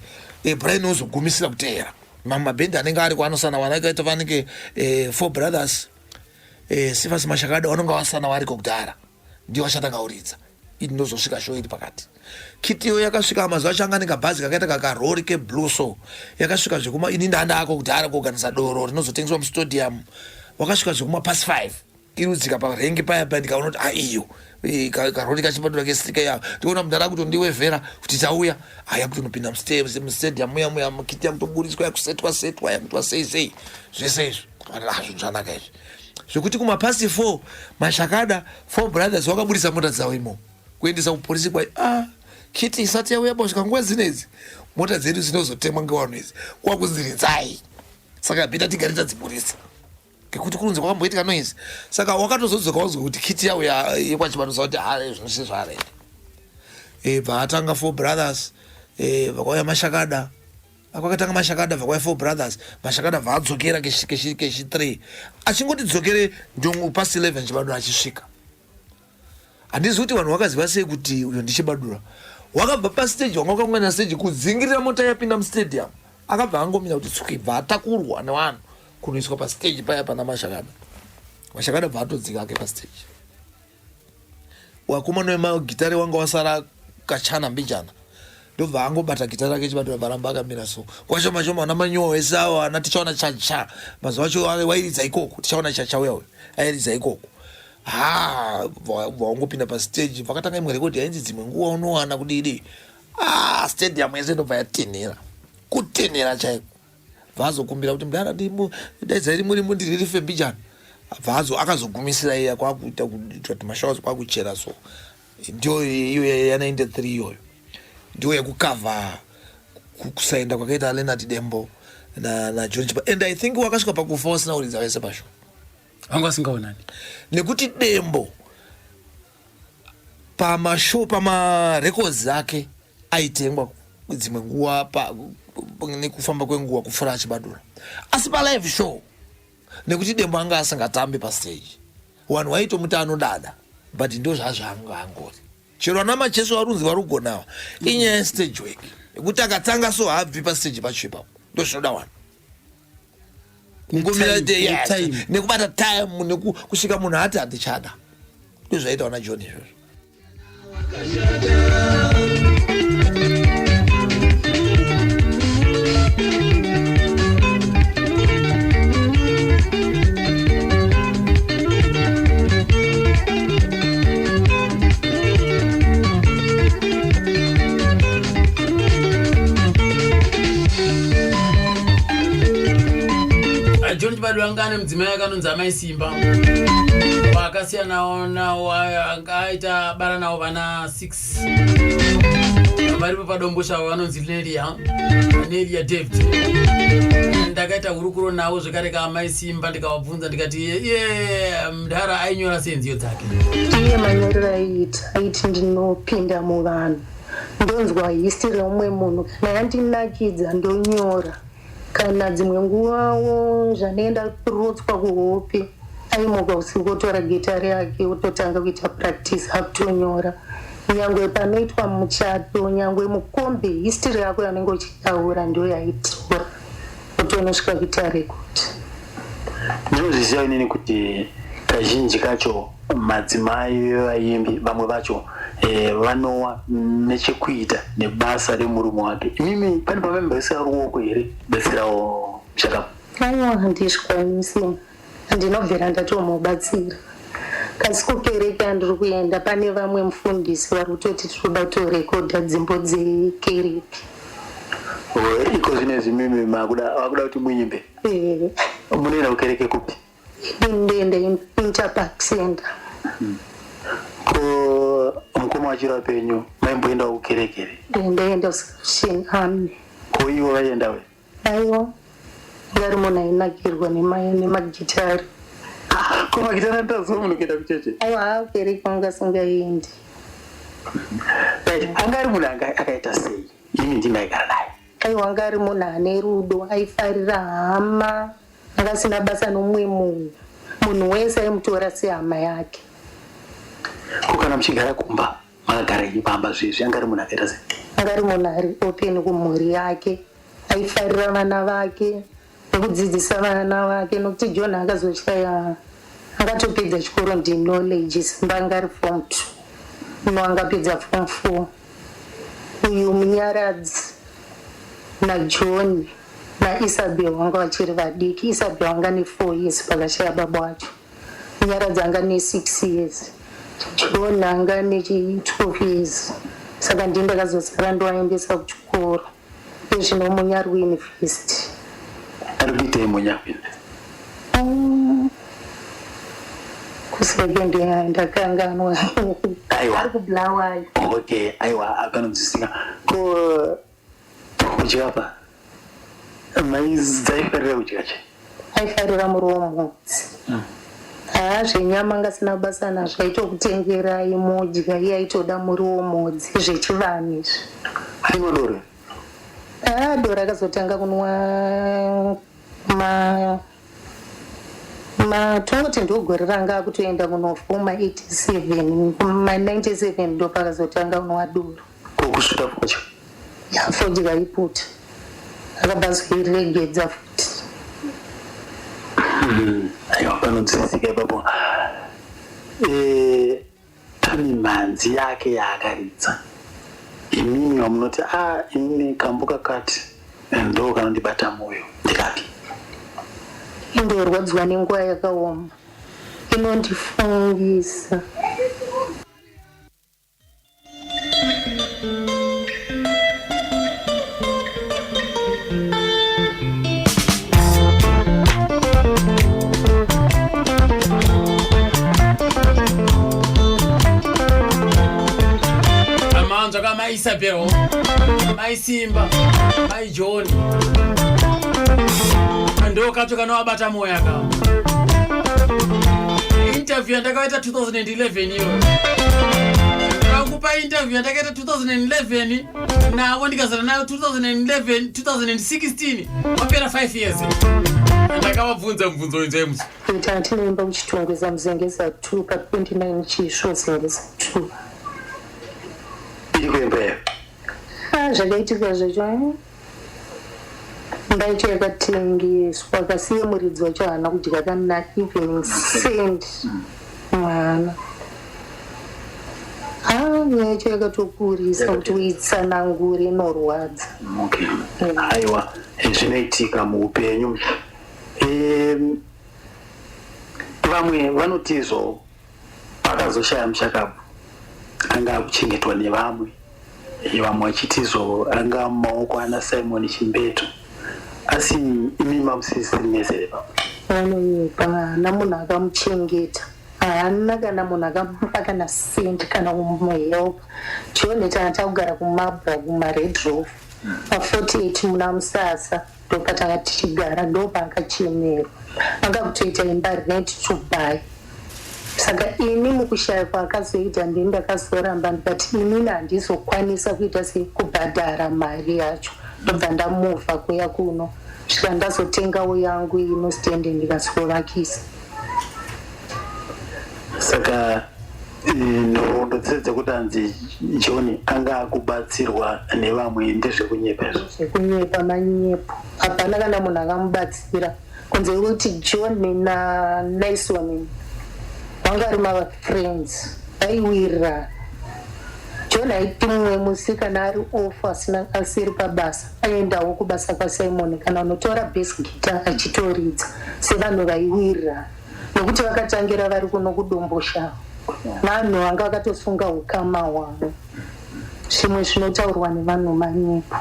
O: Brian uzogumisira kutera mamwe mabhendi anenge ari kwanosana wana ikaita vanenge 4 brothers Sifas Mashakada vanonga vasana variko kudhara ndio vachatanga kuridza ini ndozosvika show iri pakati kitiyo yakasvika mazuva acho anga negabhazi kakaita kakarori keblue so yakasvika zvekuma ini ndandako kudhara kuoganisa doro rinozotengeswa mustadium wakasvika zvekuma pasi 5 irudzika parengi paya ndikaona kuti iyo karori kaChibadura kesika yavo ndikuona mudhara kutondiwevhera kuti tauya haya kutonopinda mustadium muya makiti yakutoburiswa yakusetwa yakuitwa sei zvese izvo zvinhu zvanaka izvi zvekuti kumapasi 4 Mashakada 4 brothers wakaburisa mota dzavo imo kuendesa kupolisi kwai kiti isati yauya bosvika nguva dzinedzi mota dzedu dzinozotemwa ngevanhu idzi kwakunziridzai saka bhita tigari tadziburisa ngekuti kunze kwakamboitika noise saka wakatozodzoka wazwa kuti kiti yawo yekwachibatosa kuti zvinosizvo aredi bvaatanga 4 brothers vakauya mashakada akwakatanga mashakada vakauya 4 brothers mashakada bvaadzokera keshi 3 achingotidzokere njongo past 11 chibadura achisvika handizi kuti vanhu vakaziva sei kuti uyo ndichibadura wakabva pastage wanga wakamwana stage kudzingirira mota yapinda mustadium akabva angomira kuti tsuki bva atakurwa nevanhu kunoiswa pastage paya pana mashakada bva atodzika ake pastage wakomana wemagitare wanga wasara kachana mbijana ndobva angobata gitare rake chibadura baramba akamira so kwashoma shoma ana manyowa ese awo ana tichaona chacha mazuva acho wairidza ikoko tichaona chacha uya uyo airidza ikoko vaungopinda pastage vakatanga imwe rekodi yainzi dzimwe nguva unowana kudidi stadium yese ndobva yatenhera kutenhera chaiko vazokumbira kuti mudara daidzai muri mundirirife mbijana akazogumisira iya kwakuita kuti mashawas kwakuchera so ndio iyo ya93 iyoyo ndio yakukavha kusaenda kwakaita Leonard Dembo na John Chipa and I think wakasvika pakufa usina uridza wese pasho
A: vanga vasingaonani
O: nekuti Dembo pamashow pamarecords ake aitengwa dzimwe nguva nekufamba kwenguva kufura achibadura asi palive show nekuti Dembo anga asingatambi pastage vanhu vaitomuti anodada but ndo zvazvanga angori chero ana macheso varunzi varugonawa inyaya yestage work nekuti akatanga so habvi pastage pacho ipapo ndo zvinoda vanhu kungomira nekubata time nekusvika munhu ati handichada ndo zvaita wana John izvozvo
A: John Chibadura anga ane mudzimai akanonzi Amai Simba vakasiyana nawo akaita bara nawo vana 6 varipo padombo shavo vanonzi Nelia David ndakaita hurukuro nawo zvekare kaAmai Simba ndikavabvunza ndikati iye mudhara ainyora sei nziyo dzake
Q: iye manyorero aiti ndinopinda muvanhu ndonzwa history yeumwe munhu kana yandinakidza ndonyora kana dzimwe nguvawo zvanoenda kurotswa kuhope aimuka usiku otora gitari yake ototanga kuita practice akutonyora nyangwe panoitwa muchato nyangwe mukombe history yako yanenge uchitaura ndio yaitora otonosvika kuita rekodi
R: ndinozviziva inini kuti kazhinji kacho madzimai vaimbi vamwe vacho vanowa nechekuita nebasa remurume wake imimi pane pamembesera ruoko here beserawo shakapu
Q: aiwa handizvikwanisi ndinobvera ndatomubatsira kasi kukereke andiri kuenda pane vamwe mufundisi vari kutoti tinoda kutorekodha dzimbo dzekereke
R: iko zvinezvi mimi vakuda kuti muimbe munoenda kukereke kupi
Q: ndoenda Interpark Center
R: ko mukoma wachira penyu maimboenda kukerekere
Q: ndoenda Salvation Army
R: ko ivo vaendawe
Q: aiwa ngari munhu ainakirwa nemagitari
R: ko magitari antaziva munhu kuenda kucheche
Q: aiwa kereke wanga asingaendi
R: angari munhu akaita sei ini ndinaigara naye
Q: aiwa ngari munhu ane rudo aifarira hama akasina basa nomumwe munhu wese aimutora sehama yake
R: kukana muchigara kumba makagara ipamba zvezvi angari munhu akaita sei
Q: angari munhu ari open kumhuri yake aifarira vana vake nekudzidzisa vana vake nokuti John akazoshaya akatopedza chikoro ndiknowledge simba angari form 2 no angapedza form 4 uyu munyaradzi naJohn naIsabel wanga vachiri vadiki Isabel wanga ne 4 years pakashaya baba wacho munyaradzi anga ne 6 years John anga ne 12 years saka ndini ndakazosara ndoaendesa kuchikoro izvino munyari university
R: ari kuitei munyari
Q: kuseke ndakanganwa ari kubulawayo
R: okay aiwa akanonzwisika ko kuchapa maizi dzaifarira kuchikache
Q: aifarira muromodzi zvenyama ngasina basa nazvo aitokutengerai modya iye aitoda muriwo modzi zvechivanhu izvi
R: aimwa doro
Q: doro akazotanga kunwa tongoti ndogore ranga akutoenda kunofuma 87 kuma97 ndo pakazotanga kunwa doro
R: kokusvika focha
Q: fodya iputa akabvazoiregedza futi
R: aiwa panodzidzika ipapo pane mhanzi yake yaakaridza imimi wamunoti imimi kambuka kati ndo kanondibata mwoyo ndikapi
Q: indorwadziwa nenguva yakaoma inondifungisa
A: amanzwa maisabhero maisimba maijoni ndo kacho kanovabata moyo akawo interview yandakaita 2011 iyo kakupa interview yandakaita 2011 navo ndikazana nayo 2016 wapera 5 years ndakavabvunza mubvunzo inzemusi
Q: kuti atinoimba kuchitongweza muzengeza 2 pa29 chisvo zengeza 2
R: iri kuembeyo
Q: zvakaitika zvacho mbaito yakatengeswa kasiye muridzi wacho haana kudya kana evening send mwana nyaya yacho yakatokurisa kuti uitsanangure inorwadza
R: aiwa zvinoitika muupenyu vamwe vanotizvo pakazoshaya mushakapu anga akuchengetwa nevamwe vamwe vachitizvo anga mumaoko ana Simon Chimbeto asi imi mamusisiri nezere pamwe
Q: vanonyepa haana munhu akamuchengeta haana kana munhu akamupa kana sendi kana kumuhelpa chioneta atakugara kumabwa kumared roof pa48 muna Musasa ndopatanga tichigara ndopaakachemerwa anga kutoita imba rent to buy saka ini mukushaya kwaakazoita ndini ndakazoramba ndikati inini handizokwanisa kuita sekubhadhara mari yacho ndobva ndamuvha kuya kuno svika ndazotengawo yangu inositende ndikazovakisa
R: saka nhoroondo dzese dzekuti hanzi John anga akubatsirwa nevamwe ndezvekunyepa izvo
Q: zvekunyepa manyepo hapana kana munhu akamubatsira kunze kuti John naNyson vanga vari mafriends vaiwirira John aiti mumwe musikana ari off asiri pabasa aendawo kubasa kwaSimon kana unotora bass guitar achitoridza sevanhu vaiwirira nekuti vakatangira vari kuno kudombosha vanhu vanga vakatosunga ukama hwavo zvimwe zvinotaurwa nevanhu manyepo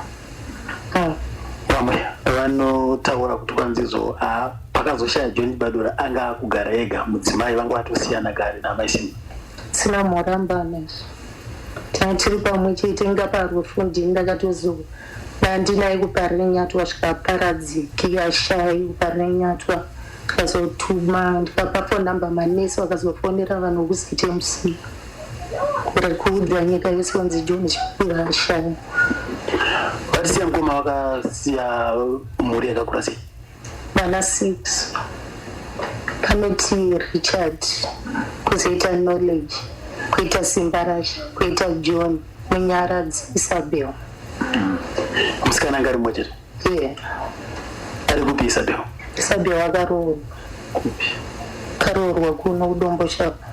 R: vamwe vanotaura kuti kwanzizo pakazoshaya John Badora anga akugara ega mudzimai vanga vatosiyana kare namaisima
Q: sina muramba tiri pamwe chete ngaparufu ndini ndakatozo ndandinai kuparenyatwa svika paradziki ashai kuparenyatwa tikazotuma ndikapa namba manesi vakazofonera vanhu vekuzite musi kuri kuudza nyika yose wanzi John Chipura ashai
R: vatisiya mukoma vakasiya mhuri yakakura sei
Q: vana 6 panoti Richard kuzoita Knowledge kuita Simbarashi kuita John Munyaradzi Isabel
R: musikana anga ari mwe chete ari kupi Isabel
Q: akaroorwa karoorwa kuno kudombo shapa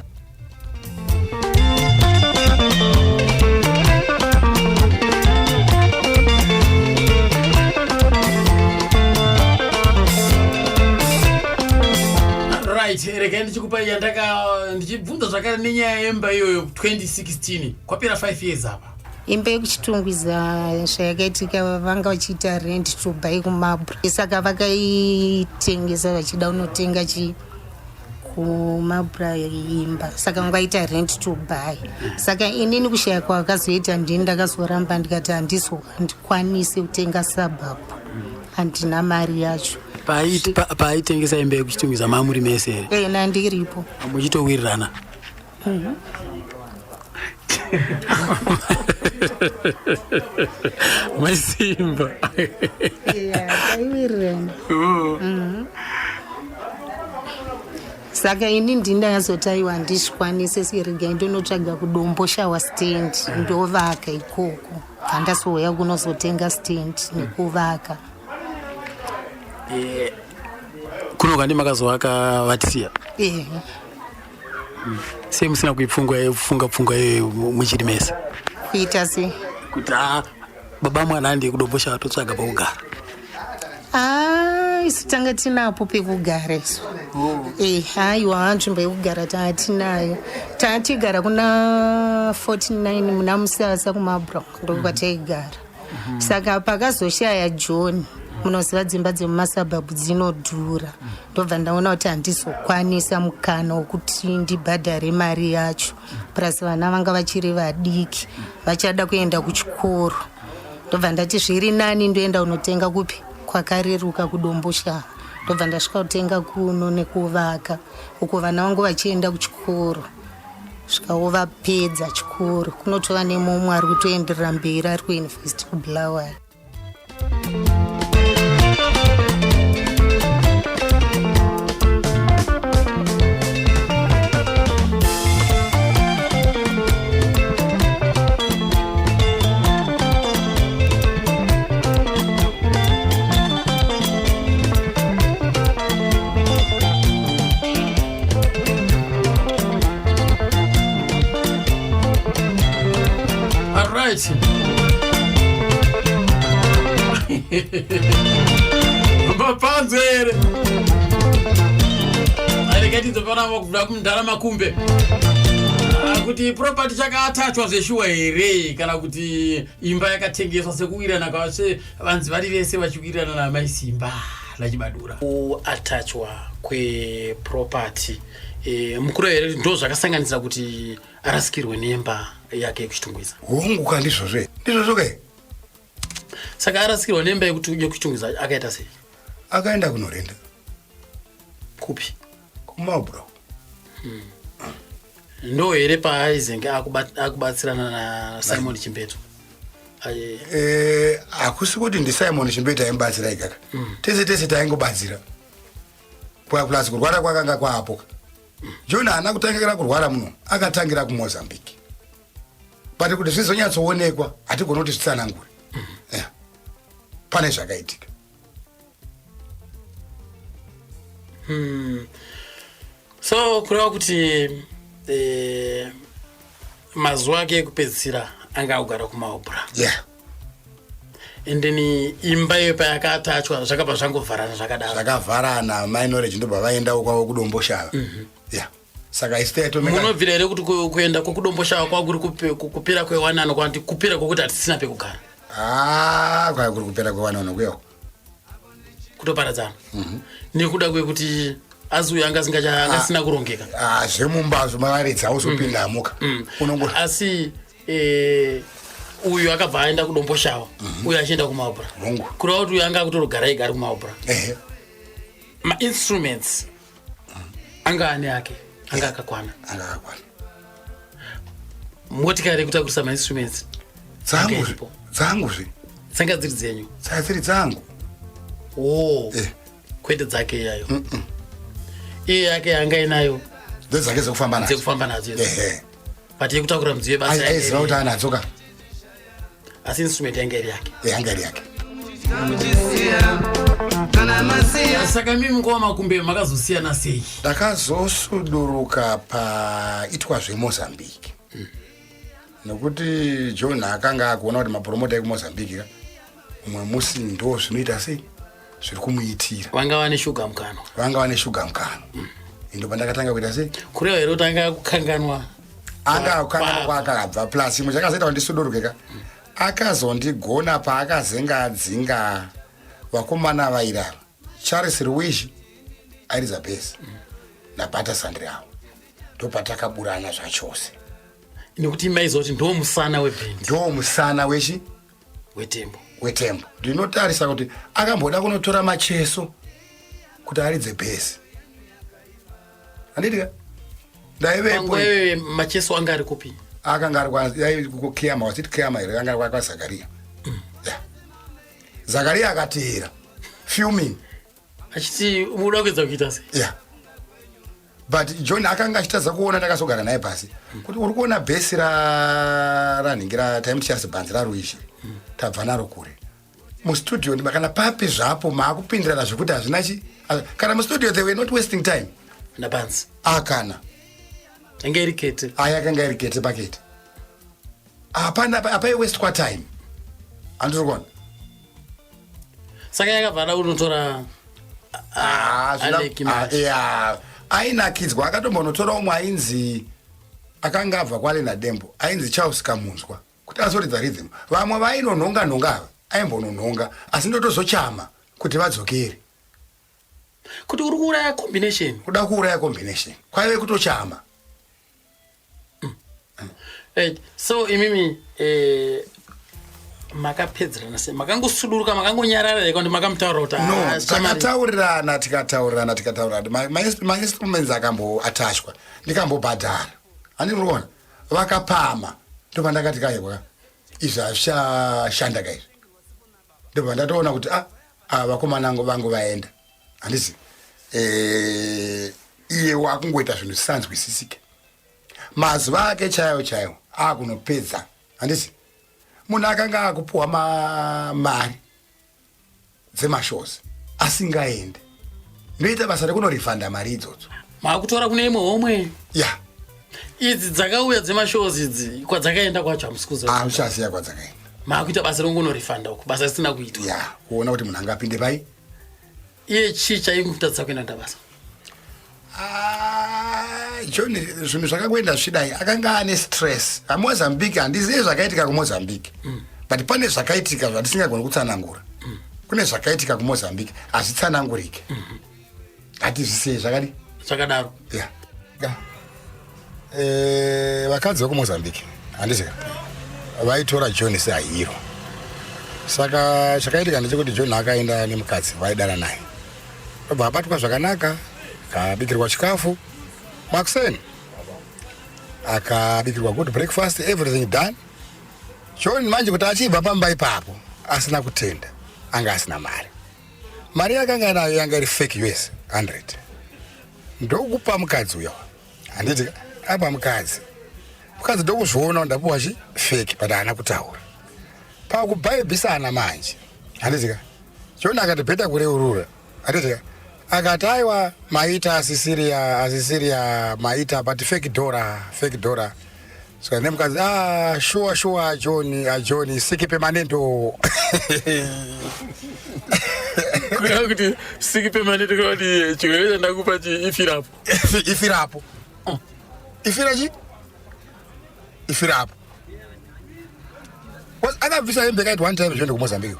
A: rega ndichikupa ndichibvunza zvakare nenyaya yemba iyoyo 2016 kwapera 5 years apa
Q: imba yekuchitungwiza zvayakaitika vanga vachiita rent to buy kumabra saka vakaitengesa vachida unotenga kumabra imba saka vaita rent to buy saka inini kushaya kwakazoita ndini ndakazoramba ndikati handikwanisi kutenga sabhabhu handina mari yacho
A: Paitengesa imba yekuchitungisa mamuri mese here?
Q: Nandiripo.
A: Muchitowirirana? Maisimba.
Q: Taiwirirana. Saka ini ndinazotaiwa ndishikwanise siriga ndonotsvaga kudomboshawa stand ndovaka ikoko kandasoya kunozotenga stand nekuvaka.
A: Kuno kandi makazovaka vatisiya? Sei musina kuifunga pfungwa iyoyo muchiri mese?
Q: Kuita sei?
A: Kuti baba mwana andi kudombosha watotsvaga pakugara.
Q: Isu tanga tinapo pekugara isu. Haiwa nzvimbo yekugara taatinayo. Taatigara kuna 49 muna Musasa kuMabrown ndokwataigara. Saka pakazoshaya John munoziva dzimba dzemumasabhabhu dzinodhura. Ndobva ndaona kuti handizokwanisa mukana wokuti ndibhadhare mari yacho. Plus vana vanga vachiri vadiki vachada kuenda kuchikoro. Ndobva ndati zviri nani ndoenda unotenga kupi kwakareruka kudombosha. Ndobva ndasvika kutenga kuno nekuvaka uko vana vangu vachienda kuchikoro. Svikawo vapedza chikoro kunotova nemumwe ari kutoenderera mberi ari kuuniversity kuBulawayo.
A: Mapanzo here arekati dzopana kubva kumundara makumbe kuti property chakatachwa zveshuwa here kana kuti imba yakatengeswa sekuwirana kwavase vanzi vari vese vachiwirirana namaisimba lachibadura kuatachwa kweproperty. Mukuru here ndo zvakasanganisa kuti arasikirwe nemba yake yekuchitungwiza.
J: Honguka ndizvozve ndizvozvoke.
A: Saka arasikirwa nemba yekuchitungwiza akaita sei?
J: Akaenda kunorenda.
A: Kupi?
J: kuMabrown.
A: Ndo here paaizenge akubatsirana na Simon Chimbeto.
J: Hakusi kuti ndi Simon Chimbeto aimbatsira ikaka. Tese taingobatsira. Plus kurwara kwakanga kwaapoka. John haana kutangira kurwara muno, akatangira kuMozambique. Pati kuti zvizonyatsoonekwa hatigona kuti zvitsanangure. Pane zvakaitika.
A: So kureva kuti mazuva ake ekupedzisira anga akugara kuMabrown. And then imba iyo payakatachwa zvakabva zvangovharana zvakadaro.
J: Zvakavharana minority ndobva vaenda kwavo kudombosha. Saka isteto
A: munobvira here kuti kuenda kwekudombosha kwakuri kupera kwewanano kwati kupera kwokuti hatisina pekugara?
J: Kwakuri kupera kwewanano kwewo
A: kutoparadzana nekuda kwekuti azuya angasina kurongeka.
J: Zvemumba zvomavaridza uzopinda amuka.
A: Asi uyu akabva aenda kudomboshawa uyu achienda kuMabrown. Kureva kuti uyu anga akutogara igari kuMabrown. Ma-instruments anga ane ake anga akakwana. Motikari kutakurisa ma-instruments
J: dzangu zvi
A: dzanga dziri dzenyu?
J: Dziri dzangu.
A: Kwete dzake iyayo. Iye yake anga inayo
J: dzake dzekufamba
A: nadzo. But yekutakura mudziyo basa
J: aiziva kuti anadzoka.
A: Asi instrument yanga iri yake.
J: Yanga iri yake.
A: Saka mimi ngoma makumbe makazosiyana sei?
J: Ndakazosuduruka paitwa zveMozambique. Nokuti John akanga akuona kuti mapromota ekuMozambique umwe musi ndo zvinoita sei zviri kumuitira.
A: Vanga vane shuga mukano.
J: Ndo pandakatanga kuita sei?
A: Kureva here kuti anga kukanganwa.
J: Anga kukanganwa kwaakabva. Plus imwe chakazoita kuti ndisudurukeka. Akazondigona paakazenga adzinga vakomana vairava Charles Ruish, Elizabeth naBata Sandriao. Ndopatakaburana zvachose.
A: Nekuti maizoti ndo musana webhendi.
J: Ndo musana
A: wetembo.
J: Ndinotarisa kuti akamboda kunotora macheso kuti aridze bhesi andidika
E: ndaivepo macheso anga ari kupi
J: akanga ari kukiyama wasiti kiyama here anga ari kwa Zakaria Zakaria akateera fuming
E: achiti muda kuedza kuita sei
J: but John akanga achitadza kuona takazogara naye pasi kuti uri kuona bhesi ranhingira time tichasi bhanzi raruishi tabva naro kure mustudio kana papi zvapo maakupindirana zvekuti hazvina kana mustudio they were not wasting time
E: nabhanzi
J: akana
E: anga iri kete
J: akanga iri kete pakete apaiwestwa time andiri kuona
E: saka yakabvara unotora
J: ainakidzwa akatombonotora umwe ainzi akanga abva kwalena dembo ainzi Charles Kamunzwa kuti azoridza rhythm vamwe vainonhonga ava aimbononhonga asi ndotozochama kuti vadzokere
E: kuti uri kuuraya combination
J: kuda kuuraya combination kwaive kutochama
E: so imimi makapedzerana sei makangosuduruka makangonyarara here kuti makamutaura kuti
J: tikataurirana mainstruments akamboatashwa ndikambobhadhara andinoona vakapama ndopandakati kaiwa izvi hazvichashanda kaizvi ndopandatoona kuti vakomana vangu vaenda handisi iye wakungoita zvinhu zvisanzwisisike mazuva ake chaiwo akunopedza handisi munhu akanga akupuwa mari dzemashows asingaende ndoita basa rekunorifanda mari idzodzo
E: maakutora kune imwe homwe idzi dzakauya dzemashows idzi kwadzakaenda kwacho hamusikuza
J: uchasiya kwadzakaenda
E: maakuita basa rekungonorifanda uku basa risina kuitwa
J: kuona kuti munhu angapinde pai
E: iye chii chaimutadzisa kuenda ndabasa
J: John zvinhu zvakakuenda zvidai akanga ane stress aMozambique handizivi zvakaitika kuMozambique but pane zvakaitika zvatisingagoni kutsanangura kune zvakaitika kuMozambique hazvitsanangurike hatizvisei
E: zvakadaro
J: vakadzi vekuMozambique handizika vaitora John sehiro saka chakaitika ndechekuti John akaenda nemukadzi vaidara naye obva abatwa zvakanaka akabikirwa chikafu makuseni akabikirwa good breakfast everything done John manje kuti achibva pamba ipapo asina kutenda anga asina mari yakanga nayo yanga iri fake US 100 ndokupa mukadzi uyo handiti apa mukadzi ndokuzviona ndapuwa fake but haana kutaura pakubhaibhisana manje handitika John akati bheta kureurura handitika akati aiwa maita asisiria maita but fake dollar saka nemukadzi sure John siki permanento
E: kuda kuti siki permanento kuti chikaweza ndakupa ifirapo
J: ifirapo akabvisa hembe kaiti one time zvoende kuMozambique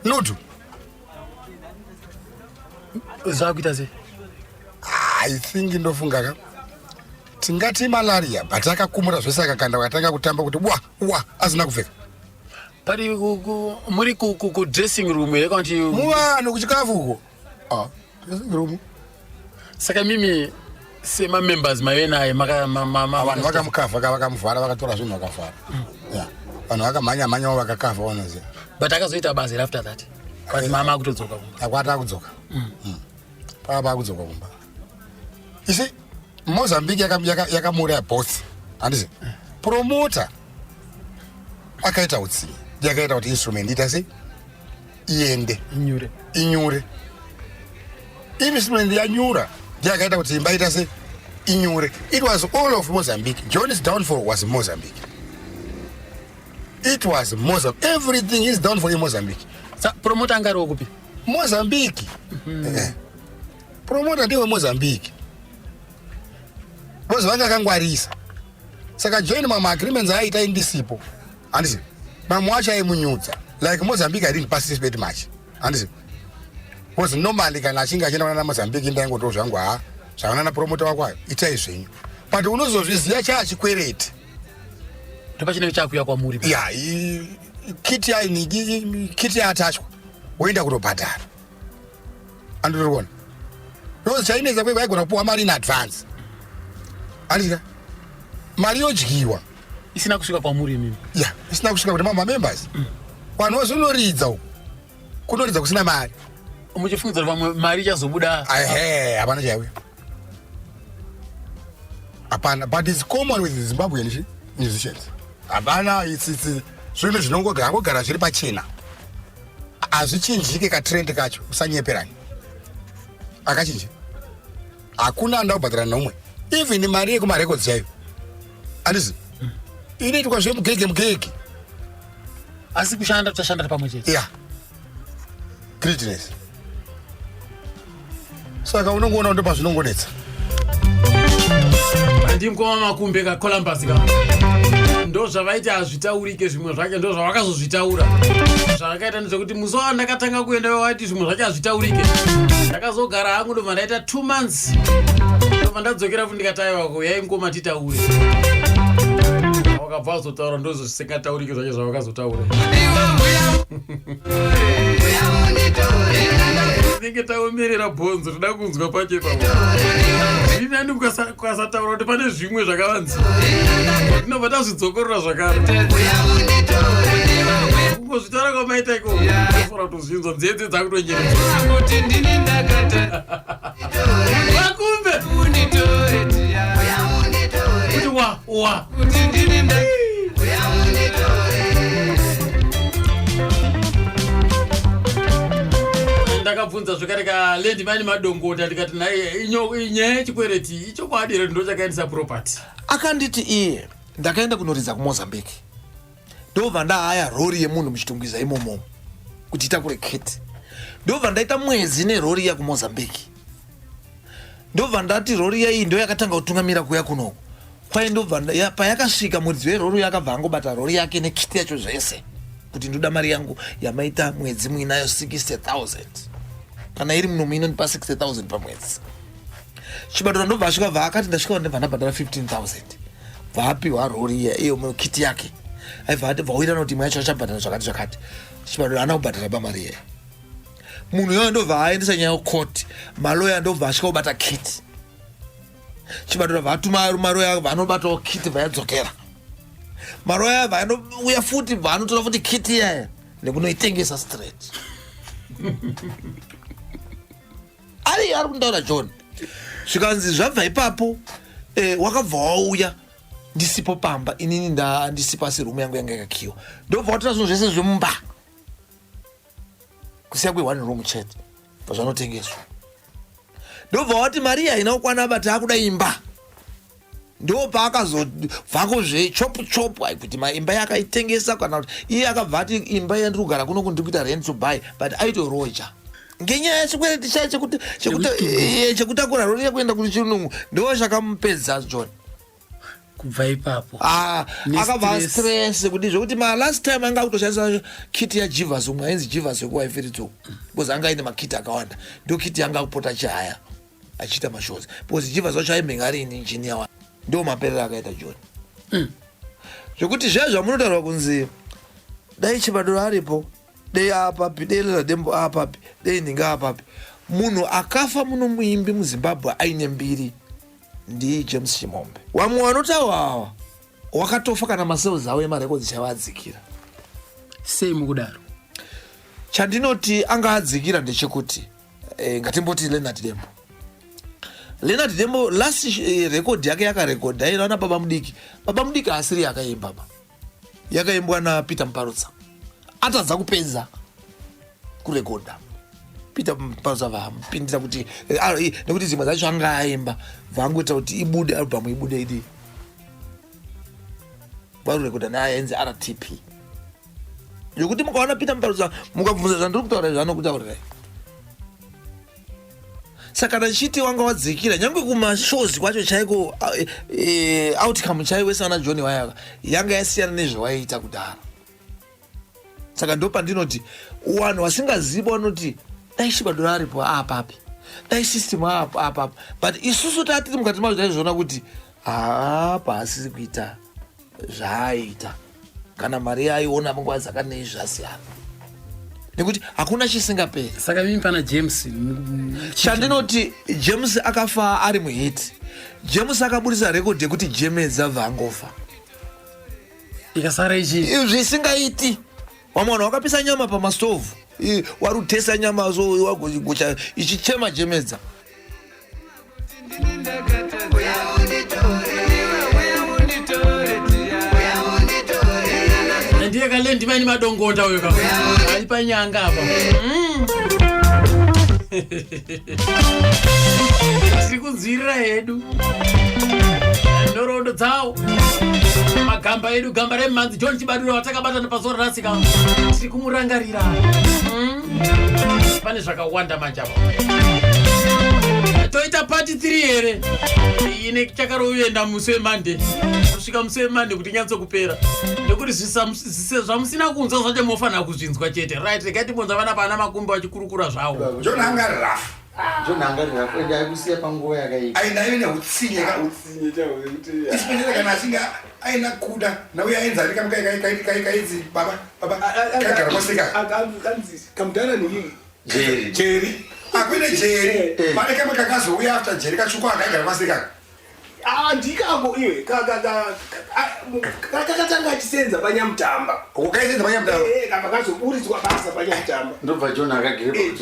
J: nudu
E: zvakuita sei
J: I think ndofunga tingati malaria but akakumura zvese akakanda akatanga kutamba kuti wa asina kupfeka
E: pari muri ku dressing room here kanti
J: muvanhu kuchikafu uko dressing room
E: saka mimi sema members mavenaye
J: vanhu vakamukavha vakamuvhara vakatora zvinhu vakavhara vanhu vakamhanya vakakavha vanoziva
E: but akazoita basa after that kwati mama akutodzoka kumba
J: akwati akudzoka papa akudzoka kumba isi Mozambique yakamuraya both handisi promota akaita utsi yakaita kuti instrument ita sei iende inyure instrument yanyura yakaita kuti imba ita sei inyure. It was all of Mozambique. John's downfall was Mozambique. It was Mozambique. Everything is downfall in Mozambique.
E: Promoter angaro kupi?
J: Mozambique. Promoter ndiwe Mozambique. Boss vanga kangwarisa. Saka join mama agreements aita indisipo. Andisi. Mamwacha emunyudza. Like Mozambique I didn't participate much. Andisi. Was normally kana chinga achenda na Mozambique ndaingo to zvangu zvaona na promoter wakwayo itai zvenyu. But unozozviziya chachikwereti.
E: Ndopachine chakuya kwa muri.
J: Yeah, kiti atachwa. Woenda kunobhadhara. Andiriona. because chaineza kwe vaigona kupuwa mari in advance alira mari yodyiwa
E: isina kusvika pamuri mimi
J: ya isina kusvika kuti mamembers vanhu vazonoridza uku kunoridza kusina mari
E: muchifungidzira vamwe mari ichazobuda
J: hapana chaiwe hapana but it's common with Zimbabwean musicians hapana zvinhu zvinongogara zviri pachena hazvichinjike katrend kacho usanyeperani akachinja hakuna anoda kubhadharana nomwe even mari yekumarekodzi chaiyo handizi inoitwa zvemugege
E: asi kushanda tuchashanda pamwe chete
J: ya greatness saka unongoona ndo pazvinongonetsa
A: ndimukoma makumbe kaColumbus ka ndo zvavaiti hazvitaurike zvimwe zvake ndo zvavakazozvitaura zvakaita ndezvekuti musi ndakatanga kuenda waiti zvimwe zvake hazvitaurike ndakazogara hangu ndobva ndaita 2 months ndobva ndadzokera futi ndikataiwako yaingoma titaure wakabva azotaura ndozvo zvisingataurike zvacho zvavakazotaura tinenge taomerera bhonzo toda kunzwa pache pamwe inani kukasataura kuti pane zvimwe zvakavanzi tinobva tazvidzokorora zvakare kungozvitaura kwamaita iko ofora kutozvinzwa nzeze dzakutonyeredza vakumbe kuti wa ndakabvunza zvakare kaLandmine Madongota ndikati naye nyaya yechikwereti ichokwadi here ndo chakaendesa property
O: akanditi iye ndakaenda kunoridza kuMozambique ndobva ndahaya rori yemunhu muchitungwiza imomo kuti itakure kiti ndobva ndaita mwedzi nerori yakuMozambique ndobva ndati rori yaiyi ndo yakatanga kutungamira kuya kunoko kwai ndobva payakasvika muridzi werori yakabva angobata rori yake nekiti yacho zvese kuti ndoda mari yangu yamaita mwedzi muinayo 60,000 kana iri muno inondipa 60,000 pamwedzi chibadora ndobva asvika bva akati ndasvika ndibva ndabhadhara 15,000 bvapiwa rori iyo kiti yake aibva ati bvawirana kuti imwe yacho achabhadhara zvakati chibadora haana kubhadhara pamari iyeyo munhu iyoyo ndobva aendesa nyaya yekoti maloya ndobva asvika kubata kiti chibadora bvatuma maroya vanobatawo kiti vayadzokera maroya vanouya futi vanotora futi kiti yaya nekunoitengesa straight ari kutaura John zvikanzi zvabva ipapo wakabva wauya ndisipo pamba inini ndisipo asi rumu yangu yanga yakakiwa ndobva watora zvinhu zvese zvemumba kusiya kwe1 room chete pazvanotengeswa ndobva wati Maria inaokwana bati akuda imba ndo paakazobvako zvechopu kuti imba yakaitengesa kana kuti iye akabva ati imba yandiri kugara kuno kundikuita rent to buy but aitoroja ngenyaya yechikwereti chaye chekutakura rori yekuenda kuchirungu ndo zvakamupedza John
E: kubva ipapo
O: akabva stress kuti zvokuti last time anga kutoshandisa kiti yaJivas umwe ainzi Jivas wekuwaifirito because anga ine makiti akawanda ndo kiti yanga kupota chihaya achiita mashows because Jivas wacho aimhenga ari engineer wa ndo maperera akaita John zvokuti zviya zvamunotaura kunzi dai chibadoro aripo dei apapi dei Ledembo apapi dei Ninga apapi munhu akafa muno muimbi muZimbabwe aine mbiri ndi James Chimombe wamwe wanotawawa wakatofa kana masales awo emarekodzi chavadzikira
E: sei mukudaro
O: chandinoti anga adzikira ndechekuti ngatimboti Leonard Dembo last record yake yakarekodha iraona baba mudiki asiri yakaimba yakaimbwa naPeter Mparutsa atadza kupedza kurekodha Peter Mparutsa vampindira kuti nekuti dzimwe dzacho anga aimba vangoita kuti ibude album ibude idi varurekodha naye ainzi RTP yokuti mukaona Peter Mparutsa mukabvunza zvandiri kutaura zvanokutaurirai saka ndichiti wanga wadzikira nyangwe kumashows kwacho chaiko outcome chaiwe sana John Wayaka yanga yasiyana nezvawaiita kudhara saka ndopa ndinoti wanhu vasingaziva vanoti dai chibadoro aripo apapi dai system apapi but isusu tatiri mukati mazvo taizviona kuti apa asisi kuita zvaaita kana mari aiona munguva dzakanei zvasiyana nekuti hakuna chisingaperi.
A: Saka mimi pana James
O: chandinoti James akafa ari muhit. James akaburisa record yekuti James abva angofa.
A: Ikasara ichi
O: zvisingaiti. Wamwana wakapisa nyama pamastovhu. Wari kutesa nyama zo wagocha ichichema James.
A: ndiye kalendi mani madongonda uyo ka ali panyanga apa sikunzirira hedu ndorodo dzawo magamba edu gamba remanzi John Chibadura watakabatana pazoro rasika tiri kumurangarira pane zvakawanda manje apa toita part 3 here ine chakaroenda musi wemande kusvika musi wemande kuti nyatso kupera nekuti zvamusina kunzwa zvacho mofanira kuzvinzwa chete right rekatibonza vana pana makumbi vachikurukura zvavo
J: John hangarira
S: John hangarira kwenda akusiya panguva yakaipa
J: aina ine utsinye isipendera kana asinga aina kuda nauye aenzarika mukaikaidzi baba kagara kwasika
N: kamdana ni
J: Jerry akwine Jerry pane kama kakazouya after Jerry kachuka akaigara kwasika
N: ndikako iwe kakatanga achisenza panyamutamba
J: ukaisenza panyamutamba
N: kama kazoburiswa basa panyamutamba
S: ndobva John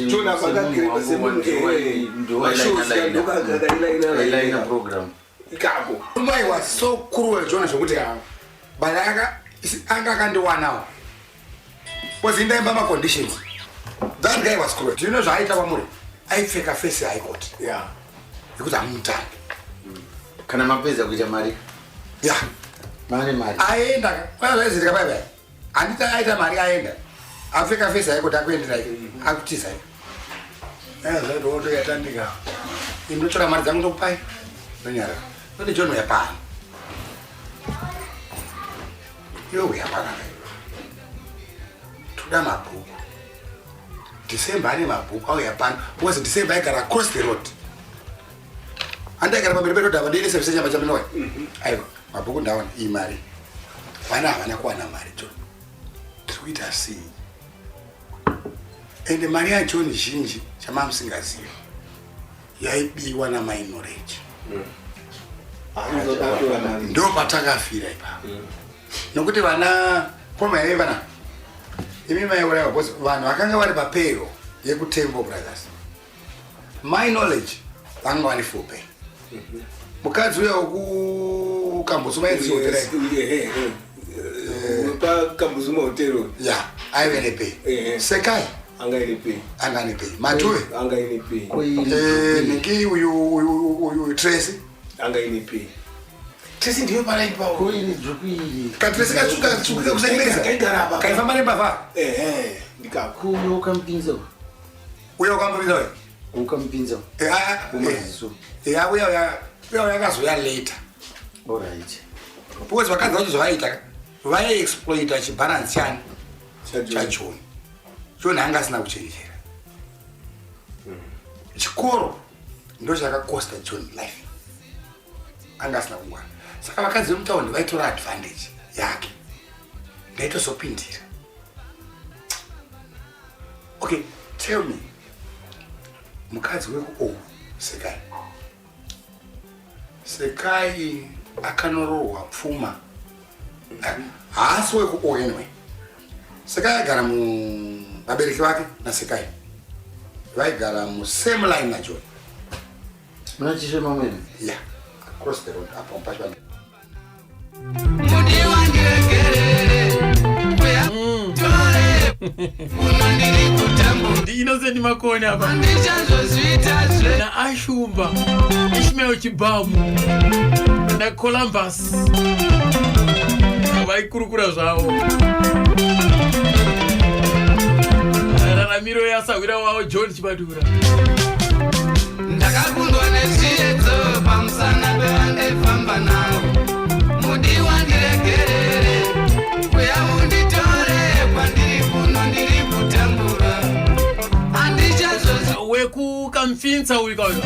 N: John akagrepa
S: semunhuaina program
N: ikako
J: mai was so cruel John zvokuti balaka anga akandiwanawo was indaimba maconditions that guy was cruel. Do you know zvaaita kwamuri aipfeka face high court yekuti amutanga
S: kana mapedza kuita mari mane mari
J: aenda kwazvaizitika baibai handita aita mari aenda apfeka face high court akuendera akutiza zvaitoyatandika indotsvaka mari dzangu ndokupai nonyara noti John uyapana iwe uyapana toda mabhuku December ane mabhuku auyapana because December aigara across the road andaigara pamberi perodha vadini service nyama chaminowa aiwa mabhuku ndaona iyi mari vana havana kuwana mari John tiri kuita sei ende mari yaJohn zhinji chamamusingazivi yaibiwa namaignorage ndo patakafira ipapo nokuti vana poma yaive vana imi maiuraiwa because vanhu vakanga vari papero yekuTemple Brothers my knowledge vanga vane full pay mukadzi uya wekukambuzuma
N: pakambuzuma hotero
J: aive nepay Sekai
N: anga ine pay
J: Matuve
N: anga ine pay
J: niki uyu Tracy
N: anga ine pay
J: Tracy ndiyo paraipa kaTracy katsukika kusaimeza kaifamba nembavha
N: ndikakuyo ukampinza
J: uya ukampinza
S: ukampinza
J: uya yakazoya later because vakadzi vacho zvavaita vaiexploita chibalance chani chaJohn. John hanga asina kuchenjera chikoro ndo chakakosta John life anga asina kungwana saka vakadzi vemutaundi vaitora advantage yake ndaitozopindira okay tell me mukadzi weku Sekai akanororwa pfuma haasi weku anyway Sekai agara vabereki vake naSekai vaigara musame line naJohn
S: munachisve mamwene
J: across the road apo pachwa
A: Innocent Makoni apa na Ashumba Ishmael Chibamu na Columbus vaikurukura zvavo raramiro yasawira wavo John Chibadura
H: ndakakundwa nezviyedzo pamusana pevandaifamba navo mudiwa ndiregerere uya unditore kwandiri kuno ndiri kutambura handichazozi
A: wekukamfinza uyu kauyo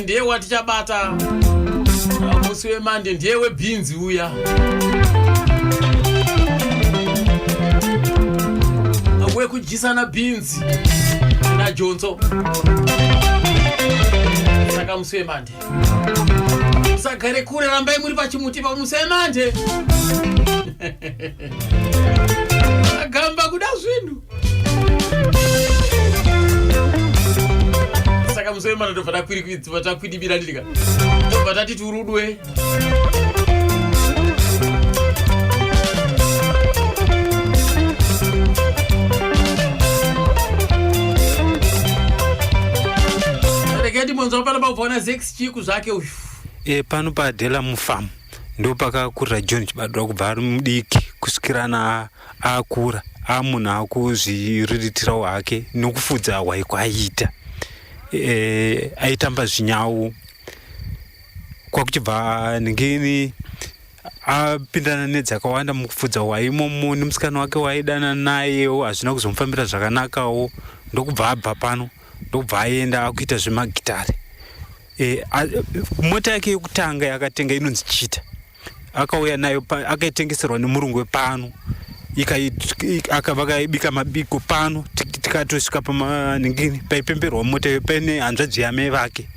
A: ndiye watichabata musi wemande ndiye webhinzi uya wekujisana bhinzi najonzo. Saka Musemande musagare kure, rambai muri pachimuti paMusemande. Agamba kuda zvinhu. Saka Musemande ndobva takwidibira ndika ndobva tati turudwe. Reketi mwanzo pala paubvona Zex chiku zvake uyu.
T: Pano padhela mufamu ndo pakakurira John Chibadura kubva ari mudiki kusvikira akura amunhu akuzviriritira hwake nokufudza hwaikwaita. Aitamba zvinyawu kwakuchibva ningini apindana nedzakawanda mukufudza hwaimomo nemusikana wake waidana nayewo hazvina kuzomufambira zvakanakawo. Ndokubva abva pano ndokubva aenda akuita zvemagitari. Mota yake yekutanga yakatenga inonzi Chita, akauya nayo akaitengeserwa nemurungu wepano, vakaibika mabiko pano. Tikatosvika pamaningini paipemberwa mota paine hanzvadzi yamai vake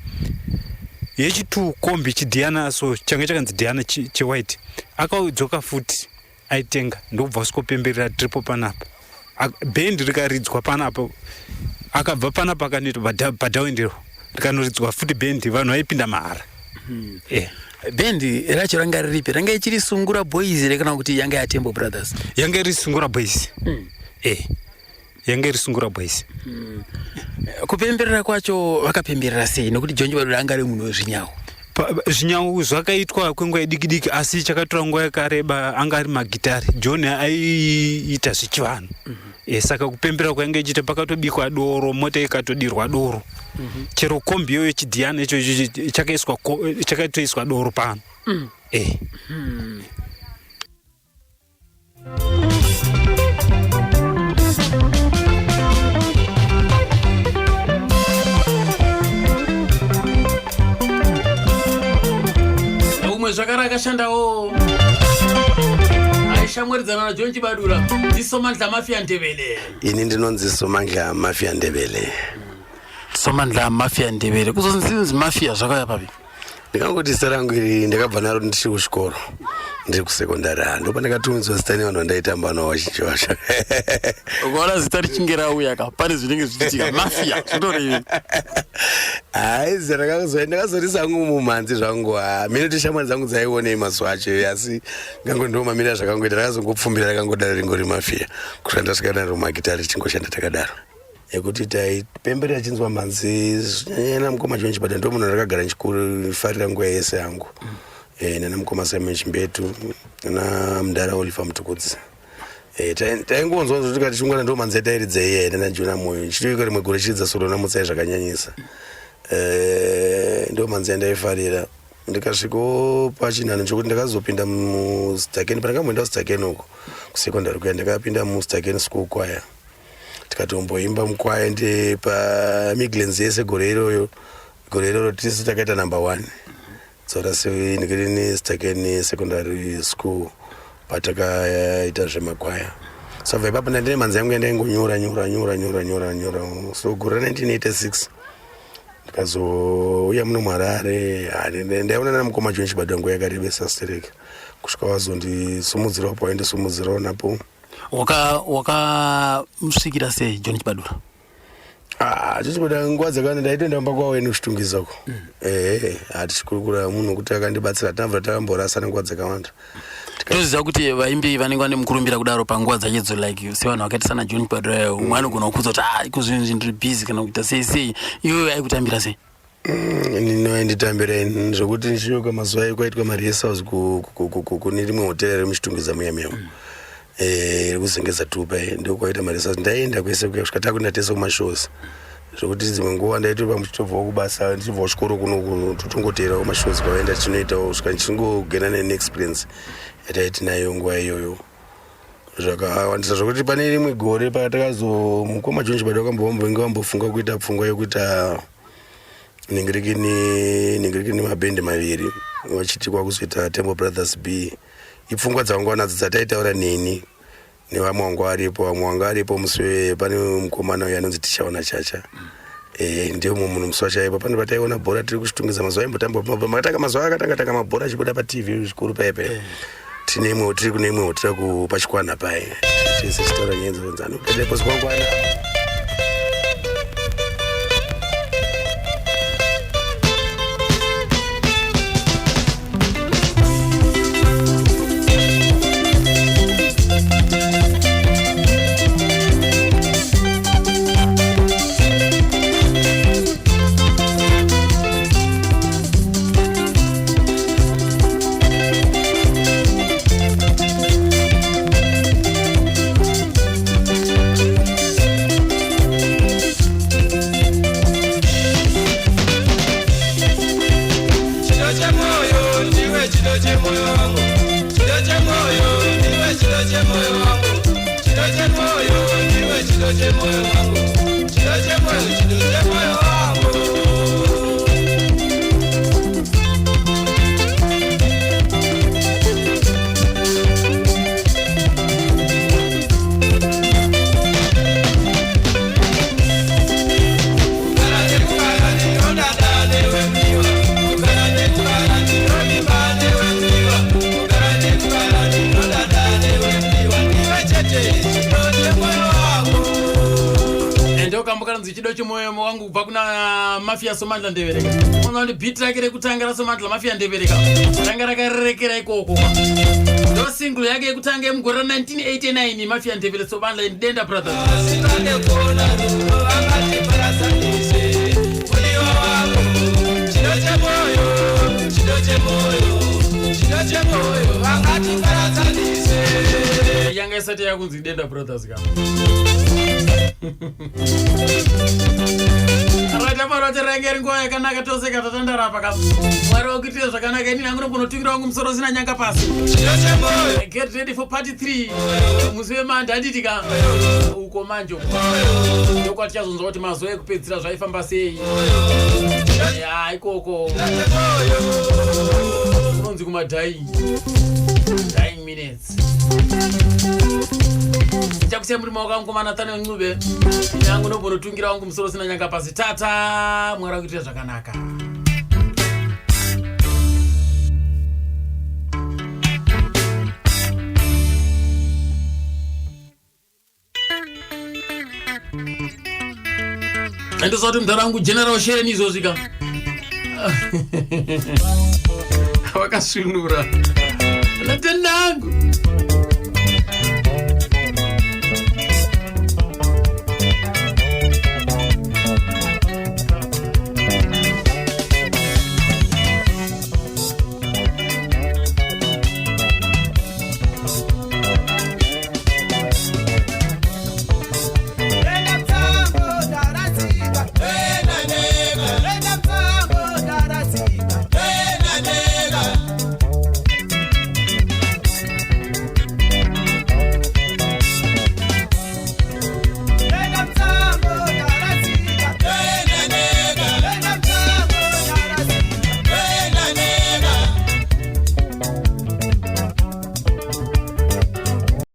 T: yechitu kombi chidhianaso changa chakanzi Diana chewhite. Akadzoka futi aitenga ndokubva sikopemberera tiripo panapa. Bhendi rikaridzwa panapa, akabva panapa akanoita padhawendero rikanoridzwa futi bhendi, vanhu vaipinda mahara.
A: Bendi racho ranga riripi? Ranga ichiri Sungura Boys kana kuti yanga ya Tembo Brothers?
T: Yanga iri Sungura Boys. Yanga iri Sungura Boys.
A: Kupemberera kwacho vakapemberera sei? Nokuti John Chibadura anga ari munhu wezvinyawu.
T: Zvinyawu zvakaitwa kwenguva yediki-diki, asi chakatora nguva yakareba anga ari magitari. John aiita zvechivanhu. Saka kupemberera kwainge ichita pakatobikwa doro, mota ikatodirwa doro. Chero kombi iyoyo chidhiana icho chakaitoiswa doro pano.
A: Umwe zvakare akashandawo aishamwaridzana naJohn Chibadura ndiSomandla Mafia Ndebele.
S: Ini ndinonzi Somandla Mafia Ndebele.
A: Somandla Mafia Ndebele. Kuzonzi mafia zvakaya papi?
S: Ndikangoti zita rangu iri ndakabva naro ndichiri kuchikoro. Ndiri kusekondari. Ndipo ndakatumidzwa zita nevanhu vandaitamba navo vachinjosha.
A: Ukaona zita richinge rauya ka pane zvinenge zvichiitika mafia zvitorei?
S: Zita ndakazorisa hangu mumhanzi zvangu. Mine shamwari dzangu dzaionei mazuva acho, asi ngangondomamira zvakangoita. Ndakazongopfumbira rakangodaro ringori mafia kusvika ndasvika naro magitari tichingoshanda takadaro. Yekuti taipemberera chinzwa mhanzi nyana mukoma John Chibadura ndo munhu rakagara nchifarira nguva yese yangu. Nana mukoma Simon Chimbetu nana Mudara Oliver Mutukudzi. Taingonzwa kuti tikati chingwana ndo mhanzi yatairidza iye nana Jona Moyo chitoika rimwe gore chidza soro namutsai zvakanyanyisa. Ndo mhanzi yandaifarira. Ndikasvikawo pachinhano chokuti ndakazopinda muStakeni, pandakamboenda kuStakeni uko kusekondari kuya ndakapinda muStakeni School Choir. Tikatomboimba mukwaya ndi paMidlands yese gore iroro tisi takaita number 1. Saka ndikiri neStakeni Secondary School patakaita zvemakwaya. Sabva ipapo ndine mhanzi yangu yandaingonyora nyora. So gore 1986 ndikazouya muno muHarare. Ndaiona nana mukoma John Chibadura nguva yakarebesa stereka kusvika wazondisumudzirawo pawaindisumudzirawo napo.
A: Wakamusvikira sei John Chibadura?
S: John Chibadura nguva dzakawanda ndaitoenda kumba kwawo enokushitungizako. Tichikurukura munhu kuti akandibatsira tamvura takamborasana nguva dzakawanda.
A: Toziva kuti vaimbi vanenge vane mukurumbira kudaro panguva dzachedzo like sevanhu vakaita sana John Chibadura umwe anogona kukudza kuti ikuzvinhu ndiri busy kana kuita sei. Iwe aikutambira sei?
S: Nditambira zvokuti ndichiyoka mazuva kwaitwa marehearsals kune rimwe hotera remuchitungiza muyamuyamo. Kuzengeza tupa ndokwaita marehearsals. Ndaenda kwese kusvika takundatesa kumashows zvokuti dzimwe nguva ndaitobva muchitobvawo kubasa ndichibvawo chikoro kuno totongoteerawo mashows pavaenda tichinoitawo kusvika ndichingogena neexperience yataiti nayo nguva iyoyo. Zvakawandisa zvokuti pane rimwe gore mukoma John Chibadura wakambombofunga kuita pfungwa yokuita ningirikini mabhendi maviri vachiti kwakuzoita Tembo Brothers B. Ipfungwa dzangu nadzo dzataitaura neni nevamwe wangu aripo muswe pane mukomana uyo anonzi Tichaona Chacha. Ndio munhu musi wachaipo pane pataiona bhora tiri kuchitungidza mazuva aimbotamba makatanga mazuva akatanga mabhora achibuda paTV zvikuru paipe tine imwewo tiri kune imwewo tiri kupachikwana pai tese chitaura nyaya dzounzano pedepo sikwangwana
A: chido chemoyo wangu kubva kuna Mafia Somandla Ndevereka. Unoona kuti beat rake rekutanga raSomandla Mafia Ndevereka ranga rakarerekera ikoko. Ndo single yake yekutanga yemugore 1989 Mafia Ndevereka Somandla in Denda Brothers. Yanga isati yakunzi Denda Brothers kama. Arata marota rangeri ngoya yakanaka tose katatandara apa kama. Mwari wakutira zvakanaka ini nangu nokunotungira wangu musoro sina nyanga pasi. Get ready for party 3. Musiwe manda handiti kama. Uko manjo. Ndokwa tichazonzwa kuti mazuva ekupedzisira zvaifamba sei. Ya ikoko. Unonzi kumadai. Dying minutes. Chakusia muri maoko angu Manathani Ncube. Yangu nobonotungira wangu musoro sina nyanga pasi. Tata mwara kuitira zvakanaka. Endo zoti mdara wangu General Shere izvozvika. Wakasunura. Latenangu.